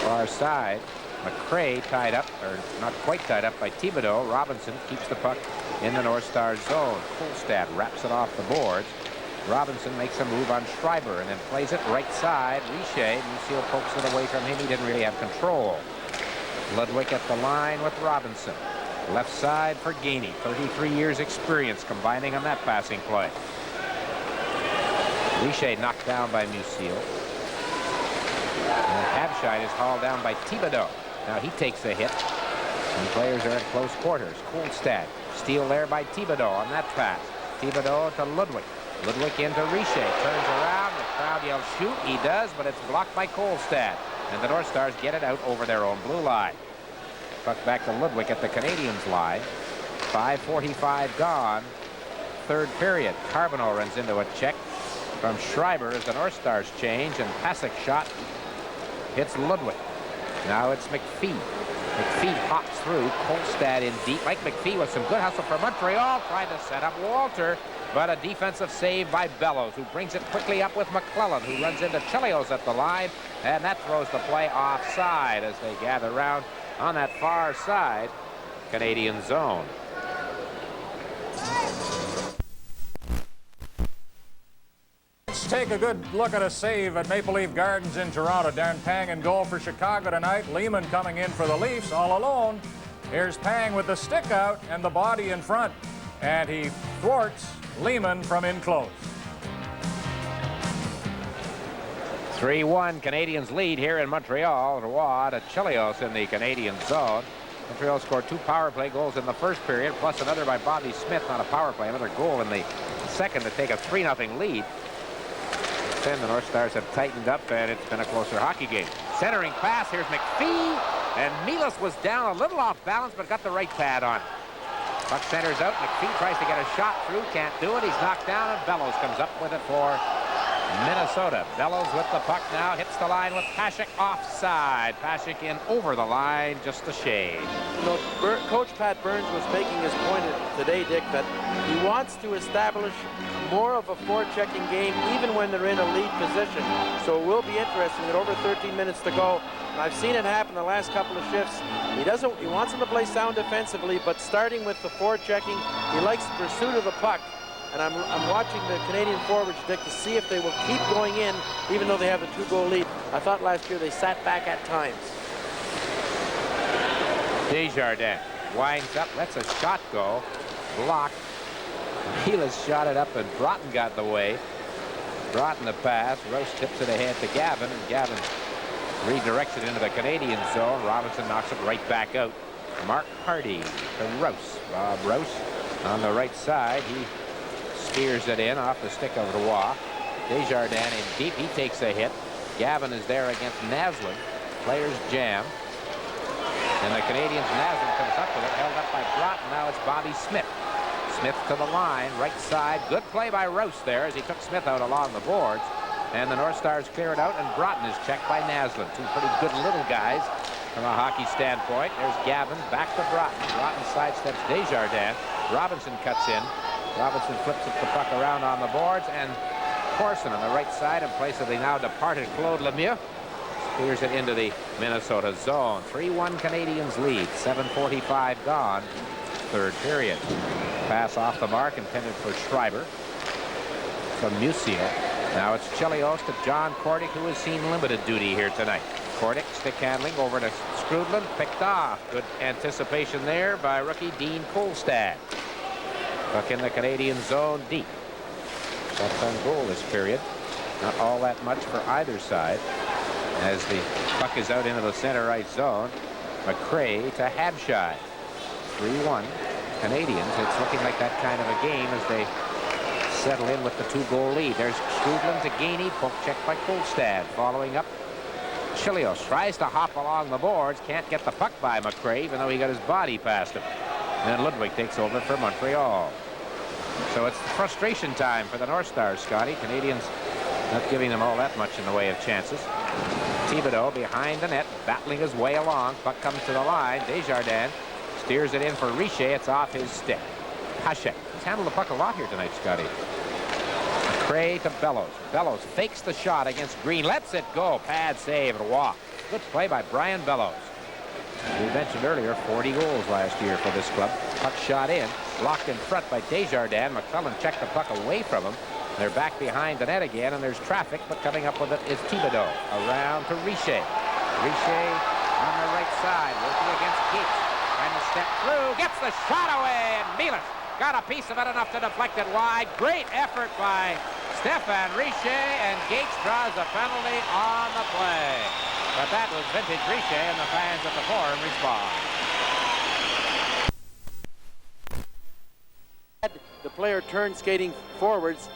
far side. McRae tied up, or not quite tied up, by Thibodeau. Robinson keeps the puck in the North Stars zone. Kolstad wraps it off the boards. Robinson makes a move on Schreiber and then plays it right side. Richer, Lucille pokes it away from him. He didn't really have control. Ludwig at the line with Robinson. Left side for Gainey. 33 years experience combining on that passing play. Richer knocked down by Lucille. And Habscheid is hauled down by Thibodeau. Now he takes a hit. And players are at close quarters. Kolstad. Steal there by Thibodeau on that pass. Thibodeau to Ludwig. Ludwig into Richer. Turns around. The crowd yells shoot. He does, but it's blocked by Kolstad. And the North Stars get it out over their own blue line. Puck back to Ludwig at the Canadiens line. 5:45 gone. Third period. Carbonneau runs into a check from Schreiber as the North Stars change, and Pasek's shot hits Ludwig. Now it's McPhee. McPhee hops through. Kolstad in deep. Mike McPhee with some good hustle for Montreal, trying to set up Walter, but a defensive save by Bellows, who brings it quickly up with McClellan, who runs into Chelios at the line, and that throws the play offside as they gather round on that far side Canadian zone. Let's take a good look at a save at Maple Leaf Gardens in Toronto. Darren Pang in goal for Chicago tonight. Lehman coming in for the Leafs all alone. Here's Pang with the stick out and the body in front, and he thwarts Lehman from in close. 3-1 Canadiens lead here in Montreal. Roy to Chelios in the Canadian zone. Montreal scored 2 power play goals in the first period, plus another by Bobby Smith, not a power play, another goal in the second to take a 3-0 lead. Then the North Stars have tightened up, and it's been a closer hockey game. Centering pass, here's McPhee, and Milas was down a little off balance, but got the right pad on. Puck centers out. McPhee tries to get a shot through, can't do it. He's knocked down, and Bellows comes up with it for Minnesota. Bellows with the puck now, hits the line with Pasekh offside. Pasekh in over the line, just a shade. You know, Coach Pat Burns was making his point today, Dick, that he wants to establish more of a forechecking game even when they're in a lead position. So it will be interesting that over 13 minutes to go. I've seen it happen the last couple of shifts. He wants them to play sound defensively, but starting with the forechecking, he likes the pursuit of the puck. And I'm watching the Canadian forwards, Dick, to see if they will keep going in, even though they have a 2-goal lead. I thought last year they sat back at times. Desjardins winds up, lets a shot go, blocked. Milas shot it up, and Broughton got in the way. Broughton the pass. Rose tips it ahead to Gavin, and Gavin redirects it into the Canadian zone. Robinson knocks it right back out. Mark Hardy to Rose. Bob Rose on the right side. He steers it in off the stick of Roy. Desjardins in deep. He takes a hit. Gavin is there against Naslund. Players jam. And the Canadiens, Naslund comes up with it. Held up by Broughton. Now it's Bobby Smith. Smith to the line. Right side. Good play by Rouse there as he took Smith out along the boards. And the North Stars clear it out, and Broughton is checked by Naslund. Two pretty good little guys from a hockey standpoint. There's Gavin. Back to Broughton. Broughton sidesteps Desjardins. Robinson cuts in. Robinson flips the puck around on the boards, and Corson on the right side in place of the now departed Claude Lemieux spears it into the Minnesota zone. 3-1 Canadiens lead. 7:45 gone. Third period. Pass off the mark intended for Schreiber from Musial. Now it's Chelios to John Kordic, who has seen limited duty here tonight. Kordic stick handling over to Skrudland, picked off. Good anticipation there by rookie Dean Kolstad. Puck in the Canadian zone deep. Shots on goal this period. Not all that much for either side. As the puck is out into the center right zone, McRae to Habscheid. 3-1. Canadiens. It's looking like that kind of a game as they settle in with the 2-goal lead. There's Strudlin to Gainey, poke check by Kolstad. Following up, Chilios tries to hop along the boards, can't get the puck by McRae, even though he got his body past him. And then Ludwig takes over for Montreal. So it's frustration time for the North Stars, Scotty. Canadiens not giving them all that much in the way of chances. Thibodeau behind the net, battling his way along. Puck comes to the line. Desjardins steers it in for Richer. It's off his stick. Hachek. He's handled the puck a lot here tonight, Scotty. McRae to Bellows. Bellows fakes the shot against Green. Lets it go. Pad save and walk. Good play by Brian Bellows. We mentioned earlier 40 goals last year for this club. Puck shot in. Locked in front by Desjardins. McClellan checked the puck away from him. They're back behind the net again, and there's traffic, but coming up with it is Thibodeau. Around to Richer. Richer on the right side, working against Gates. Trying to step through, gets the shot away, and Mielis got a piece of it enough to deflect it wide. Great effort by Stefan Richer, and Gates draws a penalty on the play. But that was vintage Richer, and the fans at the Forum respond. The player turned skating forwards.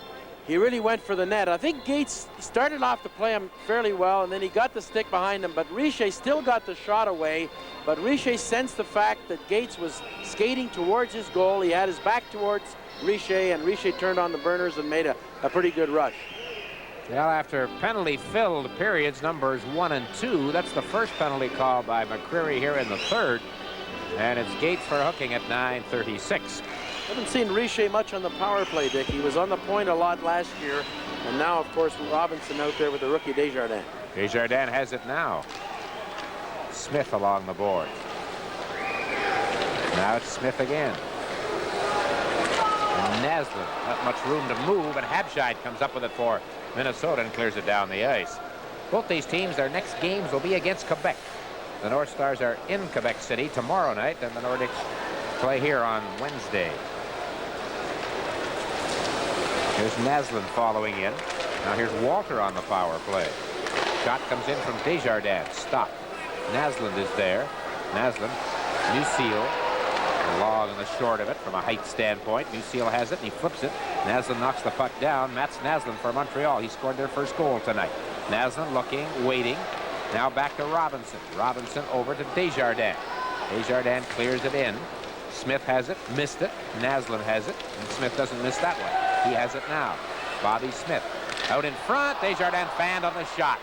He really went for the net. I think Gates started off to play him fairly well, and then he got the stick behind him, but Richer still got the shot away. But Richer sensed the fact that Gates was skating towards his goal. He had his back towards Richer, and Richer turned on the burners and made a pretty good rush. Well, after penalty-filled periods, numbers 1 and 2, that's the first penalty call by McCreary here in the third. And it's Gates for hooking at 9:36. Haven't seen Richer much on the power play, Dick. He was on the point a lot last year. And now, of course, Robinson out there with the rookie Desjardins. Desjardins has it now. Smith along the board. Now it's Smith again. And Naslin, not much room to move, and Habscheid comes up with it for Minnesota and clears it down the ice. Both these teams, their next games will be against Quebec. The North Stars are in Quebec City tomorrow night, and the Nordics play here on Wednesday. Here's Naslin following in. Now here's Walter on the power play. Shot comes in from Desjardins. Stop. Naslin is there. Naslin, Musil, the long and the short of it from a height standpoint. Musil has it and he flips it. Naslin knocks the puck down. Mats Naslin for Montreal. He scored their first goal tonight. Naslin looking, waiting. Now back to Robinson. Robinson over to Desjardins. Desjardins clears it in. Smith has it, missed it. Naslin has it, and Smith doesn't miss that one. He has it now. Bobby Smith out in front. Desjardins fanned on the shot.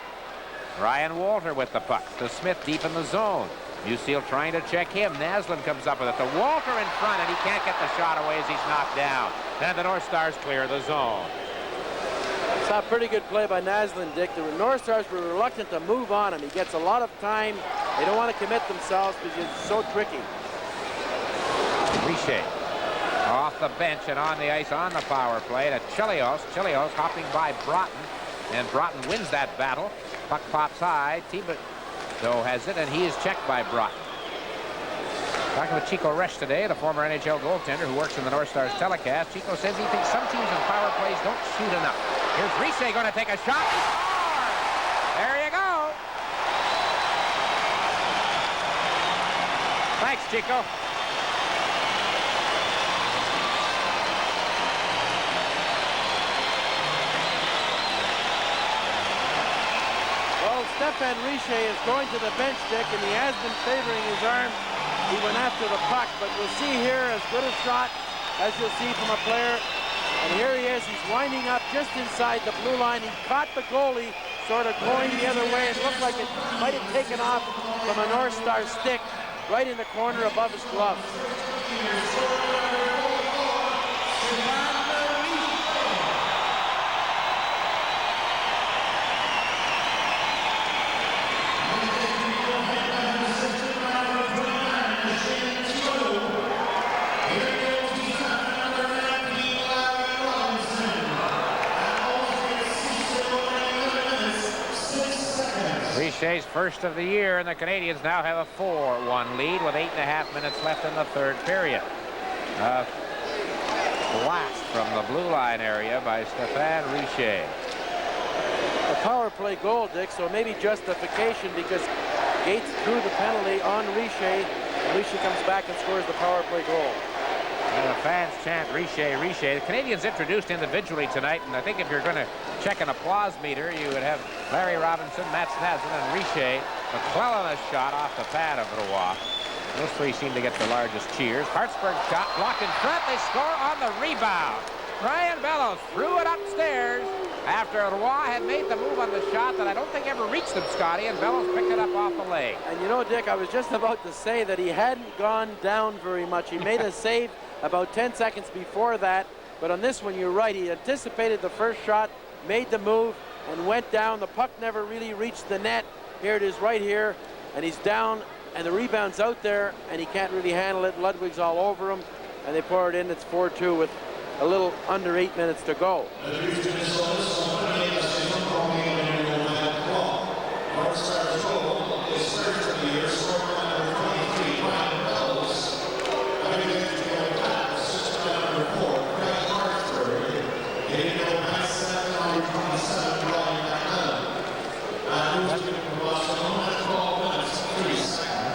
Ryan Walter with the puck. To Smith deep in the zone. Musil trying to check him. Naslin comes up with it. To Walter in front, and he can't get the shot away as he's knocked down. And the North Stars clear the zone. It's a pretty good play by Naslin, Dick. The North Stars were reluctant to move on him. He gets a lot of time. They don't want to commit themselves because he's so tricky. Richer off the bench and on the ice on the power play to Chilios. Chilios hopping by Broughton, and Broughton wins that battle. Puck pops high. Thibodeau has it, and he is checked by Broughton. Talking with Chico Resch today, the former NHL goaltender who works in the North Stars telecast. Chico says he thinks some teams in power plays don't shoot enough. Here's Richer going to take a shot. He scores! There you go. Thanks, Chico. Stefan Richer is going to the bench, Dick, and he has been favoring his arm. He went after the puck, but we'll see here as good a shot as you'll see from a player. And here he is. He's winding up just inside the blue line. He caught the goalie sort of going the other way. It looked like it might have taken off from a North Star stick right in the corner above his glove. Richet's first of the year, and the Canadiens now have a 4-1 lead with 8.5 minutes left in the third period. A blast from the blue line area by Stefan Richer. A power play goal, Dick, so maybe justification because Gates drew the penalty on Richer, and Richer comes back and scores the power play goal. And the fans chant Richer, Richer. The Canadiens introduced individually tonight, and I think if you're going to check an applause meter, you would have Larry Robinson, Mats Naslund, and Richer. McClellan a shot off the pad of Roy. Those three seem to get the largest cheers. Hartsburg shot blocked in front. They score on the rebound. Brian Bellows threw it upstairs after Roy had made the move on the shot that I don't think ever reached him, Scotty, and Bellows picked it up off the leg. And you know, Dick, I was just about to say that he hadn't gone down very much. He made a save about 10 seconds before that, but on this one, you're right. He anticipated the first shot, made the move, and went down. The puck never really reached the net. Here it is right here, and he's down, and the rebound's out there, and he can't really handle it. Ludwig's all over him, and they pour it in. It's 4-2 with a little under 8 minutes to go.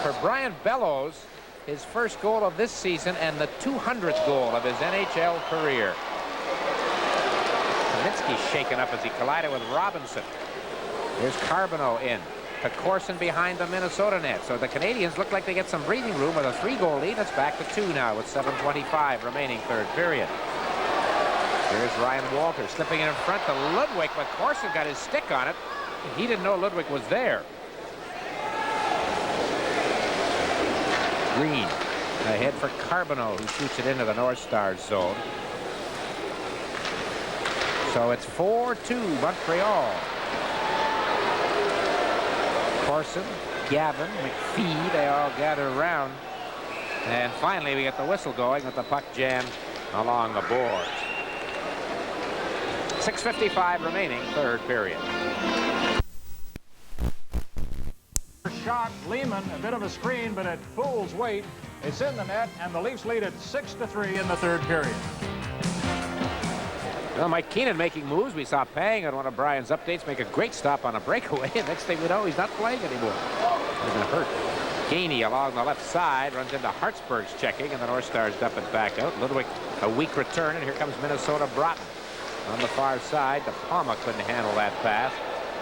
For Brian Bellows, his first goal of this season and the 200th goal of his NHL career. Kaminski shaken up as he collided with Robinson. Here's Carbonneau in to Corson behind the Minnesota net. So the Canadiens look like they get some breathing room with a 3-goal lead. It's back to 2 now with 7:25 remaining third period. Here's Ryan Walters slipping in front to Ludwig, but Corson got his stick on it. He didn't know Ludwig was there. Green ahead for Carbonneau, who shoots it into the North Stars zone. So it's 4-2 Montreal. Corson, Gavin, McPhee, they all gather around. And finally we get the whistle going with the puck jammed along the boards. 6:55 remaining third period. Shot, Lehman, a bit of a screen, but it pulls weight. It's in the net, and the Leafs lead it 6-3 in the third period. Well, Mike Keenan making moves. We saw Pang on one of Brian's updates make a great stop on a breakaway. Next thing we know, he's not playing anymore. He's been hurt. Gainey along the left side runs into Hartsburg's checking, and the North Stars dump it back out. Ludwig, a weak return, and here comes Minnesota Broughton. On the far side, De Palma couldn't handle that pass.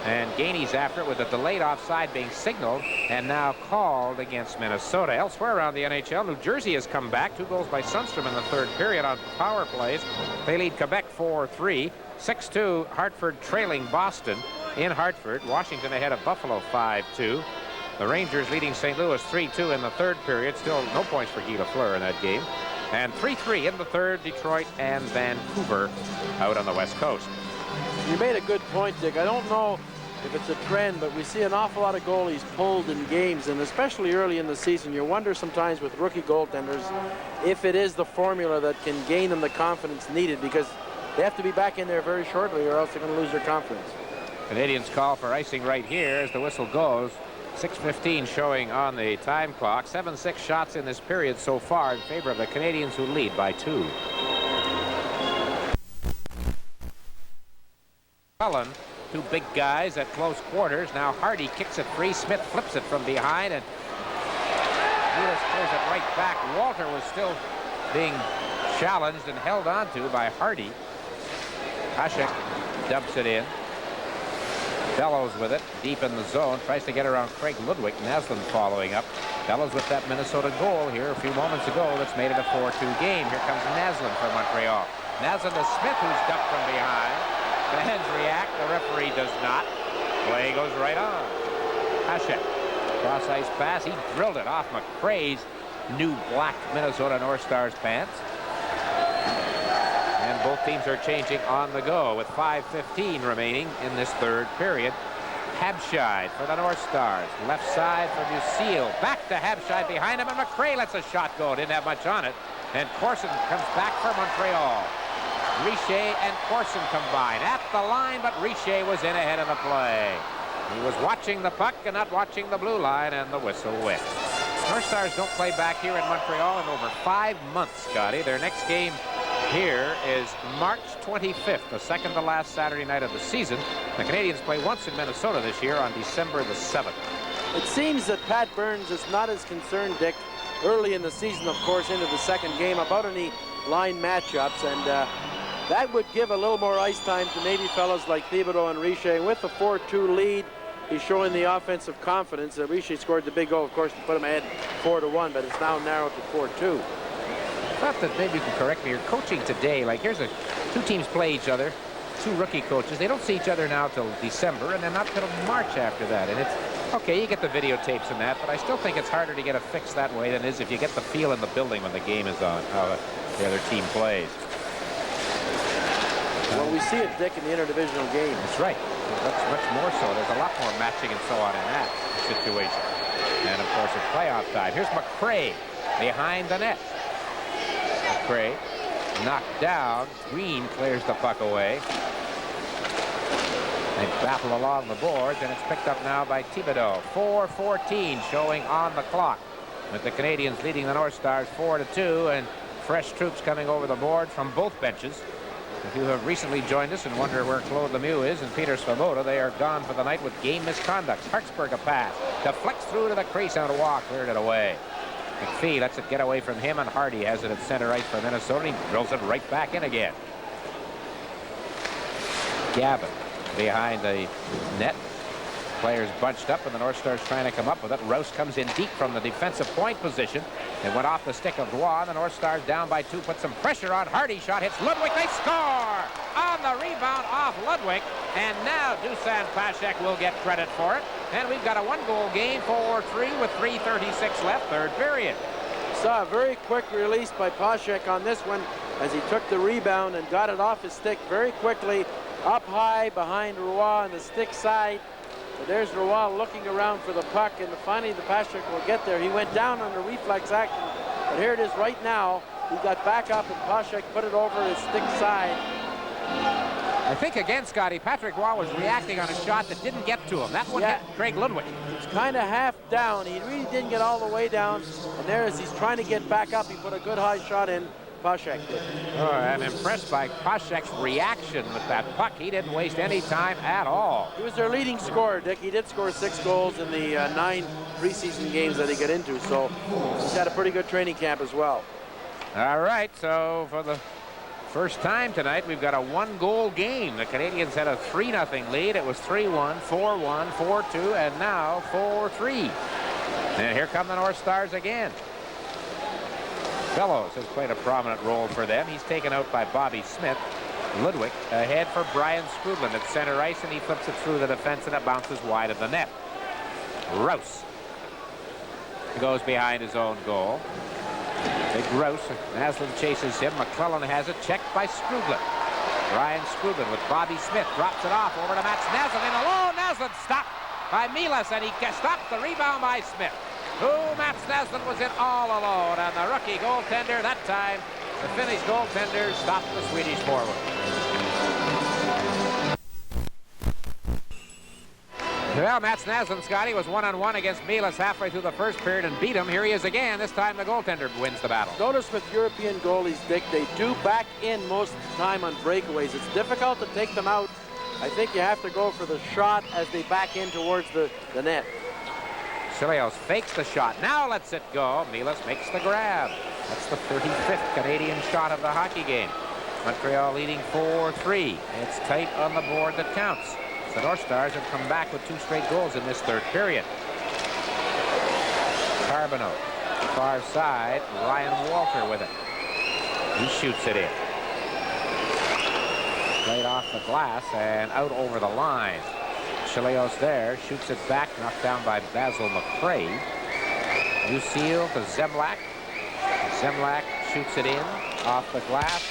And Gainey's after it with a delayed offside being signaled and now called against Minnesota. Elsewhere around the NHL, New Jersey has come back. 2 goals by Sundstrom in the third period on power plays. They lead Quebec 4-3. 6-2, Hartford trailing Boston in Hartford. Washington ahead of Buffalo 5-2. The Rangers leading St. Louis 3-2 in the third period. Still no points for Guy Lafleur in that game. And 3-3 in the third, Detroit and Vancouver out on the West Coast. You made a good point, Dick. I don't know if it's a trend, but we see an awful lot of goalies pulled in games, and especially early in the season, you wonder sometimes with rookie goaltenders if it is the formula that can gain them the confidence needed, because they have to be back in there very shortly or else they're going to lose their confidence. Canadiens call for icing right here as the whistle goes. 6:15 showing on the time clock. 7-6 shots in this period so far in favor of the Canadiens, who lead by 2. Cullen, 2 big guys at close quarters. Now Hardy kicks it free. Smith flips it from behind, and Lewis clears it right back. Walter was still being challenged and held onto by Hardy. Hasek dumps it in. Bellows with it deep in the zone, tries to get around Craig Ludwig. Naslund following up. Bellows with that Minnesota goal here a few moments ago that's made it a 4-2 game. Here comes Naslund for Montreal. Naslund to Smith, who's ducked from behind. Fans react, the referee does not. Play goes right on. Hasek, cross ice pass, he drilled it off McCrae's new black Minnesota North Stars pants. And both teams are changing on the go with 5:15 remaining in this third period. Habscheid for the North Stars. Left side for Lucille. Back to Habscheid behind him, and McCrae lets a shot go. Didn't have much on it. And Corson comes back for Montreal. Richer and Corson combine at the line, but Richer was in ahead of the play. He was watching the puck and not watching the blue line, and the whistle went. North Stars don't play back here in Montreal in over 5 months, Scotty. Their next game here is March 25th, the second to last Saturday night of the season. The Canadiens play once in Minnesota this year on December the 7th. It seems that Pat Burns is not as concerned, Dick, early in the season, of course, into the second game, about any line matchups, and that would give a little more ice time to maybe fellows like Thibodeau and Richer. With the 4-2 lead, he's showing the offensive confidence. Richer scored the big goal, of course, to put him ahead 4-1, but it's now narrowed to 4-2. I thought that maybe you can correct me. You're coaching today. Like, here's two teams play each other, two rookie coaches. They don't see each other now till December, and then not till March after that. And it's okay, you get the videotapes and that, but I still think it's harder to get a fix that way than it is if you get the feel in the building when the game is on, how the other team plays. Well, we see it, Dick, in the interdivisional game. That's right. That's much more so. There's a lot more matching and so on in that situation. And, of course, it's playoff time. Here's McCray behind the net. McCray knocked down. Green clears the puck away. They battle along the boards, and it's picked up now by Thibodeau. 4:14 showing on the clock, with the Canadiens leading the North Stars 4-2, and fresh troops coming over the board from both benches. If you have recently joined us and wonder where Claude Lemieux is and Peter Svoboda, they are gone for the night with game misconducts. Hartsburg a pass, deflects through to the crease, and Roy cleared it away. McPhee lets it get away from him, and Hardy has it at center ice for Minnesota. He drills it right back in again. Gavin behind the net. Players bunched up, and the North Stars trying to come up with it. Rouse comes in deep from the defensive point position. It went off the stick of Roy. The North Stars down by 2, put some pressure on. Hardy shot hits Ludwig. They score on the rebound off Ludwig, and now Dusan Pashek will get credit for it. And we've got a 1-goal game, 4-3 with 3:36 left, third period. Saw a very quick release by Pashek on this one as he took the rebound and got it off his stick very quickly, up high behind Roy on the stick side. So there's Roy looking around for the puck, and finally the Pashek will get there. He went down under reflex action, but here it is right now. He got back up, and Pashek put it over his stick side. I think again, Scotty, Patrick Roy was reacting on a shot that didn't get to him. That one hit Craig Ludwig. It's kind of half down. He really didn't get all the way down, and there as he's trying to get back up, he put a good high shot in. Pashek did. Oh, I'm impressed by Pashek's reaction with that puck. He didn't waste any time at all. He was their leading scorer, Dick. He did score 6 goals in the 9 preseason games that he got into, so he's had a pretty good training camp as well. All right, so for the first time tonight, we've got a 1-goal game. The Canadiens had a 3-0 lead. It was 3-1, 4-1, 4-2, and now 4-3. And here come the North Stars again. Fellows has played a prominent role for them. He's taken out by Bobby Smith. Ludwig ahead for Brian Skrudland at center ice, and he flips it through the defense, and it bounces wide of the net. Rouse goes behind his own goal. Big Rouse. Naslund chases him. McClellan has it. Checked by Skrudland. Brian Skrudland with Bobby Smith. Drops it off over to Mats Naslund. In alone. Naslund stopped by Milas, and he stopped the rebound by Smith. Mats Naslund was in all alone, and the rookie goaltender that time, the Finnish goaltender, stopped the Swedish forward. Well, Mats Naslund, Scotty, was 1-on-1 against Milas halfway through the first period and beat him. Here he is again. This time the goaltender wins the battle. Notice with European goalies, Dick, they do back in most of the time on breakaways. It's difficult to take them out. I think you have to go for the shot as they back in towards the net. Chilios fakes the shot. Now lets it go. Milas makes the grab. That's the 35th Canadian shot of the hockey game. Montreal leading 4-3. It's tight on the board that counts. The North Stars have come back with 2 straight goals in this third period. Carbonneau, far side. Ryan Walter with it. He shoots it in. Played off the glass and out over the line. Chilios there, shoots it back, knocked down by Basil McCray. Lucille to Zemlak. Zemlak shoots it in, off the glass.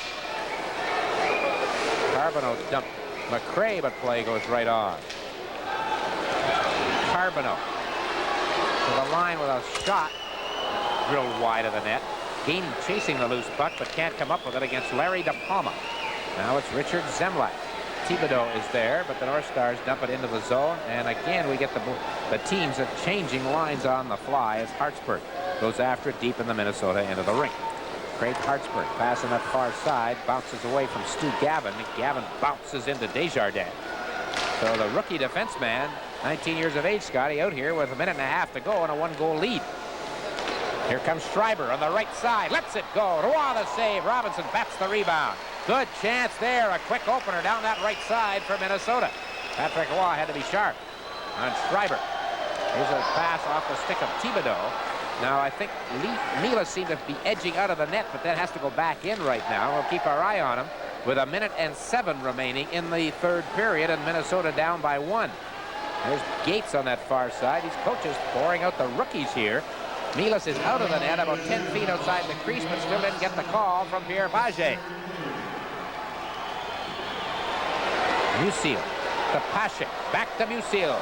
Carbonneau dumped McCray, but play goes right on. Carbonneau to the line with a shot, drilled wide of the net. Game chasing the loose puck, but can't come up with it against Larry DePalma. Now it's Richard Zemlak. Thibodeau is there, but the North Stars dump it into the zone, and again we get the teams are changing lines on the fly as Hartsburg goes after it deep in the Minnesota end of the rink. Craig Hartsburg passing that far side, bounces away from Stu Gavin. Gavin bounces into Desjardins. So the rookie defenseman, 19 years of age, Scotty, out here with a minute and a half to go and a 1-goal lead. Here comes Schreiber on the right side. Lets it go. Roy the save. Robinson bats the rebound. Good chance there. A quick opener down that right side for Minnesota. Patrick Roy had to be sharp on Schreiber. Here's a pass off the stick of Thibodeau. Now, I think Mila seemed to be edging out of the net, but that has to go back in right now. We'll keep our eye on him with 1:07 remaining in the third period, and Minnesota down by 1. There's Gates on that far side. These coaches pouring out the rookies here. Milas is out of the net about 10 feet outside the crease, but still didn't get the call from Pierre Pagé. Musil to Paschik. Back to Musil.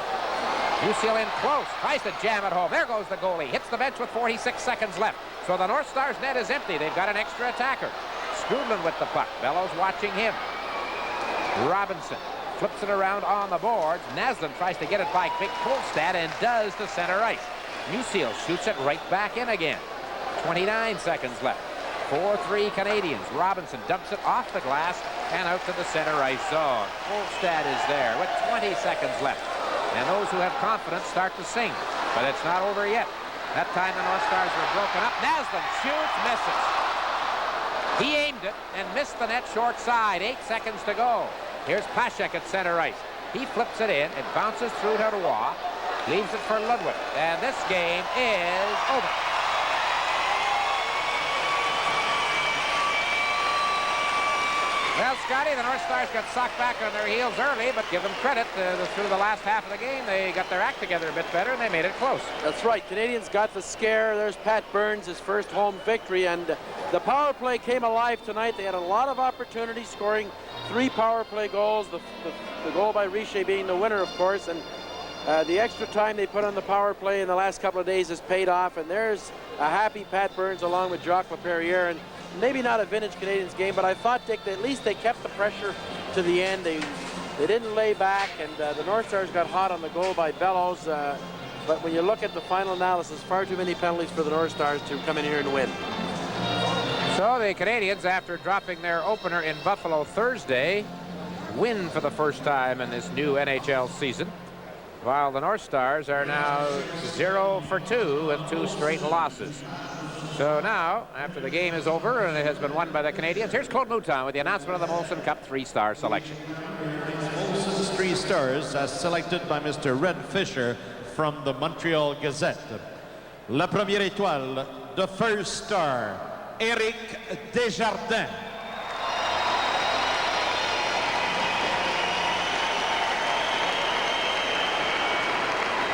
Musil in close. Tries to jam it home. There goes the goalie. Hits the bench with 46 seconds left. So the North Stars net is empty. They've got an extra attacker. Strudlin with the puck. Bellows watching him. Robinson flips it around on the boards. Naslund tries to get it by Big Kolstad and does to center ice. Musil shoots it right back in again. 29 seconds left. 4-3 Canadiens. Robinson dumps it off the glass and out to the center ice zone. Kolstad is there with 20 seconds left. And those who have confidence start to sing. But it's not over yet. That time the North Stars were broken up. Naslund shoots, misses. He aimed it and missed the net short side. 8 seconds to go. Here's Paschik at center ice. He flips it in. It bounces through to Roy. Leaves it for Ludwig. And this game is over. Well, Scotty, the North Stars got socked back on their heels early, but give them credit. Through the last half of the game, they got their act together a bit better, and they made it close. That's right. Canadians got the scare. There's Pat Burns, his first home victory, and the power play came alive tonight. They had a lot of opportunities, scoring 3 power play goals, the goal by Richer being the winner, of course, and the extra time they put on the power play in the last couple of days has paid off, and there's a happy Pat Burns along with Jacques Laperriere. And maybe not a vintage Canadiens game, but I thought, Dick, that at least they kept the pressure to the end. They didn't lay back, and the North Stars got hot on the goal by Bellows. But when you look at the final analysis, far too many penalties for the North Stars to come in here and win. So the Canadiens, after dropping their opener in Buffalo Thursday, win for the first time in this new NHL season, while the North Stars are now 0 for 2 with 2 straight losses. So now, after the game is over and it has been won by the Canadiens, here's Claude Mouton with the announcement of the Molson Cup 3-star selection. Molson's 3 stars as selected by Mr. Red Fisher from the Montreal Gazette. La première étoile, the first star, Éric Desjardins.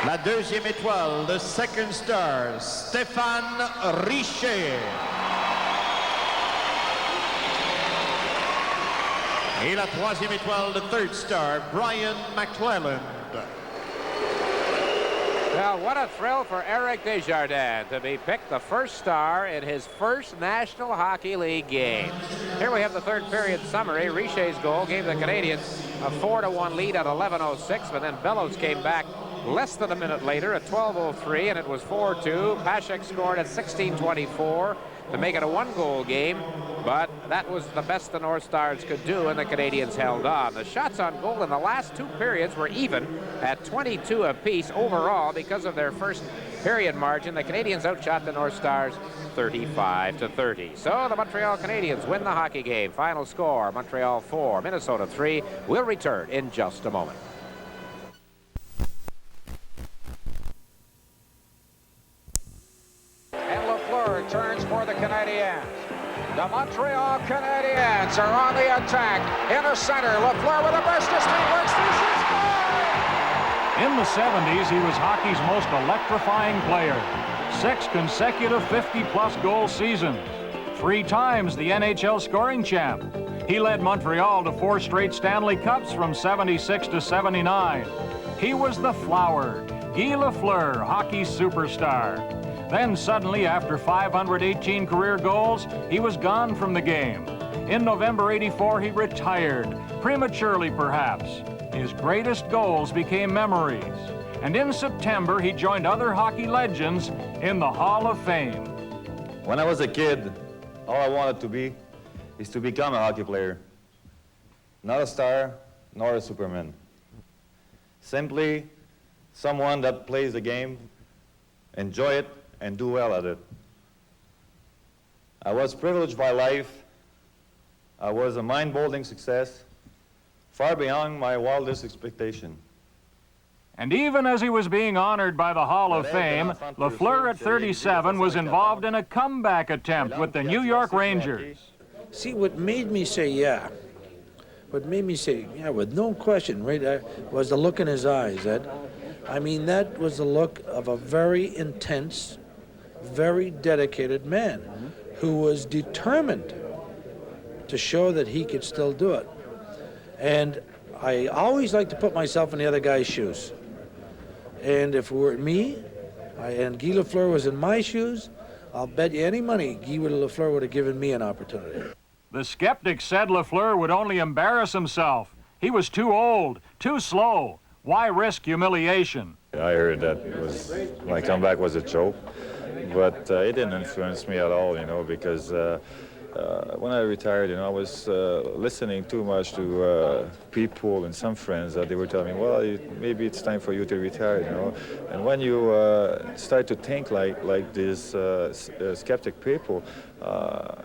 La deuxième étoile, the second star, Stéphane Richer. Et la troisième étoile, the third star, Brian McClelland. Well, what a thrill for Éric Desjardins to be picked the first star in his first National Hockey League game. Here we have the third period summary. Richer's goal gave the Canadiens a 4-1 lead at 11:06, but then Bellows came back less than a minute later at 12:03, and it was 4-2. Paschik scored at 16:24 to make it a 1-goal game, but that was the best the North Stars could do, and the Canadiens held on. The shots on goal in the last 2 periods were even at 22 apiece overall because of their first period margin. The Canadiens outshot the North Stars 35-30. So the Montreal Canadiens win the hockey game. Final score, Montreal 4, Minnesota 3. We'll return in just a moment. Turns for the Canadiens. The Montreal Canadiens are on the attack. In the center, Lafleur with a burst of speed, works through, shoots, goal! In the 70s, he was hockey's most electrifying player. 6 consecutive 50-plus goal seasons. 3 times the NHL scoring champ. He led Montreal to 4 straight Stanley Cups from 76 to 79. He was the Flower, Guy Lafleur, hockey superstar. Then suddenly, after 518 career goals, he was gone from the game. In November '84, he retired, prematurely perhaps. His greatest goals became memories. And in September, he joined other hockey legends in the Hall of Fame. When I was a kid, all I wanted to be is to become a hockey player. Not a star, nor a Superman. Simply someone that plays the game, enjoy it, and do well at it. I was privileged by life. I was a mind-boggling success, far beyond my wildest expectation. And even as he was being honored by the Hall of Fame, Lafleur at 37 was involved in a comeback attempt with the New York Rangers. See, what made me say yeah, with no question, right, was the look in his eyes. I mean, that was the look of a very intense, very dedicated man who was determined to show that he could still do it. And I always like to put myself in the other guy's shoes. And if it were me, and Guy Lafleur was in my shoes, I'll bet you any money Guy Lafleur would have given me an opportunity. The skeptics said Lafleur would only embarrass himself. He was too old, too slow. Why risk humiliation? I heard that my comeback was a joke, but it didn't influence me at all, you know, because when I retired, you know, I was listening too much to people and some friends that they were telling me, well, maybe it's time for you to retire, you know. And when you start to think like these skeptic people,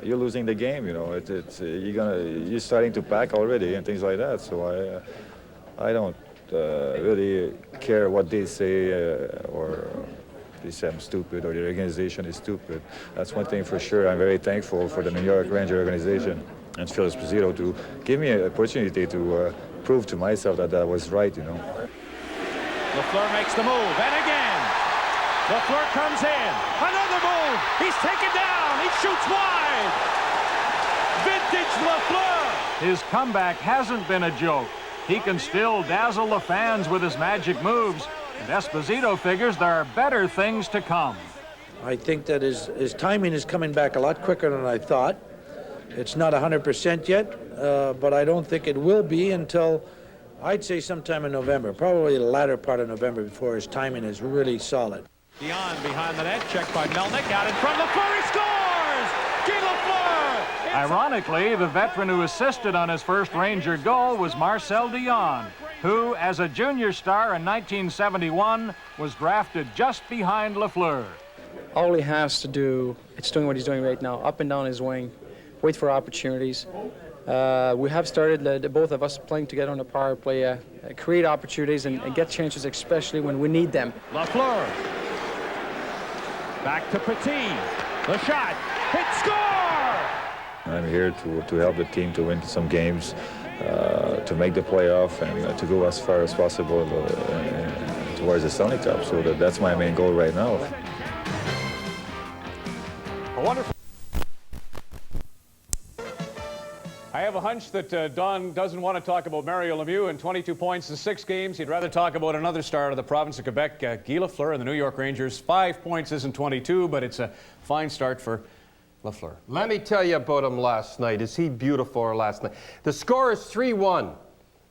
you're losing the game, you know. You're starting to pack already and things like that. So I don't really care what they say or they say I'm stupid or the organization is stupid. That's one thing for sure. I'm very thankful for the New York Ranger organization and Phil Esposito to give me an opportunity to prove to myself that I was right, you know. Lafleur makes the move, and again. Lafleur comes in. Another move. He's taken down. He shoots wide. Vintage Lafleur. His comeback hasn't been a joke. He can still dazzle the fans with his magic moves. And Esposito figures there are better things to come. I think that his timing is coming back a lot quicker than I thought. It's not 100% yet, but I don't think it will be until, I'd say, sometime in November, probably the latter part of November before his timing is really solid. Dion behind the net, checked by Melnick, out in front. Lafleur, he scores! Guy Lafleur! Ironically, the veteran who assisted on his first Ranger goal was Marcel Dion, who, as a junior star in 1971, was drafted just behind Lafleur. All he has to do, it's doing what he's doing right now, up and down his wing, wait for opportunities. We have started, both of us, playing together on the power play, create opportunities and get chances, especially when we need them. Lafleur. Back to Petit. The shot. Hit, score! I'm here to help the team to win some games, to make the playoff and to go as far as possible towards the Stanley Cup. So that's my main goal right now. A wonderful. I have a hunch that Don doesn't want to talk about Mario Lemieux and 22 points in 6 games. He'd rather talk about another star of the province of Quebec, Guy Lafleur and the New York Rangers. 5 points isn't 22, but it's a fine start for Lafleur. Let me tell you about him last night. Is he beautiful last night? The score is 3-1.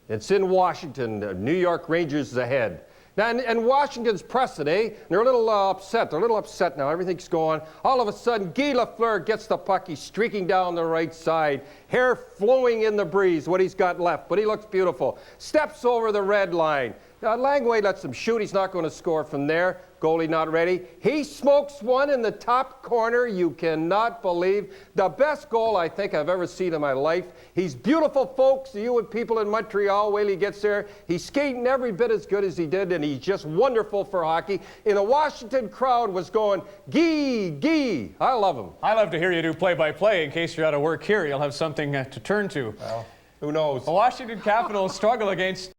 It's in Washington. The New York Rangers is ahead. Now, and Washington's pressing, eh? They're a little upset. They're a little upset now. Everything's going. All of a sudden, Guy Lafleur gets the puck. He's streaking down the right side. Hair flowing in the breeze, what he's got left. But he looks beautiful. Steps over the red line. Now, Langway lets him shoot. He's not going to score from there. Goalie not ready. He smokes one in the top corner. You cannot believe. The best goal I think I've ever seen in my life. He's beautiful, folks. You and people in Montreal, wait till he gets there. He's skating every bit as good as he did, and he's just wonderful for hockey. And the Washington crowd was going, Guy, Guy. I love him. I love to hear you do play-by-play. In case you're out of work here, you'll have something to turn to. Well, who knows? The Washington Capitals struggle against